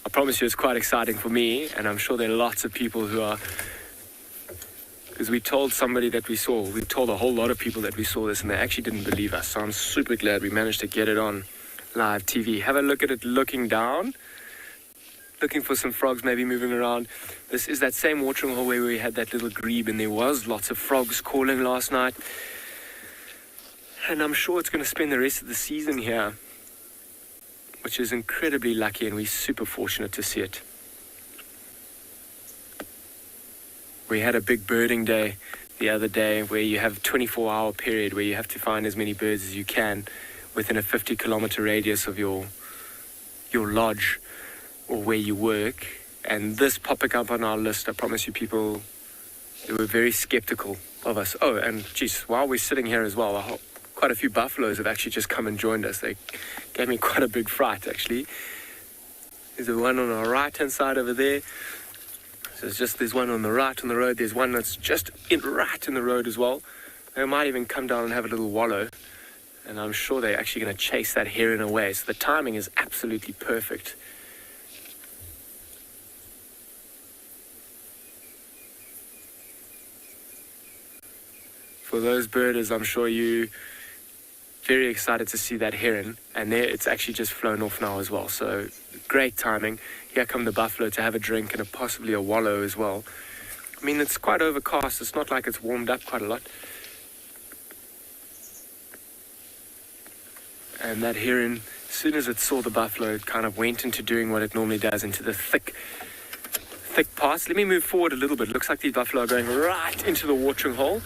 I promise you it's quite exciting for me, and I'm sure there are lots of people who are, because we told a whole lot of people that we saw this, and they actually didn't believe us. So I'm super glad we managed to get it on live TV. Have a look at it looking down, looking for some frogs maybe moving around. This is that same watering hole where we had that little grebe, and there was lots of frogs calling last night. And I'm sure it's going to spend the rest of the season here, which is incredibly lucky, and we're super fortunate to see it. We had a big birding day the other day where you have a 24-hour period where you have to find as many birds as you can within a 50-kilometer radius of your lodge or where you work. And this popping up on our list, I promise you, people, they were very skeptical of us. Oh, and geez, while we're sitting here as well, quite a few buffaloes have actually just come and joined us. They gave me quite a big fright, actually. There's the one on our right-hand side over there. So there's one on the right on the road. There's one that's just right in the road as well. They might even come down and have a little wallow. And I'm sure they're actually going to chase that heron away. So the timing is absolutely perfect. For those birders, I'm sure you're very excited to see that heron. And there, it's actually just flown off now as well. So great timing. Here come the buffalo to have a drink and possibly a wallow as well. I mean, it's quite overcast. It's not like it's warmed up quite a lot. And that heron, as soon as it saw the buffalo, it kind of went into doing what it normally does, into the thick parts. Let me move forward a little bit. It looks like these buffalo are going right into the watering hole.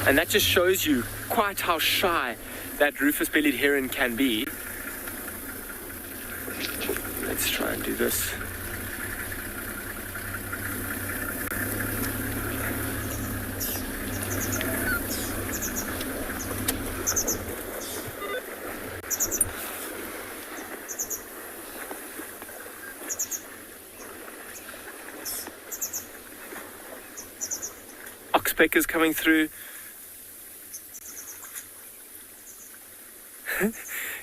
And that just shows you quite how shy that rufous-bellied heron can be. Let's try and do this. Oxpeckers coming through.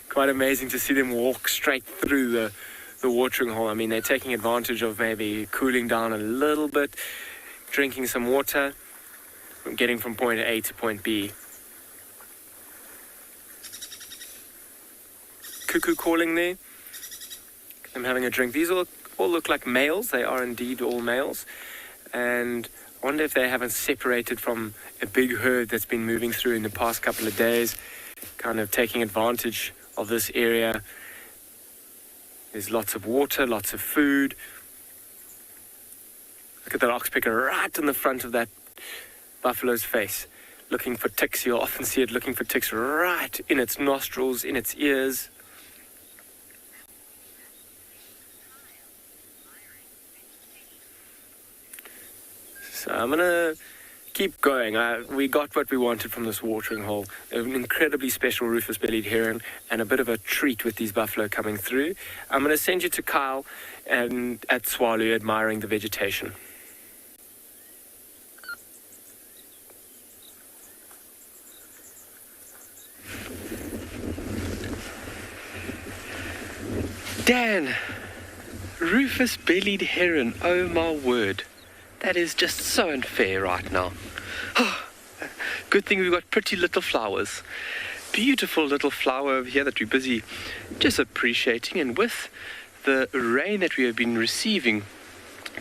Quite amazing to see them walk straight through the watering hole. I mean, they're taking advantage of maybe cooling down a little bit, drinking some water, getting from point A to point B. Cuckoo calling there. I'm having a drink. These all look like males. They are indeed all males. And I wonder if they haven't separated from a big herd that's been moving through in the past couple of days, kind of taking advantage of this area. There's lots of water, lots of food. Look at that oxpecker right in the front of that buffalo's face, looking for ticks. You'll often see it looking for ticks right in its nostrils, in its ears. So I'm going to keep going. We got what we wanted from this watering hole. An incredibly special rufous-bellied heron and a bit of a treat with these buffalo coming through. I'm going to send you to Kyle and at Tswalu admiring the vegetation. Dan, rufous-bellied heron, oh my word. That is just so unfair right now. Good thing we've got pretty little flowers. Beautiful little flower over here that we're busy just appreciating. And with the rain that we have been receiving,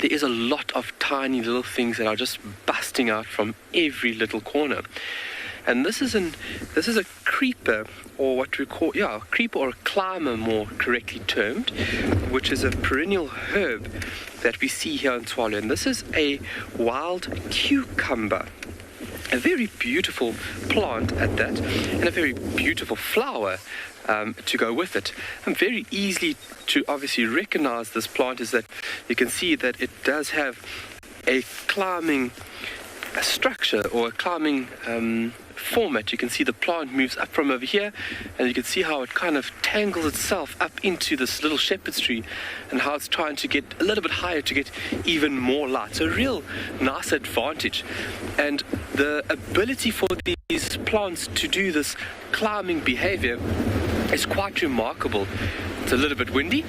there is a lot of tiny little things that are just busting out from every little corner. And this is a creeper, or what we call, creeper or a climber more correctly termed, which is a perennial herb that we see here in Tswalu. And this is a wild cucumber. A very beautiful plant at that, and a very beautiful flower to go with it. And very easily to obviously recognize this plant is that you can see that it does have a climbing structure or a climbing format. You can see the plant moves up from over here, and you can see how it kind of tangles itself up into this little shepherd's tree, and how it's trying to get a little bit higher to get even more light. So a real nice advantage. And the ability for these plants to do this climbing behavior is quite remarkable. It's a little bit windy,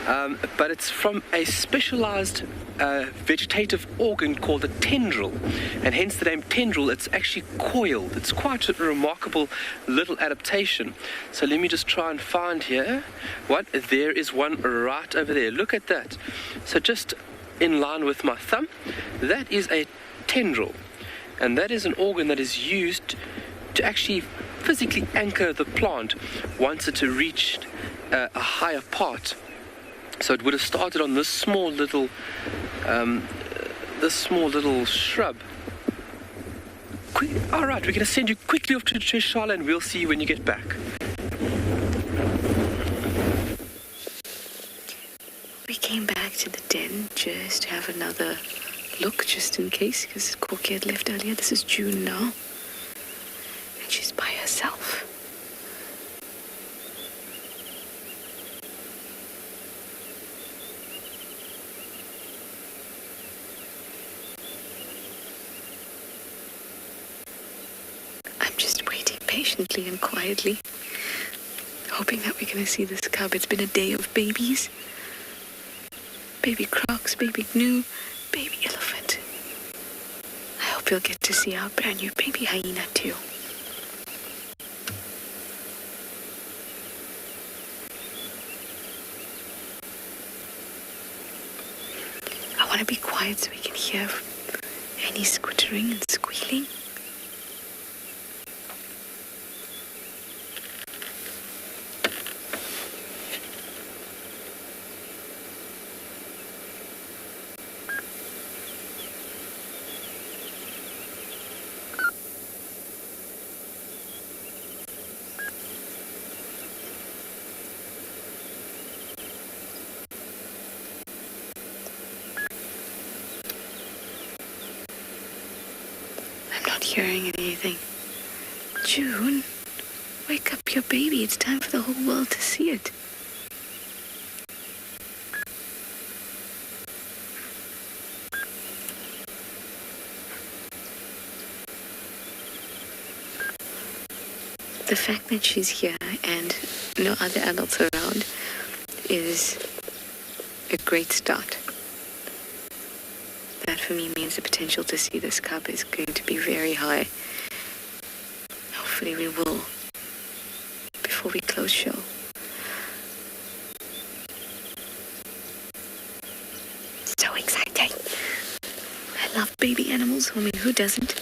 but it's from a specialized vegetative organ called a tendril, and hence the name tendril. It's actually coiled. It's quite a remarkable little adaptation. So let me just try and find here. There is one right over there. Look at that. So just in line with my thumb, that is a tendril. And that is an organ that is used to actually physically anchor the plant once it reached a higher part. So it would have started on this small little shrub. All right, we're going to send you quickly off to Trishala, and we'll see you when you get back. We came back to the den just to have another look, just in case, because Corky had left earlier. This is June now, and she's by herself. I'm just waiting patiently and quietly, hoping that we're going to see this cub. It's been a day of babies. Baby crocs, baby gnu, baby elephant. I hope you'll get to see our brand new baby hyena too. I want to be quiet so we can hear any squittering and squealing. Hearing anything. June, wake up your baby. It's time for the whole world to see it. The fact that she's here and no other adults around is a great start. That for me means the potential to see this cub is going to be very high. Hopefully we will before we close show. So exciting. I love baby animals. I mean, who doesn't?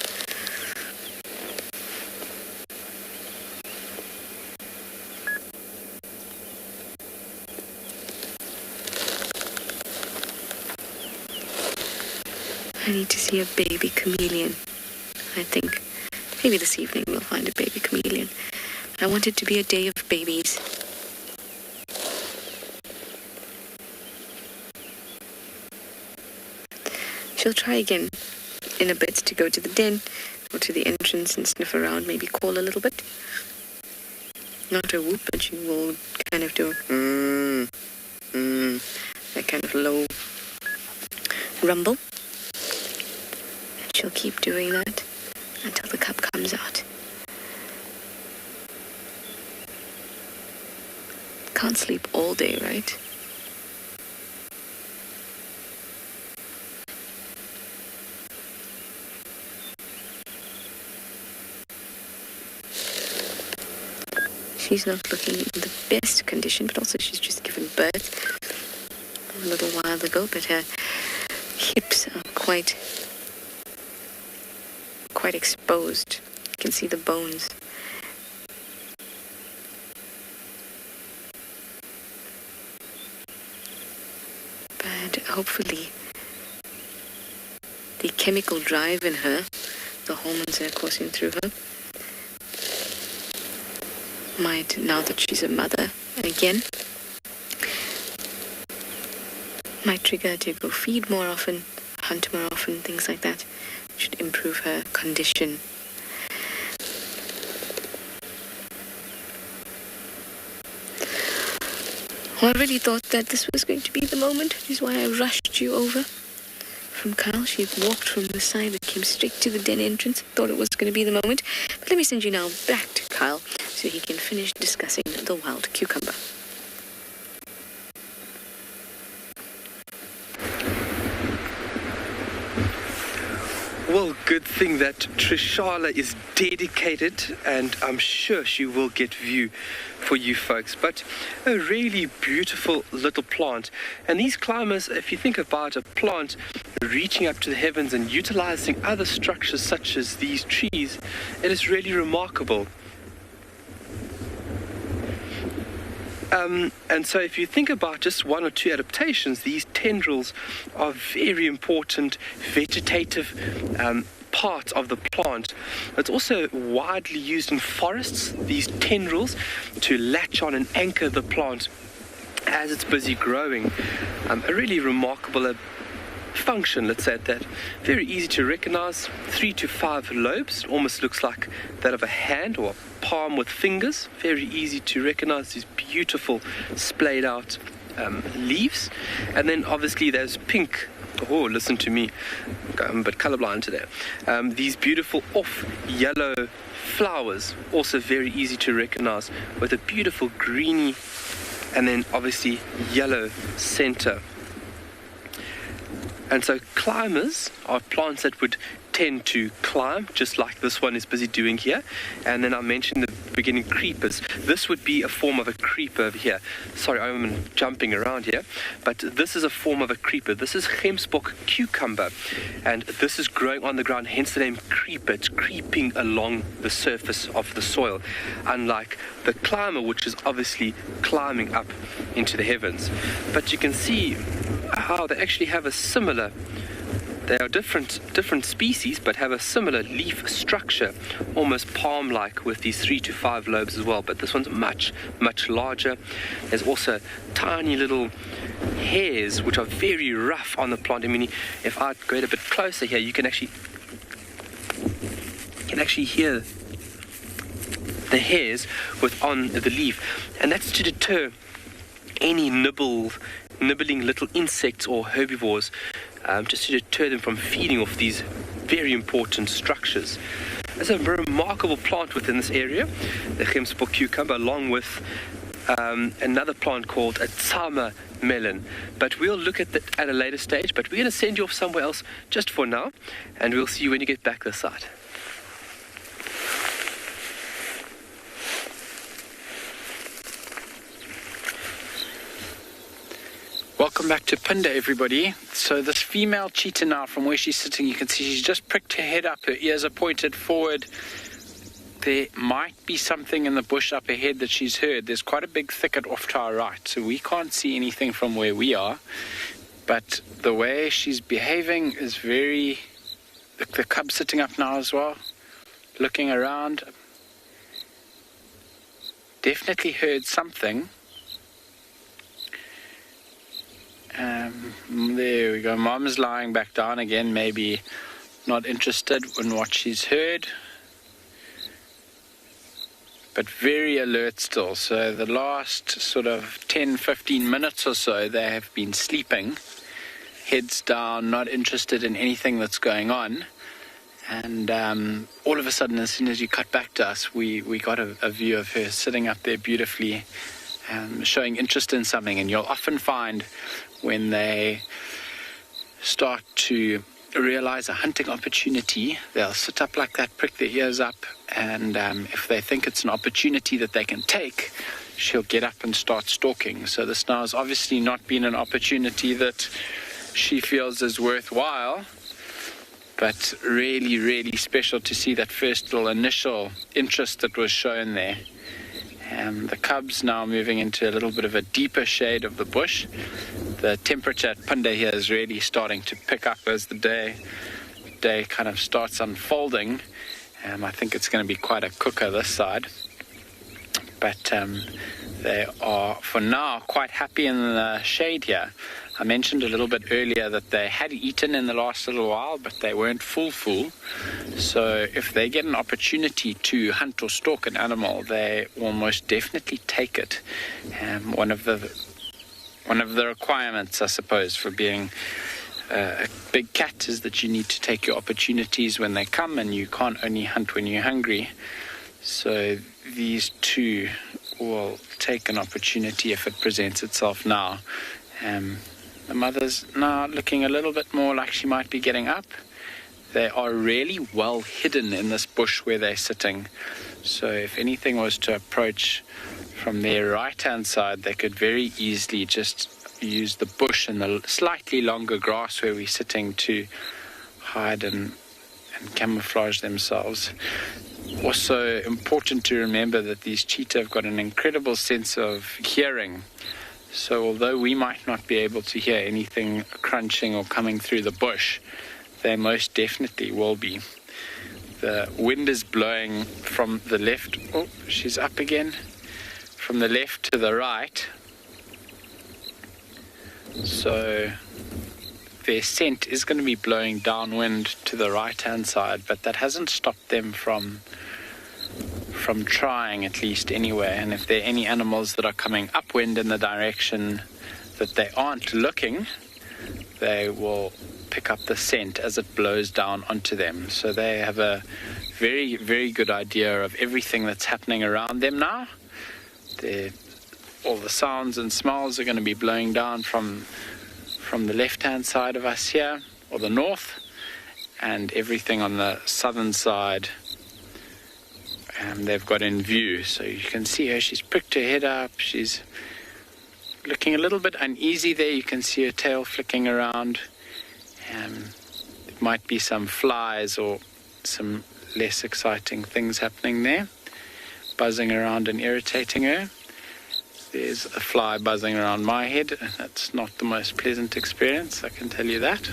I need to see a baby chameleon, I think. Maybe this evening we'll find a baby chameleon. I want it to be a day of babies. She'll try again in a bit to go to the den or to the entrance and sniff around, maybe call a little bit. Not a whoop, but she will kind of do that kind of low rumble. She'll keep doing that until the cub comes out. Can't sleep all day, right? She's not looking in the best condition, but also she's just given birth a little while ago, but her hips are quite exposed. You can see the bones. But hopefully the chemical drive in her, the hormones that are coursing through her, might, now that she's a mother again, might trigger her to go feed more often, hunt more often, things like that. Should improve her condition. Well, I really thought that this was going to be the moment, which is why I rushed you over from Kyle. She walked from the side that came straight to the den entrance. Thought it was going to be the moment. But let me send you now back to Kyle so he can finish discussing the wild cucumber. Well, good thing that Trishala is dedicated, and I'm sure she will get view for you folks. But a really beautiful little plant. And these climbers, if you think about a plant reaching up to the heavens and utilizing other structures such as these trees, it is really remarkable. And so if you think about just one or two adaptations, these tendrils are very important vegetative part of the plant. It's also widely used in forests, these tendrils, to latch on and anchor the plant as it's busy growing. A really remarkable function, let's say at that. Very easy to recognize. 3 to 5 lobes, almost looks like that of a hand or a palm with fingers. Very easy to recognize these beautiful splayed out leaves. And then obviously there's pink. Oh, listen to me, I'm a bit colorblind today. These beautiful off yellow flowers, also very easy to recognize, with a beautiful greeny and then obviously yellow center. And so climbers are plants that would tend to climb, just like this one is busy doing here. And then I mentioned in the beginning creepers. This would be a form of a creeper over here. Sorry, I'm jumping around here. But this is a form of a creeper. This is Gemsbok cucumber. And this is growing on the ground, hence the name creeper. It's creeping along the surface of the soil. Unlike the climber, which is obviously climbing up into the heavens. But you can see how they actually have a similar, they are different species, but have a similar leaf structure, almost palm-like, with these 3 to 5 lobes as well. But this one's much larger. There's also tiny little hairs, which are very rough on the plant. I mean, if I go a bit closer here, you can actually hear the hairs on the leaf, and that's to deter any nibbling little insects or herbivores, just to deter them from feeding off these very important structures. There's a remarkable plant within this area, the Gemsbok cucumber, along with another plant called a Tsama melon. But we'll look at that at a later stage, but we're going to send you off somewhere else just for now, and we'll see you when you get back this side. Welcome back to Punda, everybody. So this female cheetah now, from where she's sitting, you can see she's just pricked her head up. Her ears are pointed forward. There might be something in the bush up ahead that she's heard. There's quite a big thicket off to our right, so we can't see anything from where we are. But the way she's behaving is very... Look, the cub's sitting up now as well, looking around. Definitely heard something. There we go. Mom is lying back down again, maybe not interested in what she's heard, but very alert still. So the last sort of 10-15 minutes or so, they have been sleeping, heads down, not interested in anything that's going on. And all of a sudden, as soon as you cut back to us, we got a view of her sitting up there beautifully, showing interest in something. And you'll often find when they start to realize a hunting opportunity, they'll sit up like that, prick their ears up, and if they think it's an opportunity that they can take, she'll get up and start stalking. So this now has obviously not been an opportunity that she feels is worthwhile, but really special to see that first little initial interest that was shown there. The cubs now moving into a little bit of a deeper shade of the bush. The temperature at Punda here is really starting to pick up as the day kind of starts unfolding. I think it's going to be quite a cooker this side. But they are, for now, quite happy in the shade here. I mentioned a little bit earlier that they had eaten in the last little while, but they weren't full. So if they get an opportunity to hunt or stalk an animal, they will most definitely take it. One of the requirements, I suppose, for being a big cat is that you need to take your opportunities when they come, and you can't only hunt when you're hungry. So these two will take an opportunity if it presents itself now. The mother's now looking a little bit more like she might be getting up. they are really well hidden in this bush where they're sitting. So if anything was to approach from their right-hand side, they could very easily just use the bush and the slightly longer grass where we're sitting to hide and camouflage themselves. Also important to remember that these cheetah have got an incredible sense of hearing. So although we might not be able to hear anything crunching or coming through the bush, they most definitely will be. The wind is blowing from the left. Oh, she's up again. From the left to the right. So their scent is going to be blowing downwind to the right-hand side, but that hasn't stopped them from trying, at least anyway. And if there are any animals that are coming upwind in the direction that they aren't looking, they will pick up the scent as it blows down onto them. So they have a very, very good idea of everything that's happening around them now. All the sounds and smells are going to be blowing down from the left-hand side of us here, or the north, and everything on the southern side they've got in view. So you can see her, she's pricked her head up, she's looking a little bit uneasy there. You can see her tail flicking around. It might be some flies or some less exciting things happening there, buzzing around and irritating her. There's a fly buzzing around my head. That's not the most pleasant experience, I can tell you that.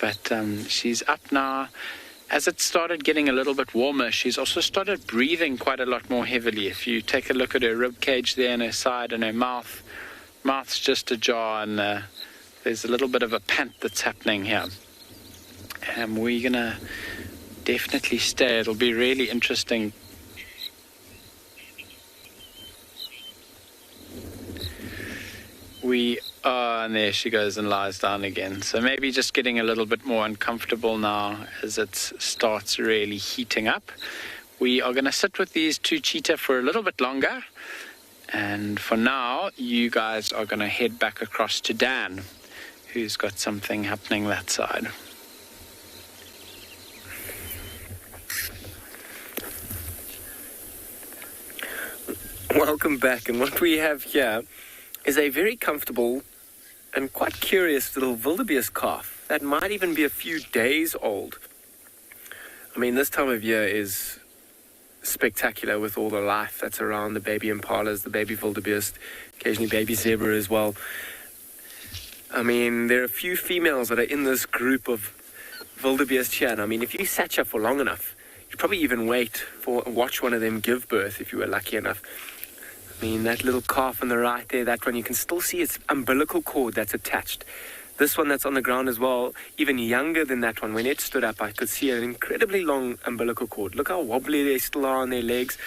But she's up now. As it started getting a little bit warmer, she's also started breathing quite a lot more heavily. If you take a look at her rib cage there and her side and her mouth's just ajar, and there's a little bit of a pant that's happening here. And we're going to definitely stay. It'll be really interesting. And there she goes and lies down again. So maybe just getting a little bit more uncomfortable now as it starts really heating up. We are going to sit with these two cheetah for a little bit longer. And for now, you guys are going to head back across to Dan, who's got something happening that side. Welcome back, and what we have here is a very comfortable and quite curious little wildebeest calf that might even be a few days old. I mean, this time of year is spectacular with all the life that's around the baby impalas, the baby wildebeest, occasionally baby zebra as well. I mean, there are a few females that are in this group of wildebeest here, and I mean, if you sat here for long enough, you'd probably even watch one of them give birth if you were lucky enough. I mean, that little calf on the right there, that one, you can still see its umbilical cord that's attached. This one that's on the ground as well, even younger than that one. When it stood up, I could see an incredibly long umbilical cord. Look how wobbly they still are on their legs.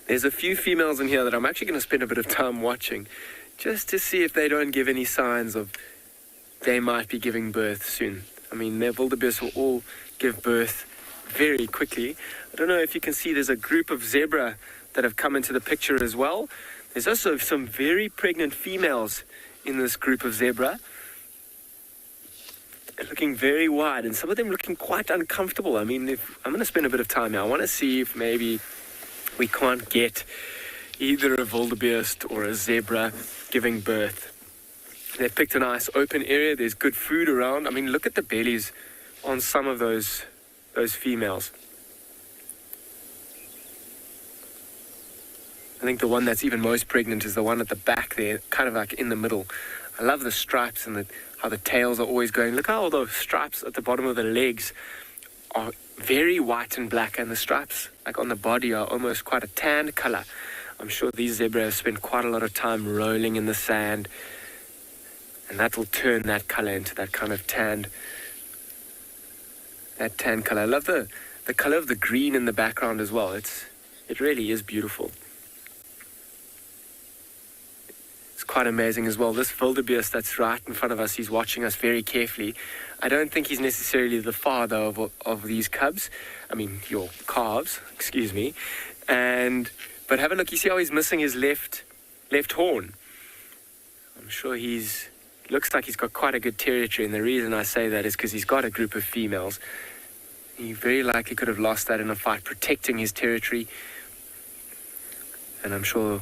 There's a few females in here that I'm actually going to spend a bit of time watching, just to see if they don't give any signs of they might be giving birth soon. I mean, their wildebeest will all give birth very quickly. I don't know if you can see, there's a group of zebra that have come into the picture as well. There's also some very pregnant females in this group of zebra. They're looking very wide, and some of them looking quite uncomfortable. I mean, if I'm going to spend a bit of time here, I want to see if maybe we can't get either a wildebeest or a zebra giving birth. They've picked a nice open area. There's good food around. I mean, look at the bellies on some of those females. I think the one that's even most pregnant is the one at the back there, kind of like in the middle. I love the stripes and how the tails are always going. Look how all those stripes at the bottom of the legs are very white and black, and the stripes like on the body are almost quite a tan color. I'm sure these zebras have spent quite a lot of time rolling in the sand, and that will turn that color into that kind of tan color. I love the color of the green in the background as well. It really is beautiful. Quite amazing as well. This wildebeest that's right in front of us, he's watching us very carefully. I don't think he's necessarily the father of these cubs. I mean, your calves, excuse me. But have a look, you see how he's missing his left horn. I'm sure he's looks like he's got quite a good territory, and the reason I say that is because he's got a group of females. He very likely could have lost that in a fight, protecting his territory. And I'm sure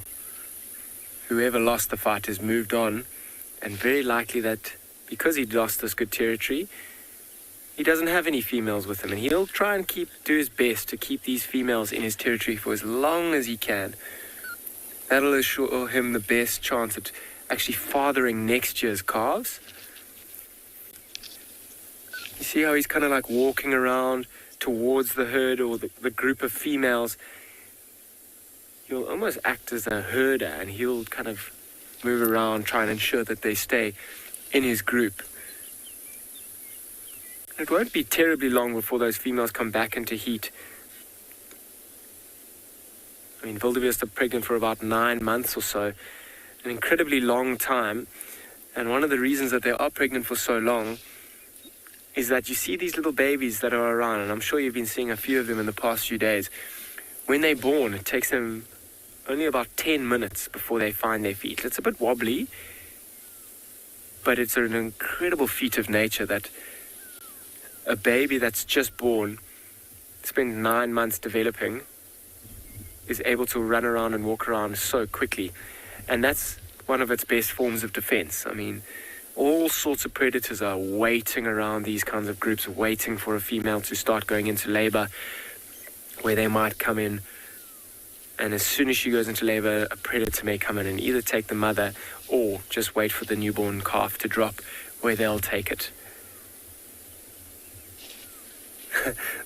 whoever lost the fight has moved on, and very likely that because he'd lost this good territory, he doesn't have any females with him, and he'll try and do his best to keep these females in his territory for as long as he can. That'll assure him the best chance at actually fathering next year's calves. You see how he's kind of like walking around towards the herd or the group of females. He'll almost act as a herder, and he'll kind of move around, try and ensure that they stay in his group. It won't be terribly long before those females come back into heat. I mean, wildebeest are pregnant for about 9 months or so, an incredibly long time. And one of the reasons that they are pregnant for so long is that you see these little babies that are around, and I'm sure you've been seeing a few of them in the past few days. When they're born, it takes them only about 10 minutes before they find their feet. It's a bit wobbly, but it's an incredible feat of nature that a baby that's just born, spent 9 months developing, is able to run around and walk around so quickly. And that's one of its best forms of defense. I mean, all sorts of predators are waiting around these kinds of groups, waiting for a female to start going into labor, where they might come in. And as soon as she goes into labor, a predator may come in and either take the mother or just wait for the newborn calf to drop, where they'll take it.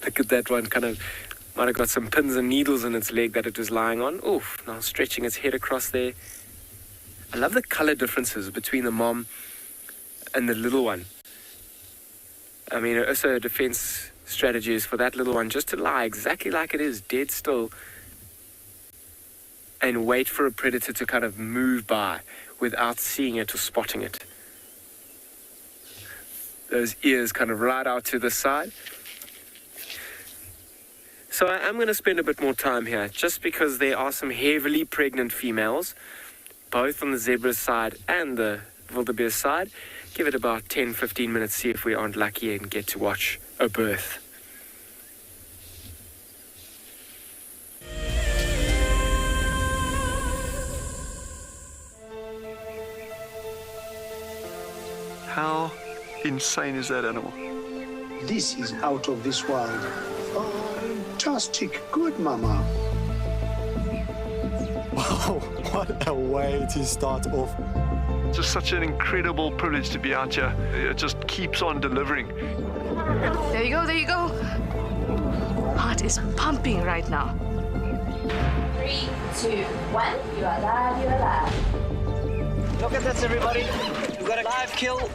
Look at that one, kind of might have got some pins and needles in its leg that it was lying on. Oof, now stretching its head across there. I love the color differences between the mom and the little one. I mean, also a defense strategy is for that little one just to lie exactly like it is, dead still, and wait for a predator to kind of move by without seeing it or spotting it. Those ears kind of right out to the side. So I'm going to spend a bit more time here, just because there are some heavily pregnant females, both on the zebra side and the wildebeest side. Give it about 10-15 minutes, see if we aren't lucky and get to watch a birth. How insane is that animal? This is out of this world. Fantastic. Good, Mama. Wow, what a way to start off. It's just such an incredible privilege to be out here. It just keeps on delivering. There you go, there you go. Heart is pumping right now. 3, 2, 1. You are live, you are live. Look at this, everybody. We've got a live kill.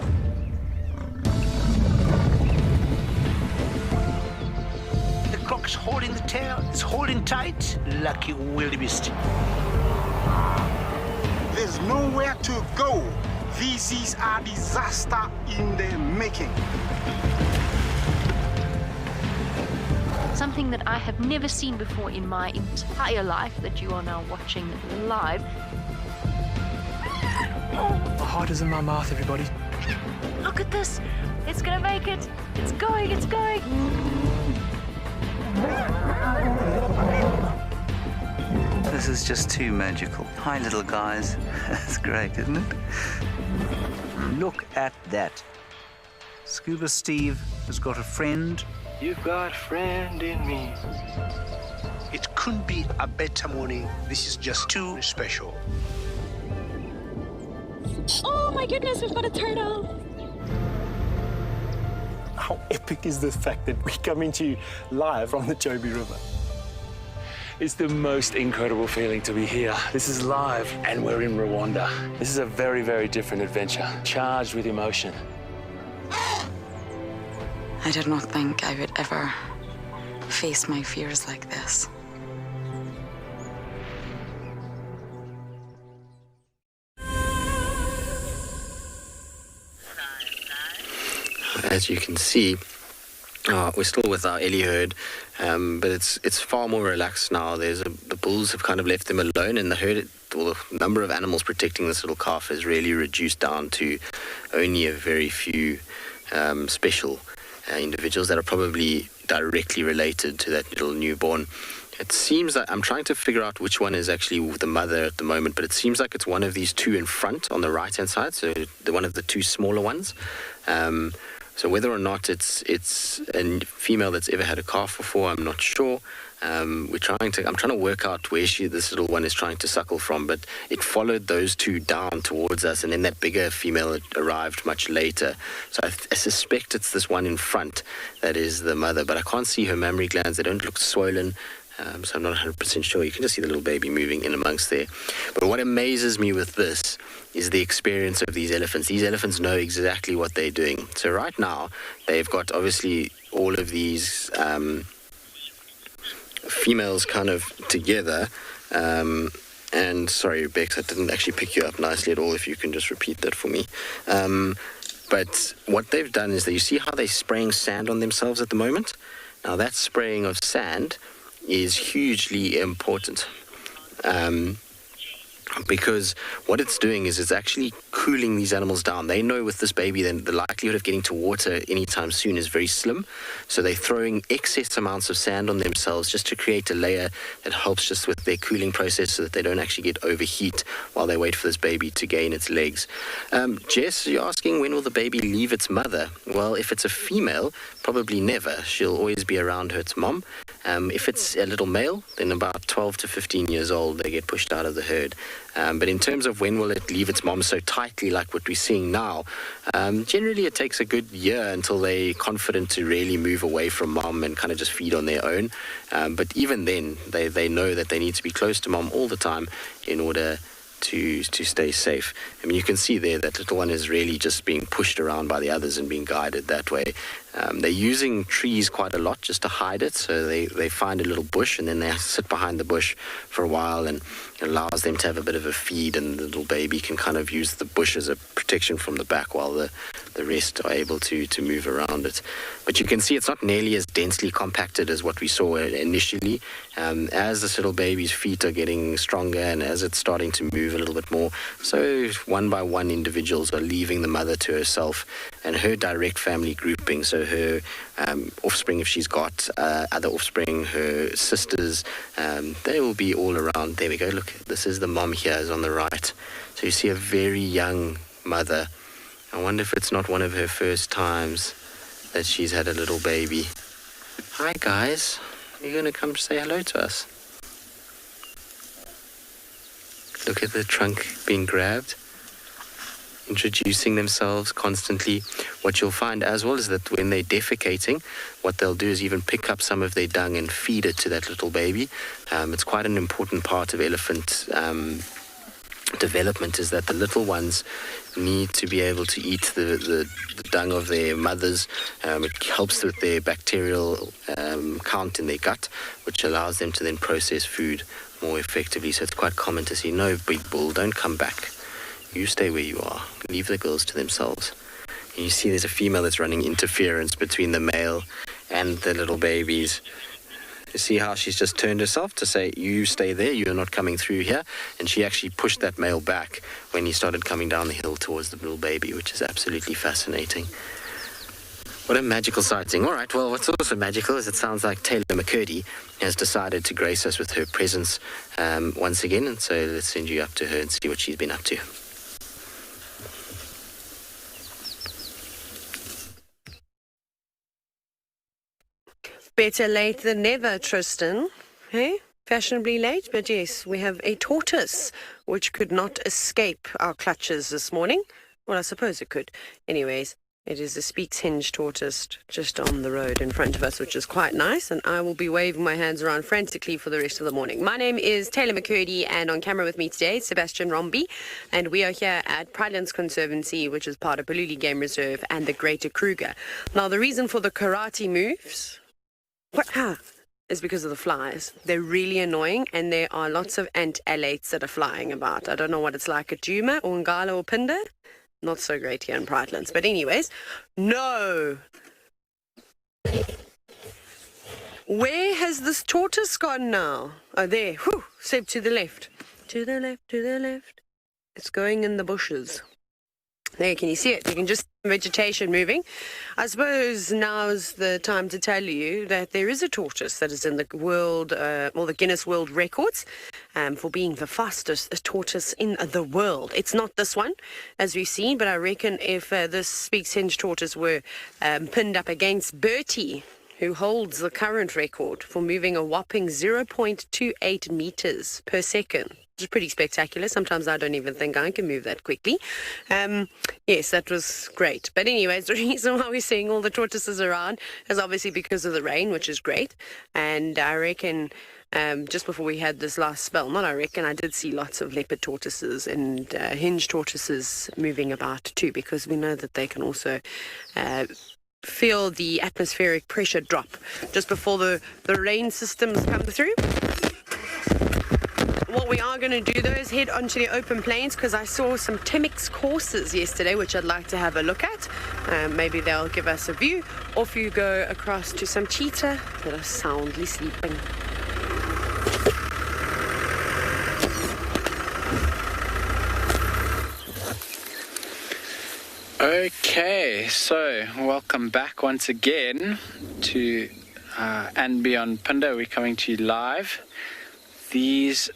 The cock's holding the tail. It's holding tight. Lucky wildebeest. There's nowhere to go. This is a disaster in the making. Something that I have never seen before in my entire life that you are now watching live. My heart is in my mouth, everybody. Look at this. It's gonna make it. It's going, it's going. This is just too magical. Hi, little guys. That's great, isn't it? Look at that. Scuba Steve has got a friend. You've got a friend in me. It couldn't be a better morning. This is just too special. Oh my goodness, we've got a turtle. How epic is the fact that we come into you live from the Chobe River? It's the most incredible feeling to be here. This is live, and we're in Rwanda. This is a very, very different adventure, charged with emotion. I did not think I would ever face my fears like this. As you can see, we're still with our Ellie herd, but it's far more relaxed now. The bulls have kind of left them alone, and the herd or the number of animals protecting this little calf is really reduced down to only a very few special individuals that are probably directly related to that little newborn. It seems that I'm trying to figure out which one is actually the mother at the moment, but it seems like it's one of these two in front on the right-hand side, so one of the two smaller ones. So whether or not it's a female that's ever had a calf before, I'm not sure. I'm trying to work out where this little one is trying to suckle from, but it followed those two down towards us, and then that bigger female arrived much later. So I suspect it's this one in front that is the mother, but I can't see her mammary glands. They don't look swollen. So I'm not 100% sure. You can just see the little baby moving in amongst there. But what amazes me with this is the experience of these elephants. These elephants know exactly what they're doing. So right now, they've got obviously all of these females kind of together. And sorry, Bex, I didn't actually pick you up nicely at all. If you can just repeat that for me. But what they've done is that you see how they're spraying sand on themselves at the moment? Now that spraying of sand is hugely important because what it's doing is it's actually cooling these animals down. They know with this baby then the likelihood of getting to water anytime soon is very slim, so they're throwing excess amounts of sand on themselves just to create a layer that helps just with their cooling process so that they don't actually get overheat while they wait for this baby to gain its legs. Jess, you're asking when will the baby leave its mother? Well, if it's a female, probably never. She'll always be around her mom. If it's a little male, then about 12 to 15 years old, they get pushed out of the herd. But in terms of when will it leave its mom so tightly like what we're seeing now, generally it takes a good year until they're confident to really move away from mom and kind of just feed on their own. But even then, they know that they need to be close to mom all the time in order to stay safe. I mean, you can see there that little one is really just being pushed around by the others and being guided that way. They're using trees quite a lot just to hide it, so they find a little bush and then they sit behind the bush for a while, and it allows them to have a bit of a feed, and the little baby can kind of use the bush as a protection from the back while the rest are able to move around it. But you can see it's not nearly as densely compacted as what we saw initially. As this little baby's feet are getting stronger and as it's starting to move a little bit more, so one by one individuals are leaving the mother to herself and her direct family grouping. So her offspring, if she's got other offspring, her sisters, they will be all around. There we go. Look, this is the mom here, is on the right. So you see a very young mother. I wonder if it's not one of her first times that she's had a little baby. Hi guys, are you going to come say hello to us? Look at the trunk being grabbed, introducing themselves constantly. What you'll find as well is that when they're defecating, what they'll do is even pick up some of their dung and feed it to that little baby. It's quite an important part of elephant development, is that the little ones need to be able to eat the dung of their mothers. It helps with their bacterial count in their gut, which allows them to then process food more effectively. So it's quite common to see, no, big bull, don't come back. You stay where you are. Leave the girls to themselves. And you see there's a female that's running interference between the male and the little babies. You see how she's just turned herself to say, you stay there, you're not coming through here. And she actually pushed that male back when he started coming down the hill towards the little baby, which is absolutely fascinating. What a magical sighting. All right, well, what's also magical is it sounds like Taylor McCurdy has decided to grace us with her presence once again. And so let's send you up to her and see what she's been up to. Better late than never, Tristan. Hey? Fashionably late, but yes, we have a tortoise which could not escape our clutches this morning. Well, I suppose it could. Anyways, it is a Speaks Hinge tortoise just on the road in front of us, which is quite nice, and I will be waving my hands around frantically for the rest of the morning. My name is Taylor McCurdy, and on camera with me today is Sebastian Rombi, and we are here at Pridelands Conservancy, which is part of Baluli Game Reserve and the Greater Kruger. Now, the reason for the karate moves is because of the flies. They're really annoying, and there are lots of ant alates that are flying about. I don't know what it's like at Djuma or Ngala or Pinda. Not so great here in Pridelands. But anyways, no! Where has this tortoise gone now? Oh, there. Whew. Step to the left. to the left, to the left. It's going in the bushes. There, can you see it? You can just see vegetation moving. I suppose now's the time to tell you that there is a tortoise that is in the world, the Guinness World Records for being the fastest tortoise in the world. It's not this one, as we've seen, but I reckon if this Speaks Hinge tortoise were pinned up against Bertie, who holds the current record for moving a whopping 0.28 meters per second. Which is pretty spectacular. Sometimes I don't even think I can move that quickly. Yes, that was great. But anyways, the reason why we're seeing all the tortoises around is obviously because of the rain, which is great. And I reckon just before we had this last spell, I did see lots of leopard tortoises and hinge tortoises moving about too, because we know that they can also feel the atmospheric pressure drop just before the rain systems come through. What we are going to do though is head onto the open plains, because I saw some Timex courses yesterday which I'd like to have a look at. Maybe they'll give us a view. Off you go across to some cheetah that are soundly sleeping. Okay, so welcome back once again to And Beyond Phinda. We're coming to you live. This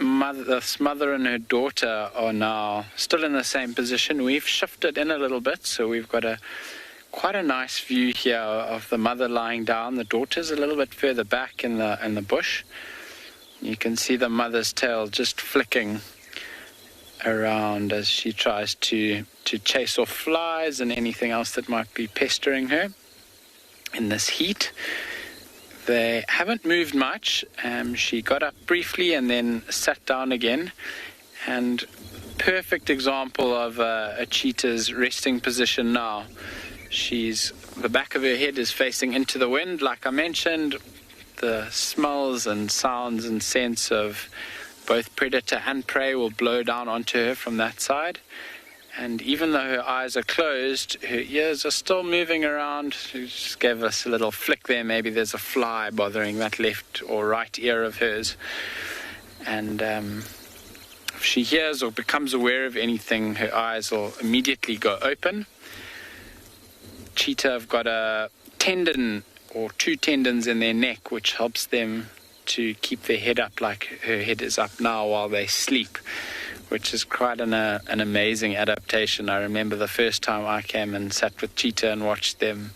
mother and her daughter are now still in the same position. We've shifted in a little bit, so we've got quite a nice view here of the mother lying down. The daughter's a little bit further back in the bush. You can see the mother's tail just flicking around as she tries to chase off flies and anything else that might be pestering her in this heat. They haven't moved much. She got up briefly and then sat down again. And perfect example of a cheetah's resting position now. The back of her head is facing into the wind, like I mentioned. The smells and sounds and scents of both predator and prey will blow down onto her from that side. And even though her eyes are closed, her ears are still moving around. She just gave us a little flick there. Maybe there's a fly bothering that left or right ear of hers. And if she hears or becomes aware of anything, her eyes will immediately go open. Cheetah have got a tendon or two tendons in their neck, which helps them to keep their head up like her head is up now while they sleep, which is quite an amazing adaptation. I remember the first time I came and sat with cheetah and watched them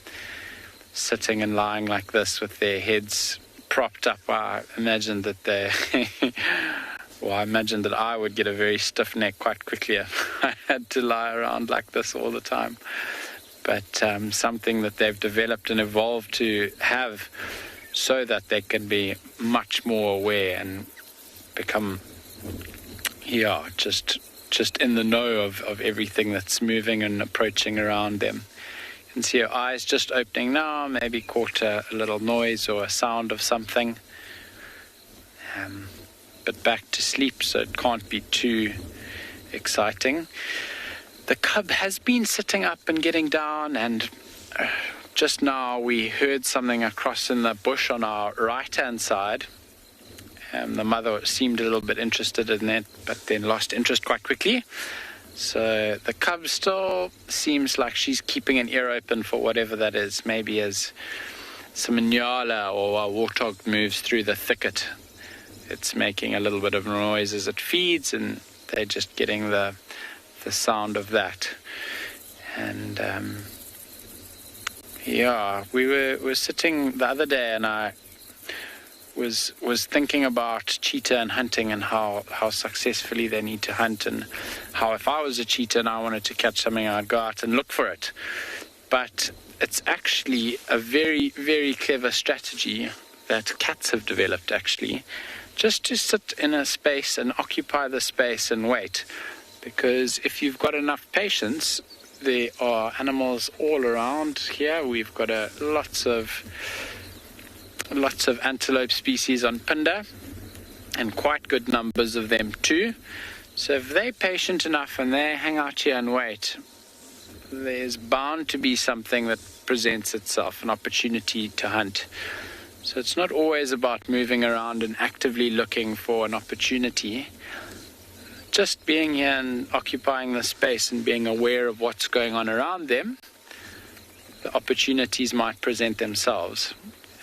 sitting and lying like this with their heads propped up. I imagined that I imagined that I would get a very stiff neck quite quickly if I had to lie around like this all the time. But something that they've developed and evolved to have so that they can be much more aware and become just in the know of everything that's moving and approaching around them. You can see her eyes just opening now, maybe caught a little noise or a sound of something. But back to sleep, so it can't be too exciting. The cub has been sitting up and getting down, and just now we heard something across in the bush on our right-hand side. The mother seemed a little bit interested in that, but then lost interest quite quickly. So the cub still seems like she's keeping an ear open for whatever that is. Maybe as some nyala or a warthog moves through the thicket, it's making a little bit of noise as it feeds, and they're just getting the sound of that. And we were sitting the other day, and I was thinking about cheetah and hunting and how successfully they need to hunt, and how if I was a cheetah and I wanted to catch something, I'd go out and look for it. But it's actually a very, very clever strategy that cats have developed, actually, just to sit in a space and occupy the space and wait. Because if you've got enough patience, there are animals all around here. We've got lots of antelope species on Phinda, and quite good numbers of them too. So if they're patient enough and they hang out here and wait, there's bound to be something that presents itself, an opportunity to hunt. So it's not always about moving around and actively looking for an opportunity. just being here and occupying the space and being aware of what's going on around them, the opportunities might present themselves.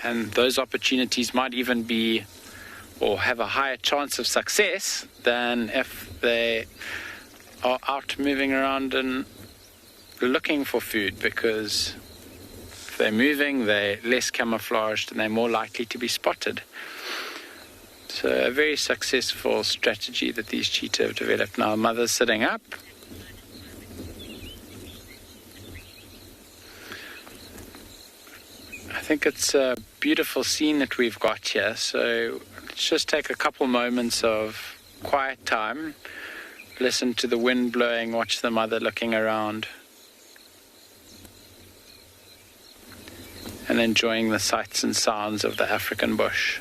And those opportunities might even be or have a higher chance of success than if they are out moving around and looking for food, because if they're moving, they're less camouflaged and they're more likely to be spotted. So a very successful strategy that these cheetah have developed. Now, mother's sitting up. I think it's a beautiful scene that we've got here. So let's just take a couple moments of quiet time. Listen to the wind blowing, watch the mother looking around, and enjoying the sights and sounds of the African bush.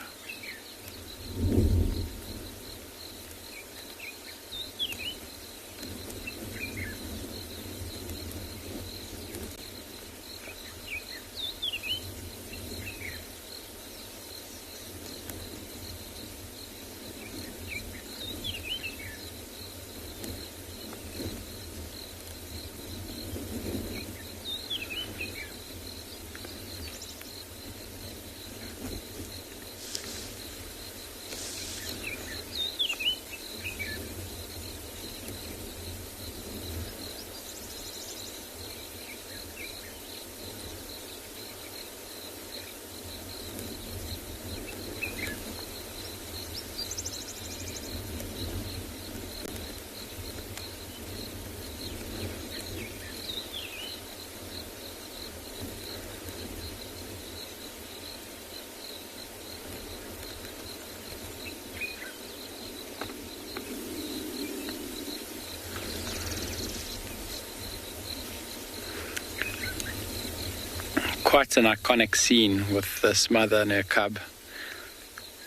Quite an iconic scene with this mother and her cub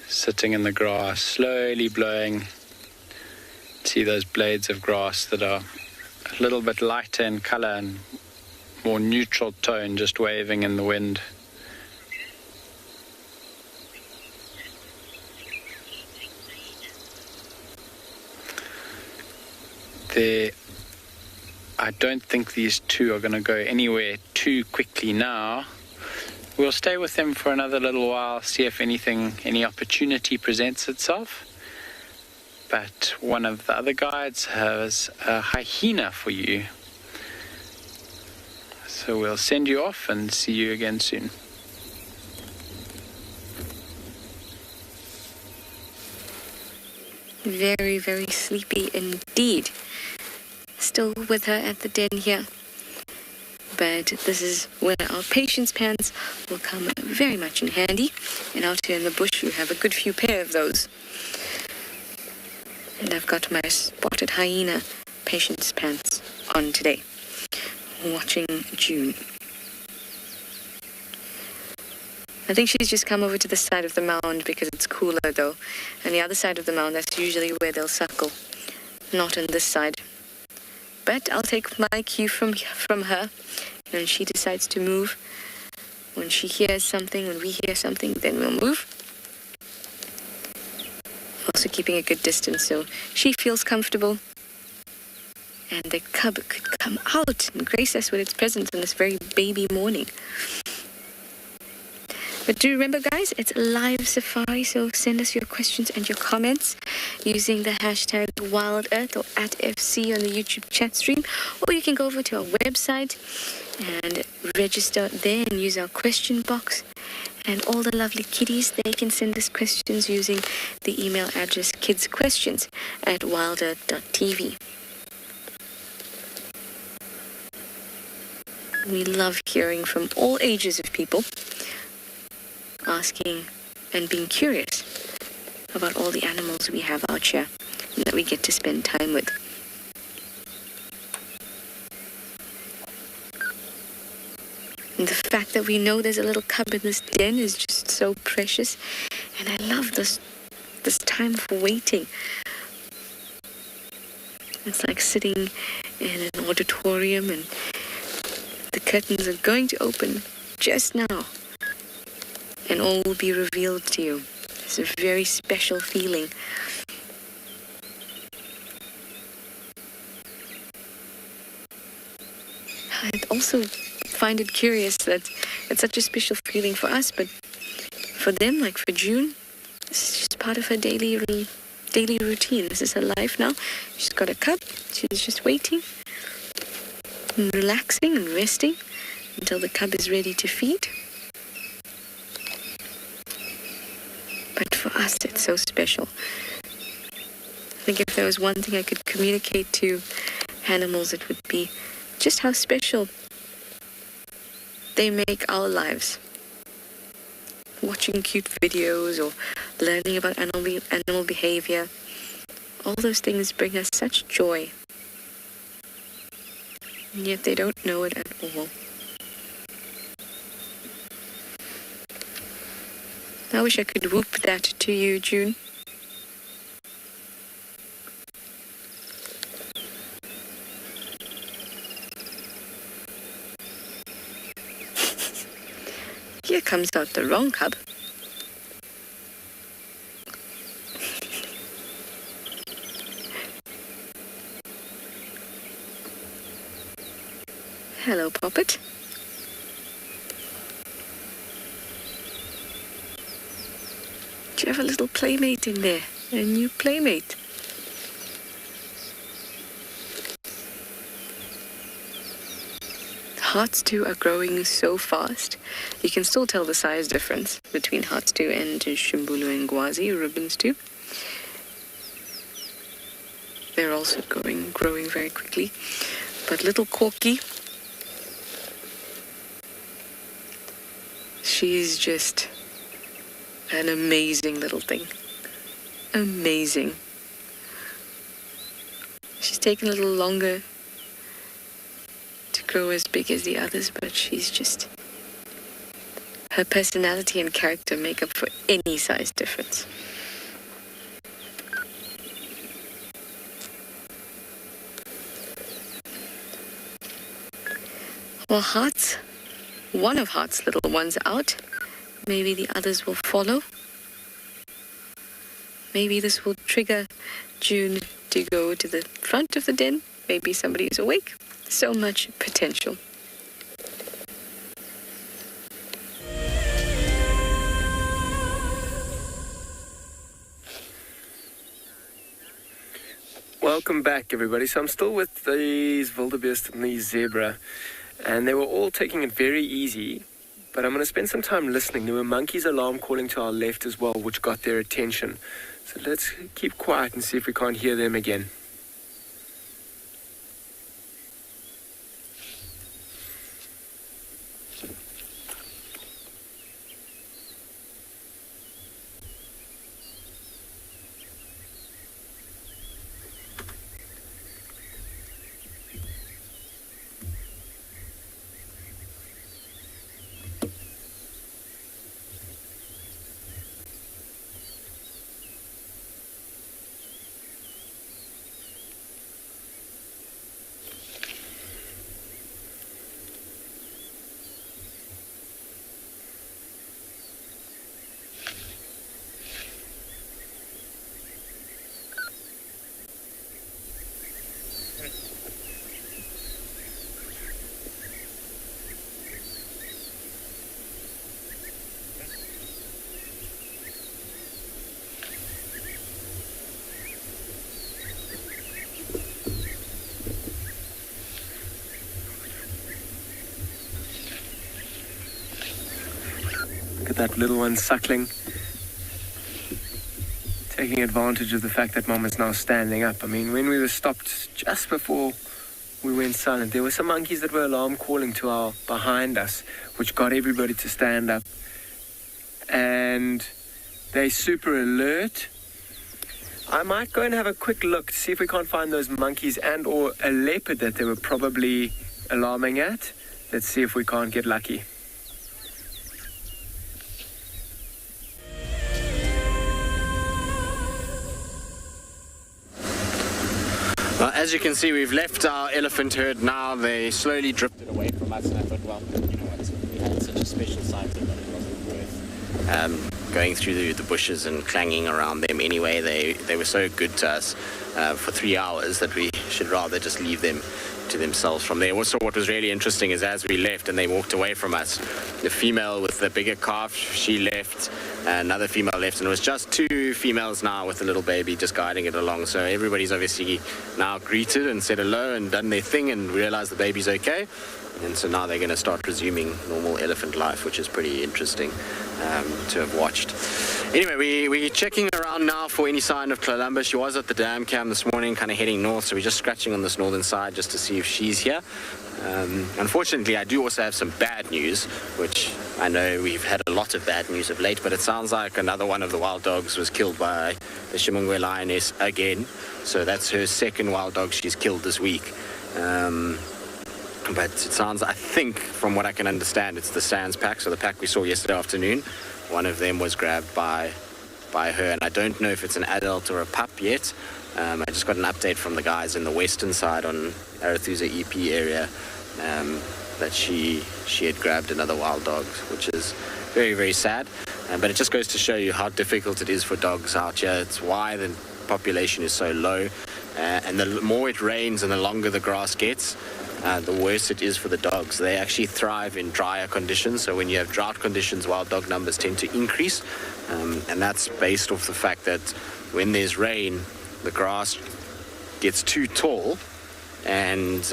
sitting in the grass, slowly blowing. See those blades of grass that are a little bit lighter in color and more neutral tone, just waving in the wind. I don't think these two are going to go anywhere too quickly now. We'll stay with them for another little while, see if any opportunity presents itself. But one of the other guides has a hyena for you. So we'll send you off and see you again soon. Very, very sleepy indeed. Still with her at the den here. But this is where our patience pants will come very much in handy. And out here in the bush, we have a good few pair of those. And I've got my spotted hyena patience pants on today. Watching June. I think she's just come over to the side of the mound because it's cooler though. And the other side of the mound, that's usually where they'll suckle. Not on this side. But I'll take my cue from her. When she decides to move, when she hears something, when we hear something, then we'll move. Also keeping a good distance so she feels comfortable. And the cub could come out and grace us with its presence on this very baby morning. But do remember, guys, it's a live safari, so send us your questions and your comments using the hashtag WildEarth or @FC on the YouTube chat stream. Or you can go over to our website and register there and use our question box. And all the lovely kiddies, they can send us questions using the email address kidsquestions@wildearth.tv. We love hearing from all ages of people, asking and being curious about all the animals we have out here and that we get to spend time with. And the fact that we know there's a little cub in this den is just so precious. And I love this time for waiting. It's like sitting in an auditorium and the curtains are going to open just now. And all will be revealed to you. It's a very special feeling. I also find it curious that it's such a special feeling for us, but for them, like for June, this is just part of her daily routine. This is her life now. She's got a cup. She's just waiting and relaxing and resting until the cub is ready to feed. But for us, it's so special. I think if there was one thing I could communicate to animals, it would be just how special they make our lives. Watching cute videos or learning about animal behavior, all those things bring us such joy. And yet they don't know it at all. I wish I could whoop that to you, June. Here comes out the wrong cub. Hello, Poppet. Do you have a little playmate in there? A new playmate? Hearts 2 are growing so fast. You can still tell the size difference between Hearts 2 and Shimbulu and Gwazi, Ribbons 2. They're also growing very quickly. But little Corky, she's just an amazing little thing. Amazing. She's taken a little longer to grow as big as the others, but she's just... her personality and character make up for any size difference. Well, one of Heart's little ones out. Maybe the others will follow. Maybe this will trigger June to go to the front of the den. Maybe somebody is awake. So much potential. Welcome back, everybody. So I'm still with these wildebeest and these zebra, and they were all taking it very easy, but I'm going to spend some time listening. There were monkeys alarm calling to our left as well, which got their attention. So let's keep quiet and see if we can't hear them again. Look at that little one suckling, taking advantage of the fact that Mom is now standing up. I mean, when we were stopped just before we went silent, there were some monkeys that were alarm calling to our behind us, which got everybody to stand up. And they're super alert. I might go and have a quick look to see if we can't find those monkeys and or a leopard that they were probably alarming at. Let's see if we can't get lucky. Well, as you can see, we've left our elephant herd now. They slowly drifted away from us, and I thought, well, you know what, we had such a special sighting that it wasn't worth going through the bushes and clanging around them anyway. They were so good to us for 3 hours that we should rather just leave them to themselves from there. Also, what was really interesting is as we left and they walked away from us, the female with the bigger calf, she left, another female left, and it was just 2 females now with the little baby just guiding it along. So everybody's obviously now greeted and said hello and done their thing and realized the baby's okay. And so now they're going to start resuming normal elephant life, which is pretty interesting to have watched. Anyway, we're checking around now for any sign of Kalamba. She was at the dam cam this morning, kind of heading north, so we're just scratching on this northern side just to see if she's here. Unfortunately, I do also have some bad news, which I know we've had a lot of bad news of late, but it sounds like another one of the wild dogs was killed by the Chimungwe lioness again. So that's her second wild dog she's killed this week. But it sounds, I think, from what I can understand, it's the Sands pack, so the pack we saw yesterday afternoon. One of them was grabbed by her, and I don't know if it's an adult or a pup yet. I just got an update from the guys in the western side on Arathusa EP area that she had grabbed another wild dog, which is very, very sad. But it just goes to show you how difficult it is for dogs out here. It's why the population is so low, and the more it rains and the longer the grass gets, the worse it is for the dogs. They actually thrive in drier conditions, so when you have drought conditions, wild dog numbers tend to increase, and that's based off the fact that when there's rain, the grass gets too tall and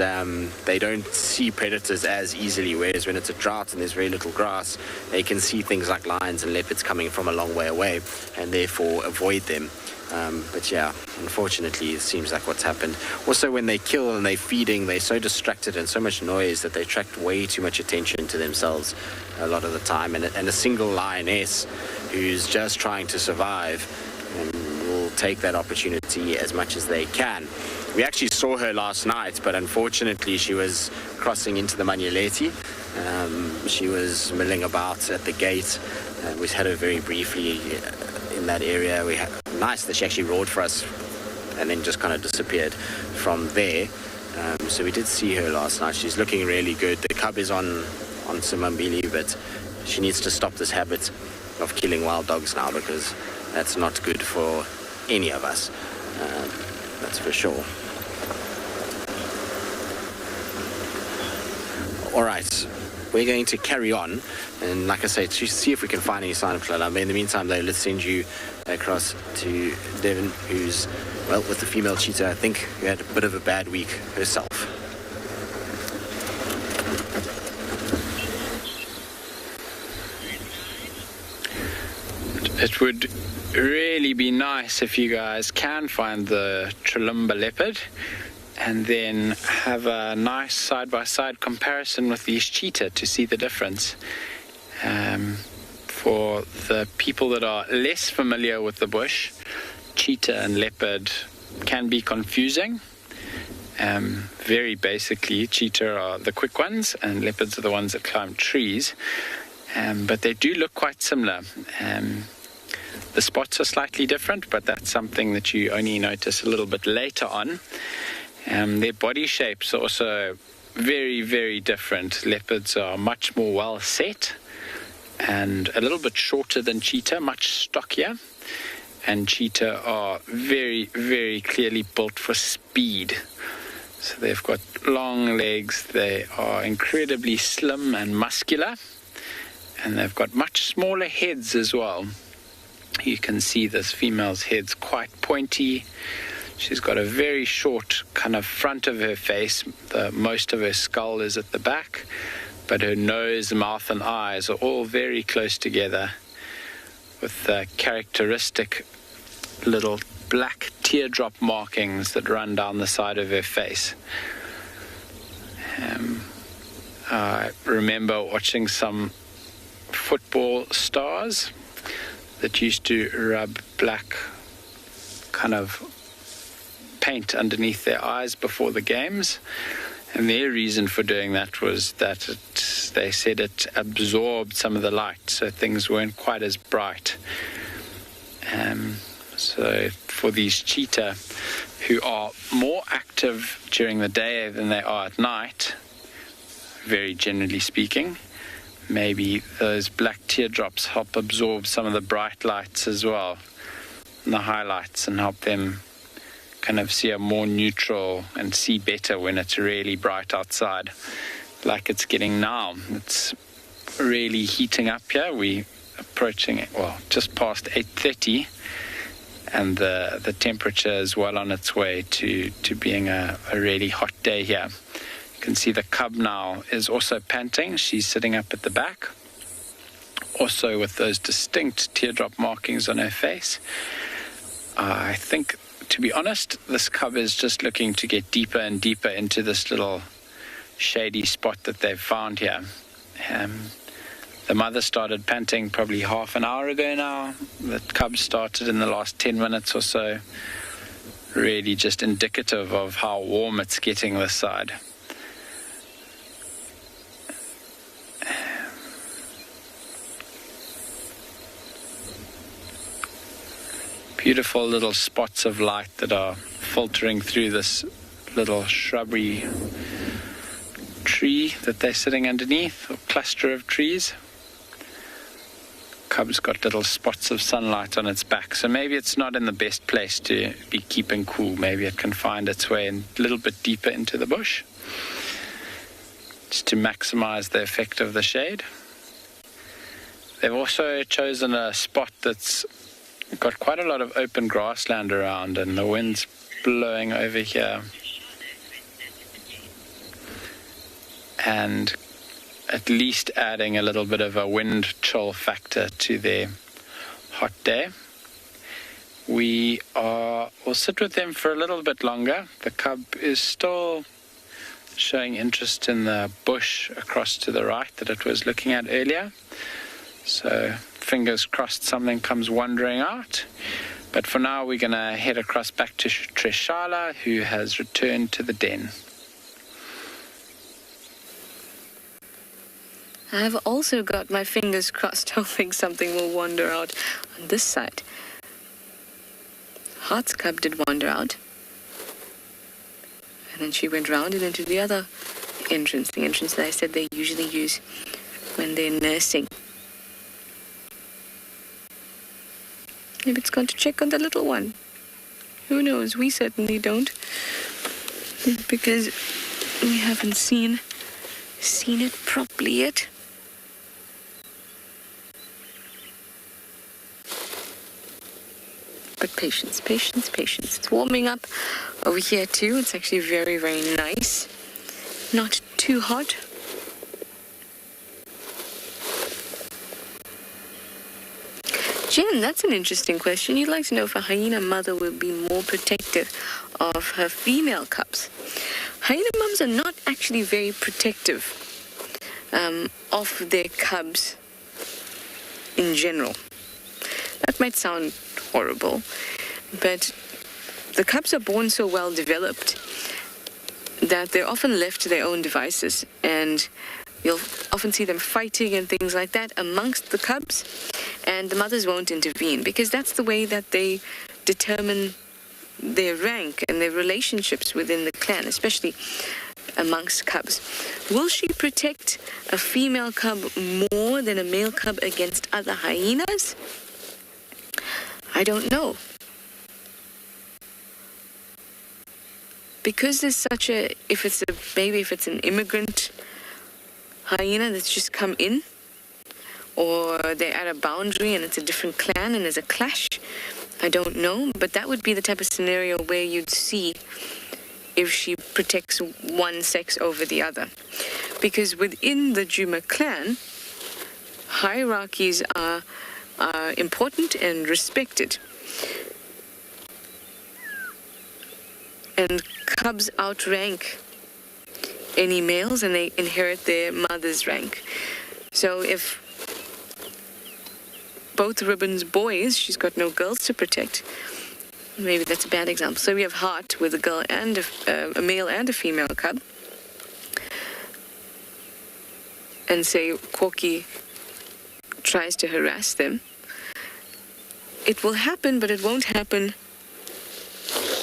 they don't see predators as easily, whereas when it's a drought and there's very little grass, they can see things like lions and leopards coming from a long way away and therefore avoid them. But yeah, unfortunately, it seems like what's happened. Also, when they kill and they're feeding, they're so distracted and so much noise that they attract way too much attention to themselves a lot of the time. And a single lioness who's just trying to survive will take that opportunity as much as they can. We actually saw her last night, but unfortunately, she was crossing into the Manyeleti. She was milling about at the gate. We had her very briefly in that area. We had nice that she actually roared for us and then just kind of disappeared from there. So we did see her last night. She's looking really good. The cub is on Simambili, but she needs to stop this habit of killing wild dogs now, because that's not good for any of us. That's for sure. All right. We're going to carry on, and like I say, to see if we can find any sign of Kalamba. In the meantime, though, let's send you across to Devon, who's, well, with the female cheetah, I think, who had a bit of a bad week herself. It would really be nice if you guys can find the Tralumba leopard and then have a nice side-by-side comparison with these cheetah to see the difference. For the people that are less familiar with the bush, cheetah and leopard can be confusing. Very basically, cheetah are the quick ones and leopards are the ones that climb trees. But they do look quite similar. The spots are slightly different, but that's something that you only notice a little bit later on. Their body shapes are also very, very different. Leopards are much more well set and a little bit shorter than cheetah, much stockier. And cheetah are very, very clearly built for speed. So they've got long legs, they are incredibly slim and muscular, and they've got much smaller heads as well. You can see this female's head's quite pointy. She's got a very short kind of front of her face. Most of her skull is at the back, but her nose, mouth and eyes are all very close together with characteristic little black teardrop markings that run down the side of her face. I remember watching some football stars that used to rub black kind of paint underneath their eyes before the games, and their reason for doing that was that they said it absorbed some of the light, so things weren't quite as bright. So for these cheetah, who are more active during the day than they are at night, very generally speaking, maybe those black teardrops help absorb some of the bright lights as well, and the highlights, and help them kind of see a more neutral and see better when it's really bright outside, like it's getting now. It's really heating up here. We're approaching it, well, just past 8:30, and the temperature is well on its way to being a really hot day here. You can see the cub now is also panting. She's sitting up at the back, also with those distinct teardrop markings on her face. I think, to be honest, this cub is just looking to get deeper and deeper into this little shady spot that they've found here. The mother started panting probably half an hour ago now. The cub started in the last 10 minutes or so. Really just indicative of how warm it's getting this side. Beautiful little spots of light that are filtering through this little shrubbery tree that they're sitting underneath, or cluster of trees. Cub's got little spots of sunlight on its back, so maybe it's not in the best place to be keeping cool. Maybe it can find its way a little bit deeper into the bush, just to maximize the effect of the shade. They've also chosen a spot that's got quite a lot of open grassland around, and the wind's blowing over here, and at least adding a little bit of a wind chill factor to their hot day. We'll sit with them for a little bit longer. The cub is still showing interest in the bush across to the right that it was looking at earlier. So fingers crossed something comes wandering out. But for now, we're going to head across back to Treshala, who has returned to the den. I've also got my fingers crossed, hoping something will wander out on this side. Heart's cub did wander out. And then she went round and into the other entrance, the entrance that I said they usually use when they're nursing. Maybe it's gone to check on the little one. Who knows? We certainly don't. Because we haven't seen it properly yet. But patience, patience, patience. It's warming up over here too. It's actually very, very nice. Not too hot. Jen, that's an interesting question. You'd like to know if a hyena mother will be more protective of her female cubs. Hyena mums are not actually very protective of their cubs in general. That might sound horrible, but the cubs are born so well developed that they're often left to their own devices, and you'll often see them fighting and things like that amongst the cubs, and the mothers won't intervene because that's the way that they determine their rank and their relationships within the clan, especially amongst cubs. Will she protect a female cub more than a male cub against other hyenas? I don't know. Because there's such a, if it's an immigrant hyena that's just come in, or they're at a boundary and it's a different clan and there's a clash, I don't know, but that would be the type of scenario where you'd see if she protects one sex over the other. Because within the Djuma clan, hierarchies are important and respected. And cubs outrank any males, and they inherit their mother's rank. So if both Ribbon's boys, she's got no girls to protect. Maybe that's a bad example. So we have Heart with a girl and a male and a female cub. And say Corky tries to harass them. It will happen, but it won't happen.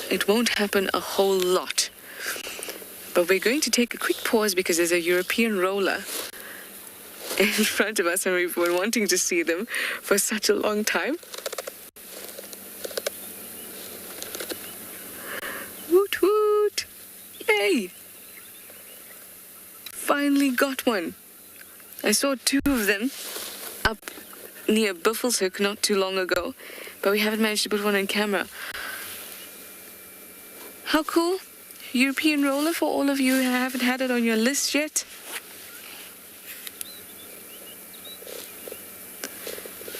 It won't happen a whole lot. But we're going to take a quick pause because there's a European roller in front of us, and we've been wanting to see them for such a long time. Yay! Finally got one. I saw 2 of them up near Buffelshoek not too long ago, but we haven't managed to put one on camera. How cool. European roller for all of you who haven't had it on your list yet.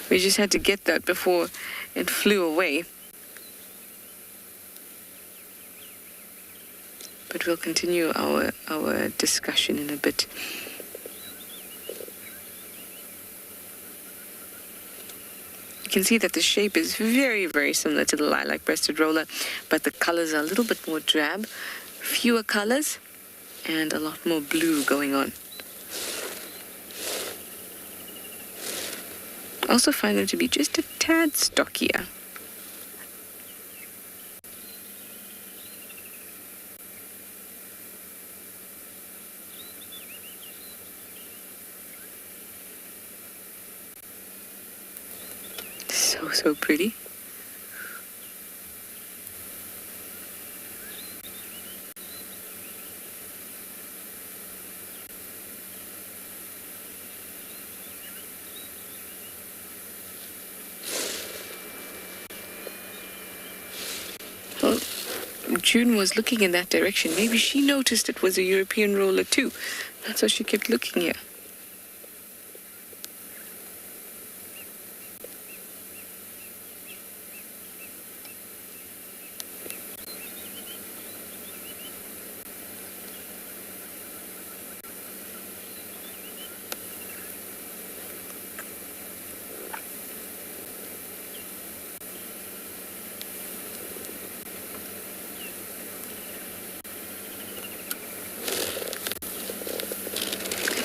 We just had to get that before it flew away. But we'll continue our discussion in a bit. You can see that the shape is very, very similar to the lilac-breasted roller, but the colors are a little bit more drab, fewer colors, and a lot more blue going on. I also find them to be just a tad stockier. So pretty. Well, June was looking in that direction. Maybe she noticed it was a European roller too. That's why she kept looking here.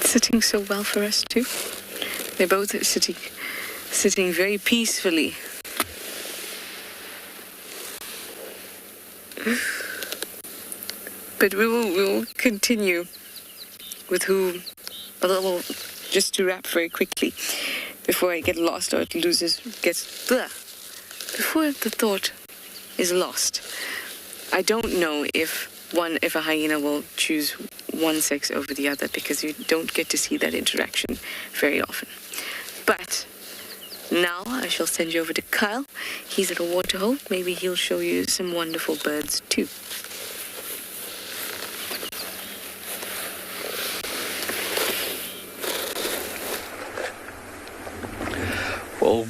Sitting so well for us too. They're both sitting very peacefully. But we will continue with who. Well, just to wrap very quickly before I get lost or it before the thought is lost. I don't know if a hyena will choose one sex over the other because you don't get to see that interaction very often. But now I shall send you over to Kyle. He's at a waterhole. Maybe he'll show you some wonderful birds too.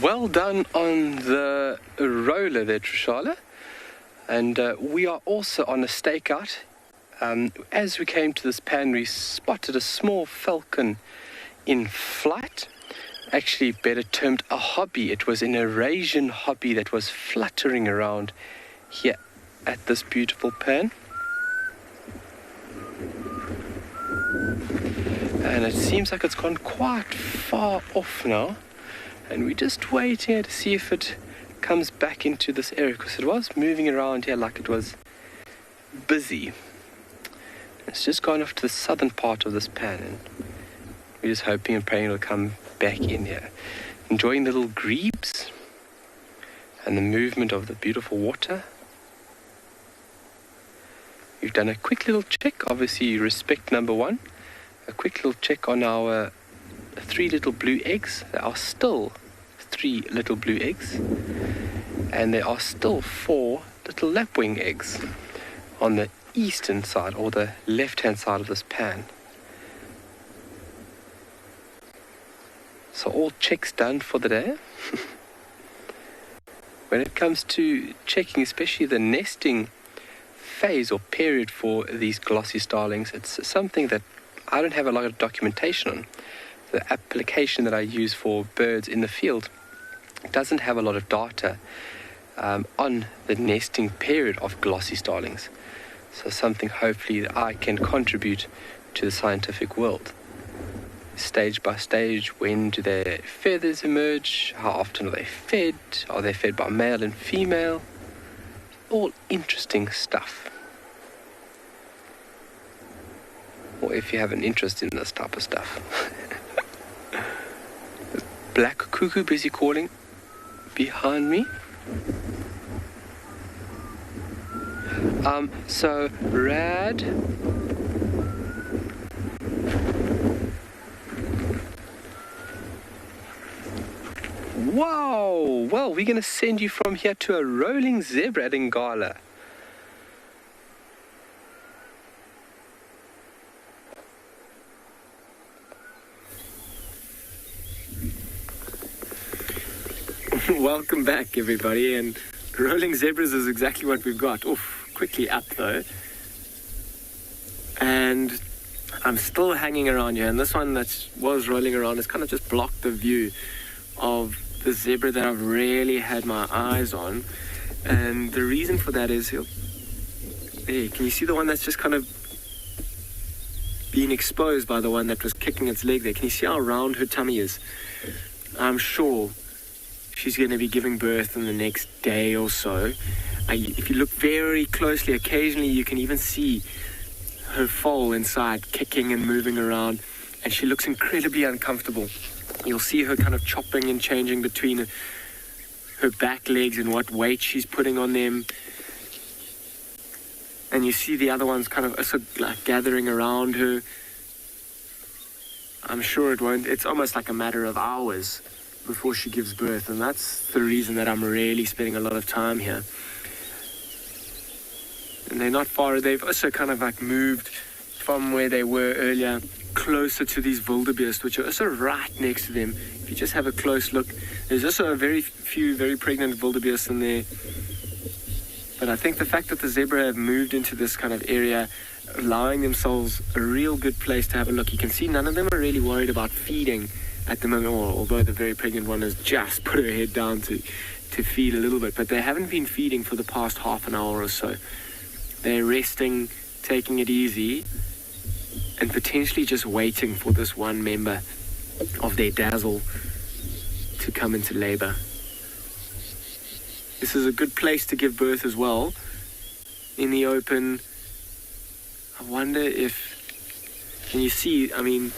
Well done on the roller there, Trishala. And we are also on a stakeout. As we came to this pan, we spotted a small falcon in flight. Actually, better termed a hobby. It was an Eurasian hobby that was fluttering around here at this beautiful pan. And it seems like it's gone quite far off now. And we're just waiting to see if it comes back into this area, because it was moving around here like it was busy. It's just gone off to the southern part of this pan, and we're just hoping and praying it'll come back in here. Enjoying the little grebes and the movement of the beautiful water. We've done a quick little check, obviously respect number 1. A quick little check on our 3 little blue eggs. There are still 3 little blue eggs, and there are still 4 little lapwing eggs on the eastern side, or the left-hand side of this pan. So all checks done for the day. When it comes to checking, especially the nesting phase or period for these glossy starlings, it's something that I don't have a lot of documentation on. The application that I use for birds in the field doesn't have a lot of data on the nesting period of glossy starlings. So something hopefully that I can contribute to the scientific world. Stage by stage, when do their feathers emerge? How often are they fed? Are they fed by male and female? All interesting stuff. Or if you have an interest in this type of stuff. Black cuckoo busy calling behind me. So Rad. Wow! Well, we're going to send you from here to a rolling zebra at Ngala. Welcome back, everybody, and rolling zebras is exactly what we've got. Oof, quickly up though. And I'm still hanging around here, and this one that was rolling around has kind of just blocked the view of the zebra that I've really had my eyes on. And the reason for that is, hey, can you see the one that's just kind of being exposed by the one that was kicking its leg there? Can you see how round her tummy is? I'm sure she's going to be giving birth in the next day or so. If you look very closely, occasionally you can even see her foal inside kicking and moving around, and she looks incredibly uncomfortable. You'll see her kind of chopping and changing between her back legs and what weight she's putting on them. And you see the other ones kind of also like gathering around her. I'm sure it's almost like a matter of hours before she gives birth, and that's the reason that I'm really spending a lot of time here. And they're not far, they've also kind of like moved from where they were earlier closer to these wildebeest, which are also right next to them. If you just have a close look, there's also a very few very pregnant wildebeest in there. But I think the fact that the zebra have moved into this kind of area, allowing themselves a real good place to have a look. You can see none of them are really worried about feeding at the moment, although the very pregnant one has just put her head down to feed a little bit, but they haven't been feeding for the past half an hour or so. They're resting, taking it easy, and potentially just waiting for this one member of their dazzle to come into labor. This is a good place to give birth as well, in the open. I wonder if, can you see, I mean,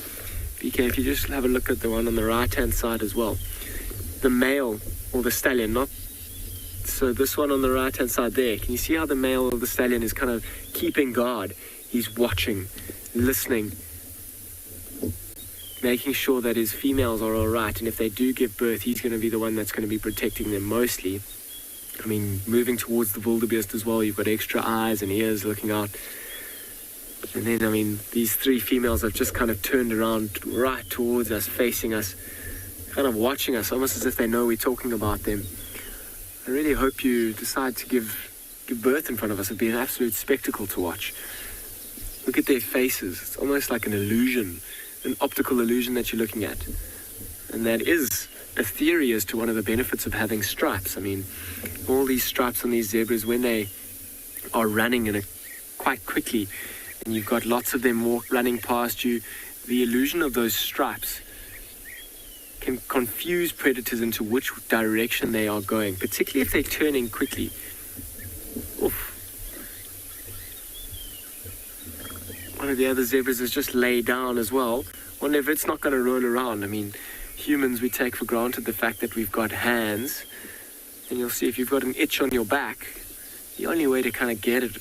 BK, if you just have a look at the one on the right-hand side as well. The male, or the stallion, not... So this one on the right-hand side there, can you see how the male of the stallion is kind of keeping guard? He's watching, listening, making sure that his females are all right. And if they do give birth, he's going to be the one that's going to be protecting them mostly. I mean, moving towards the wildebeest as well, you've got extra eyes and ears looking out. And then, I mean, these three females have just kind of turned around right towards us, facing us, kind of watching us, almost as if they know we're talking about them. I really hope you decide to give birth in front of us. It'd be an absolute spectacle to watch. Look at their faces. It's almost like an illusion, an optical illusion that you're looking at. And that is a theory as to one of the benefits of having stripes. I mean, all these stripes on these zebras, when they are running quite quickly, and you've got lots of them running past you, the illusion of those stripes can confuse predators into which direction they are going, particularly if they're turning quickly. Oof. One of the other zebras has just laid down as well. Wonder if it's not going to roll around. I mean, humans, we take for granted the fact that we've got hands, and you'll see if you've got an itch on your back, the only way to kind of get it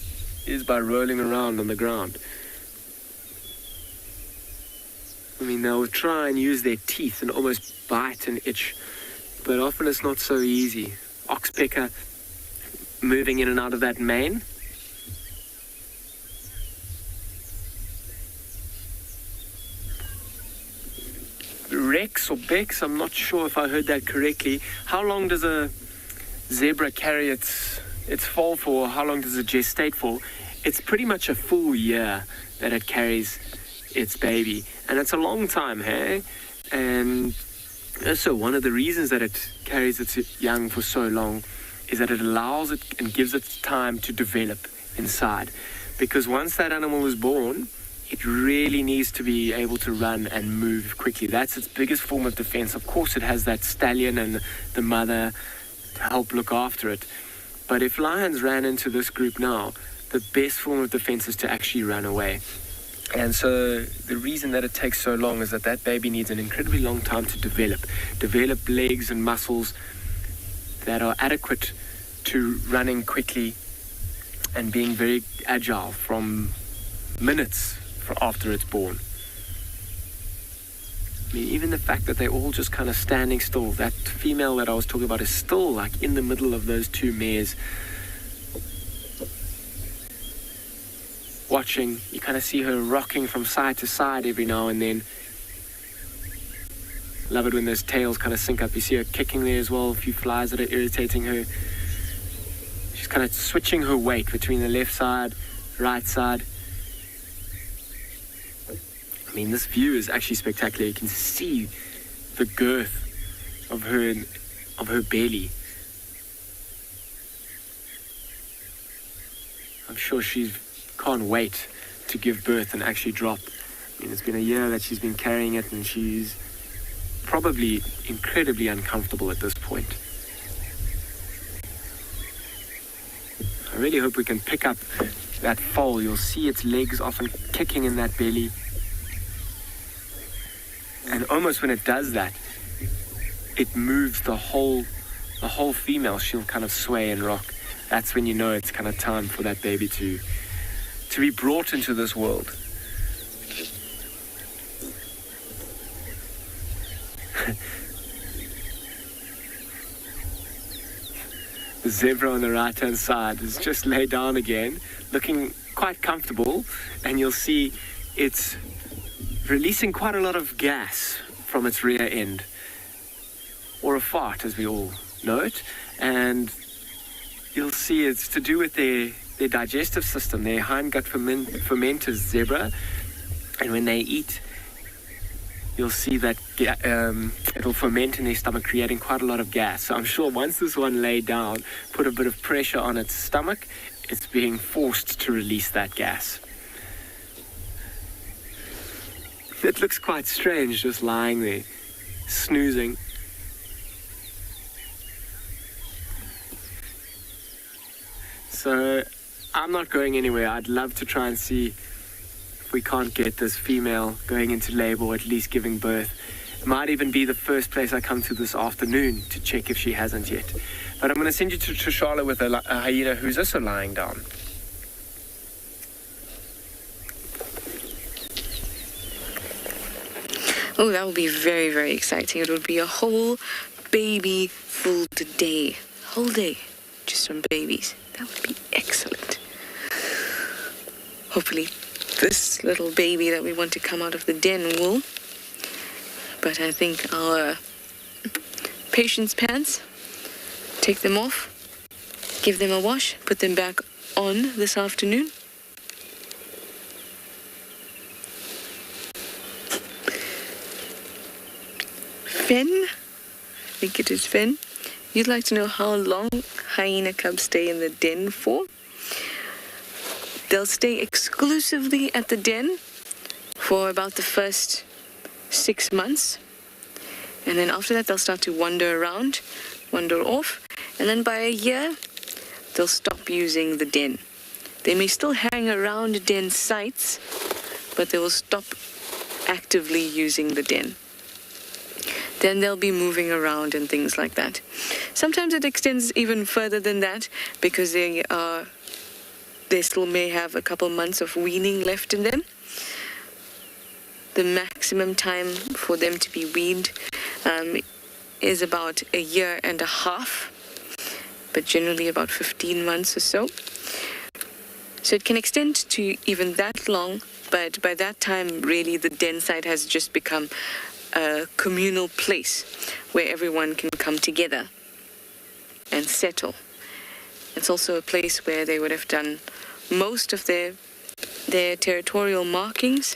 is by rolling around on the ground. I mean, they'll try and use their teeth and almost bite an itch, but often it's not so easy. Oxpecker moving in and out of that mane. Rex or Bex, I'm not sure if I heard that correctly. How long does a zebra carry its foal for? How long does it gestate for? It's pretty much a full year that it carries its baby, and it's a long time, hey? And so one of the reasons that it carries its young for so long is that it allows it and gives it time to develop inside, because once that animal is born, it really needs to be able to run and move quickly. That's its biggest form of defense. Of course, it has that stallion and the mother to help look after it. But if lions ran into this group now, the best form of defense is to actually run away. And so the reason that it takes so long is that that baby needs an incredibly long time to develop legs and muscles that are adequate to running quickly and being very agile from minutes after it's born. I mean, even the fact that they're all just kind of standing still. That female that I was talking about is still like in the middle of those two mares, watching. You kind of see her rocking from side to side every now and then. Love it when those tails kind of sync up. You see her kicking there as well, a few flies that are irritating her. She's kind of switching her weight between the left side, right side. I mean, this view is actually spectacular. You can see the girth of her belly. I'm sure she can't wait to give birth and actually drop. I mean, it's been a year that she's been carrying it, and she's probably incredibly uncomfortable at this point. I really hope we can pick up that foal. You'll see its legs often kicking in that belly. And almost when it does that, it moves the whole female. She'll kind of sway and rock. That's when you know it's kind of time for that baby to be brought into this world. The zebra on the right-hand side is just laid down again, looking quite comfortable, and you'll see it's releasing quite a lot of gas from its rear end, or a fart as we all know it, and you'll see it's to do with their digestive system. Their hindgut fermenters, zebra, and when they eat, you'll see that it'll ferment in their stomach, creating quite a lot of gas. So I'm sure once this one laid down, put a bit of pressure on its stomach, it's being forced to release that gas. It looks quite strange just lying there, snoozing. So I'm not going anywhere. I'd love to try and see if we can't get this female going into labor, or at least giving birth. It might even be the first place I come to this afternoon to check if she hasn't yet. But I'm going to send you to Trishala with a hyena who's also lying down. Oh, that would be very, very exciting. It would be a whole baby full day. Whole day just on babies. That would be excellent. Hopefully this little baby that we want to come out of the den will. But I think our patient's pants, take them off, give them a wash, put them back on this afternoon. Fen, I think it is Fen. You'd like to know how long hyena cubs stay in the den for? They'll stay exclusively at the den for about the first 6 months. And then after that, they'll start to wander around, wander off. And then by a year, they'll stop using the den. They may still hang around den sites, but they will stop actively using the den. Then they'll be moving around and things like that. Sometimes it extends even further than that, because they still may have a couple months of weaning left in them. The maximum time for them to be weaned is about 1.5 years, but generally about 15 months or so. So it can extend to even that long, but by that time, really, the den site has just become a communal place where everyone can come together and settle. It's also a place where they would have done most of their territorial markings,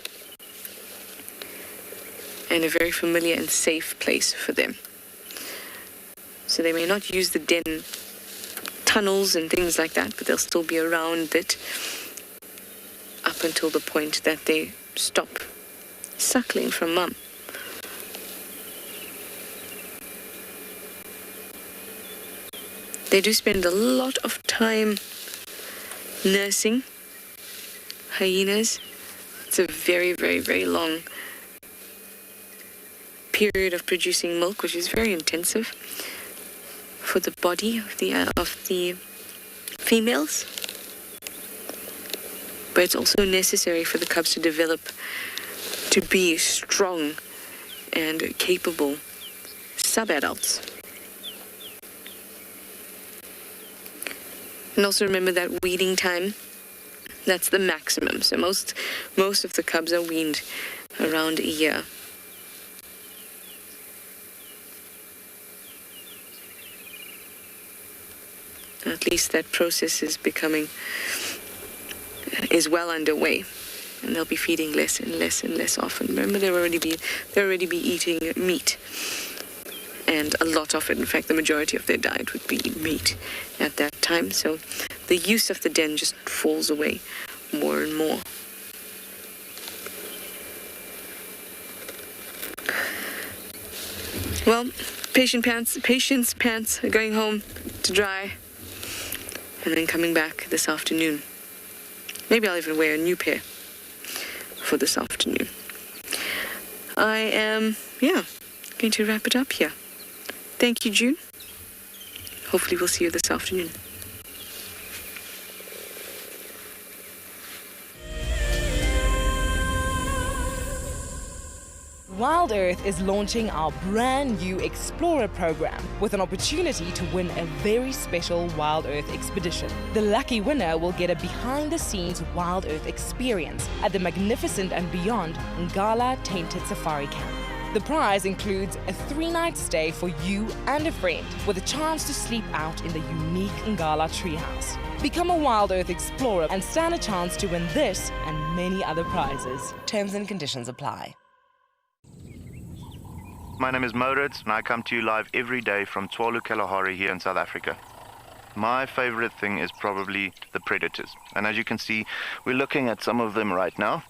and a very familiar and safe place for them. So they may not use the den tunnels and things like that, but they'll still be around it up until the point that they stop suckling from mum. They do spend a lot of time nursing hyenas. It's a very, very, very long period of producing milk, which is very intensive for the body of the females. but it's also necessary for the cubs to develop to be strong and capable sub-adults. And also remember that weaning time, that's the maximum. So most of the cubs are weaned around a year. At least that process is well underway, and they'll be feeding less and less and less often. Remember, they'll already be eating meat, and a lot of it. In fact, the majority of their diet would be meat at that time. So the use of the den just falls away more and more. Well, patience pants are going home to dry, and then coming back this afternoon. Maybe I'll even wear a new pair for this afternoon. I am, going to wrap it up here. Thank you, June. Hopefully we'll see you this afternoon. Wild Earth is launching our brand new Explorer program with an opportunity to win a very special Wild Earth expedition. The lucky winner will get a behind-the-scenes Wild Earth experience at the magnificent and beyond Ngala Tainted Safari Camp. The prize includes a 3-night stay for you and a friend with a chance to sleep out in the unique Ngala treehouse. Become a Wild Earth Explorer and stand a chance to win this and many other prizes. Terms and conditions apply. My name is Moritz, and I come to you live every day from Tswalu Kalahari here in South Africa. My favorite thing is probably the predators, and as you can see, we're looking at some of them right now.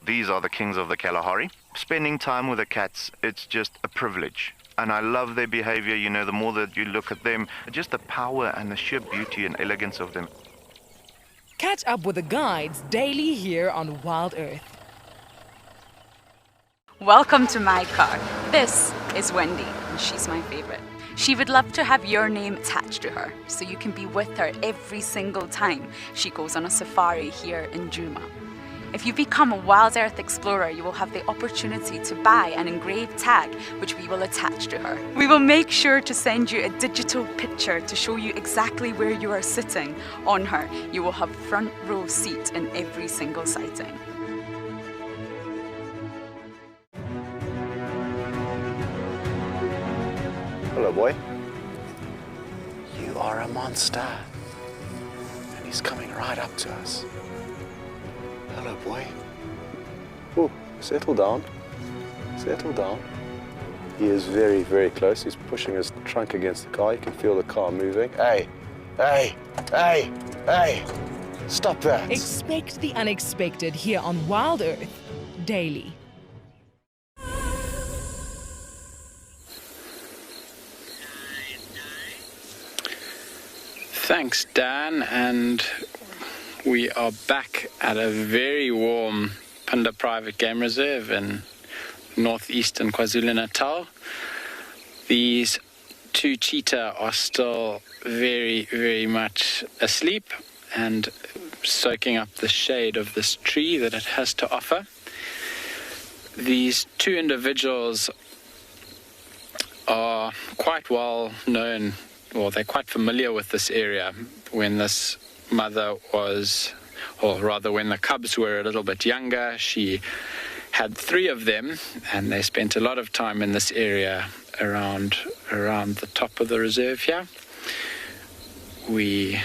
These are the kings of the Kalahari. Spending time with the cats, it's just a privilege, and I love their behavior. You know, the more that you look at them, just the power and the sheer beauty and elegance of them. Catch up with the guides daily here on Wild Earth. Welcome to my car. This is Wendy, and she's my favorite. She would love to have your name attached to her, so you can be with her every single time she goes on a safari here in Djuma. If you become a Wild Earth Explorer, you will have the opportunity to buy an engraved tag, which we will attach to her. We will make sure to send you a digital picture to show you exactly where you are sitting on her. You will have front row seat in every single sighting. Hello, boy. You are a monster. And he's coming right up to us. Hello, boy. Oh, settle down. Settle down. He is very, very close. He's pushing his trunk against the car. You can feel the car moving. Hey, hey, hey, hey. Stop that. Expect the unexpected here on Wild Earth daily. Thanks, Dan, and we are back at a very warm Punda Private Game Reserve in northeastern KwaZulu-Natal. These two cheetah are still very, very much asleep and soaking up the shade of this tree that it has to offer. These two individuals are quite well known. Well, they're quite familiar with this area. When this mother was, or rather when the cubs were a little bit younger, she had 3 of them, and they spent a lot of time in this area around the top of the reserve here. We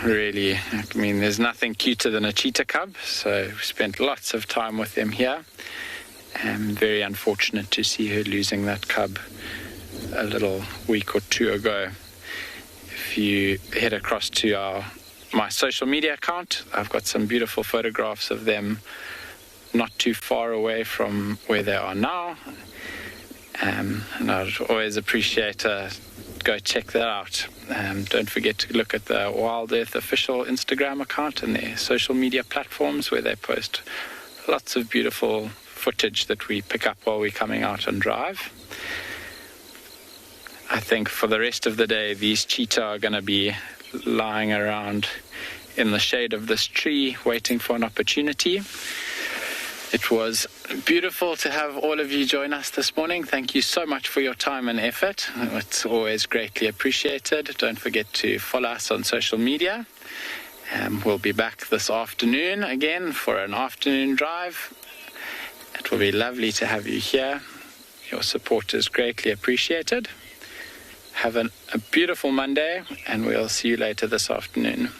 really, there's nothing cuter than a cheetah cub, so we spent lots of time with them here. I'm very unfortunate to see her losing that cub a little week or 2 ago. If you head across to my social media account, I've got some beautiful photographs of them not too far away from where they are now. And I'd always appreciate go check that out. Don't forget to look at the Wild Earth official Instagram account and their social media platforms, where they post lots of beautiful footage that we pick up while we're coming out on drive. I think for the rest of the day, these cheetah are going to be lying around in the shade of this tree waiting for an opportunity. It was beautiful to have all of you join us this morning. Thank you so much for your time and effort. It's always greatly appreciated. Don't forget to follow us on social media. We'll be back this afternoon again for an afternoon drive. It will be lovely to have you here. Your support is greatly appreciated. Have a beautiful Monday, and we'll see you later this afternoon.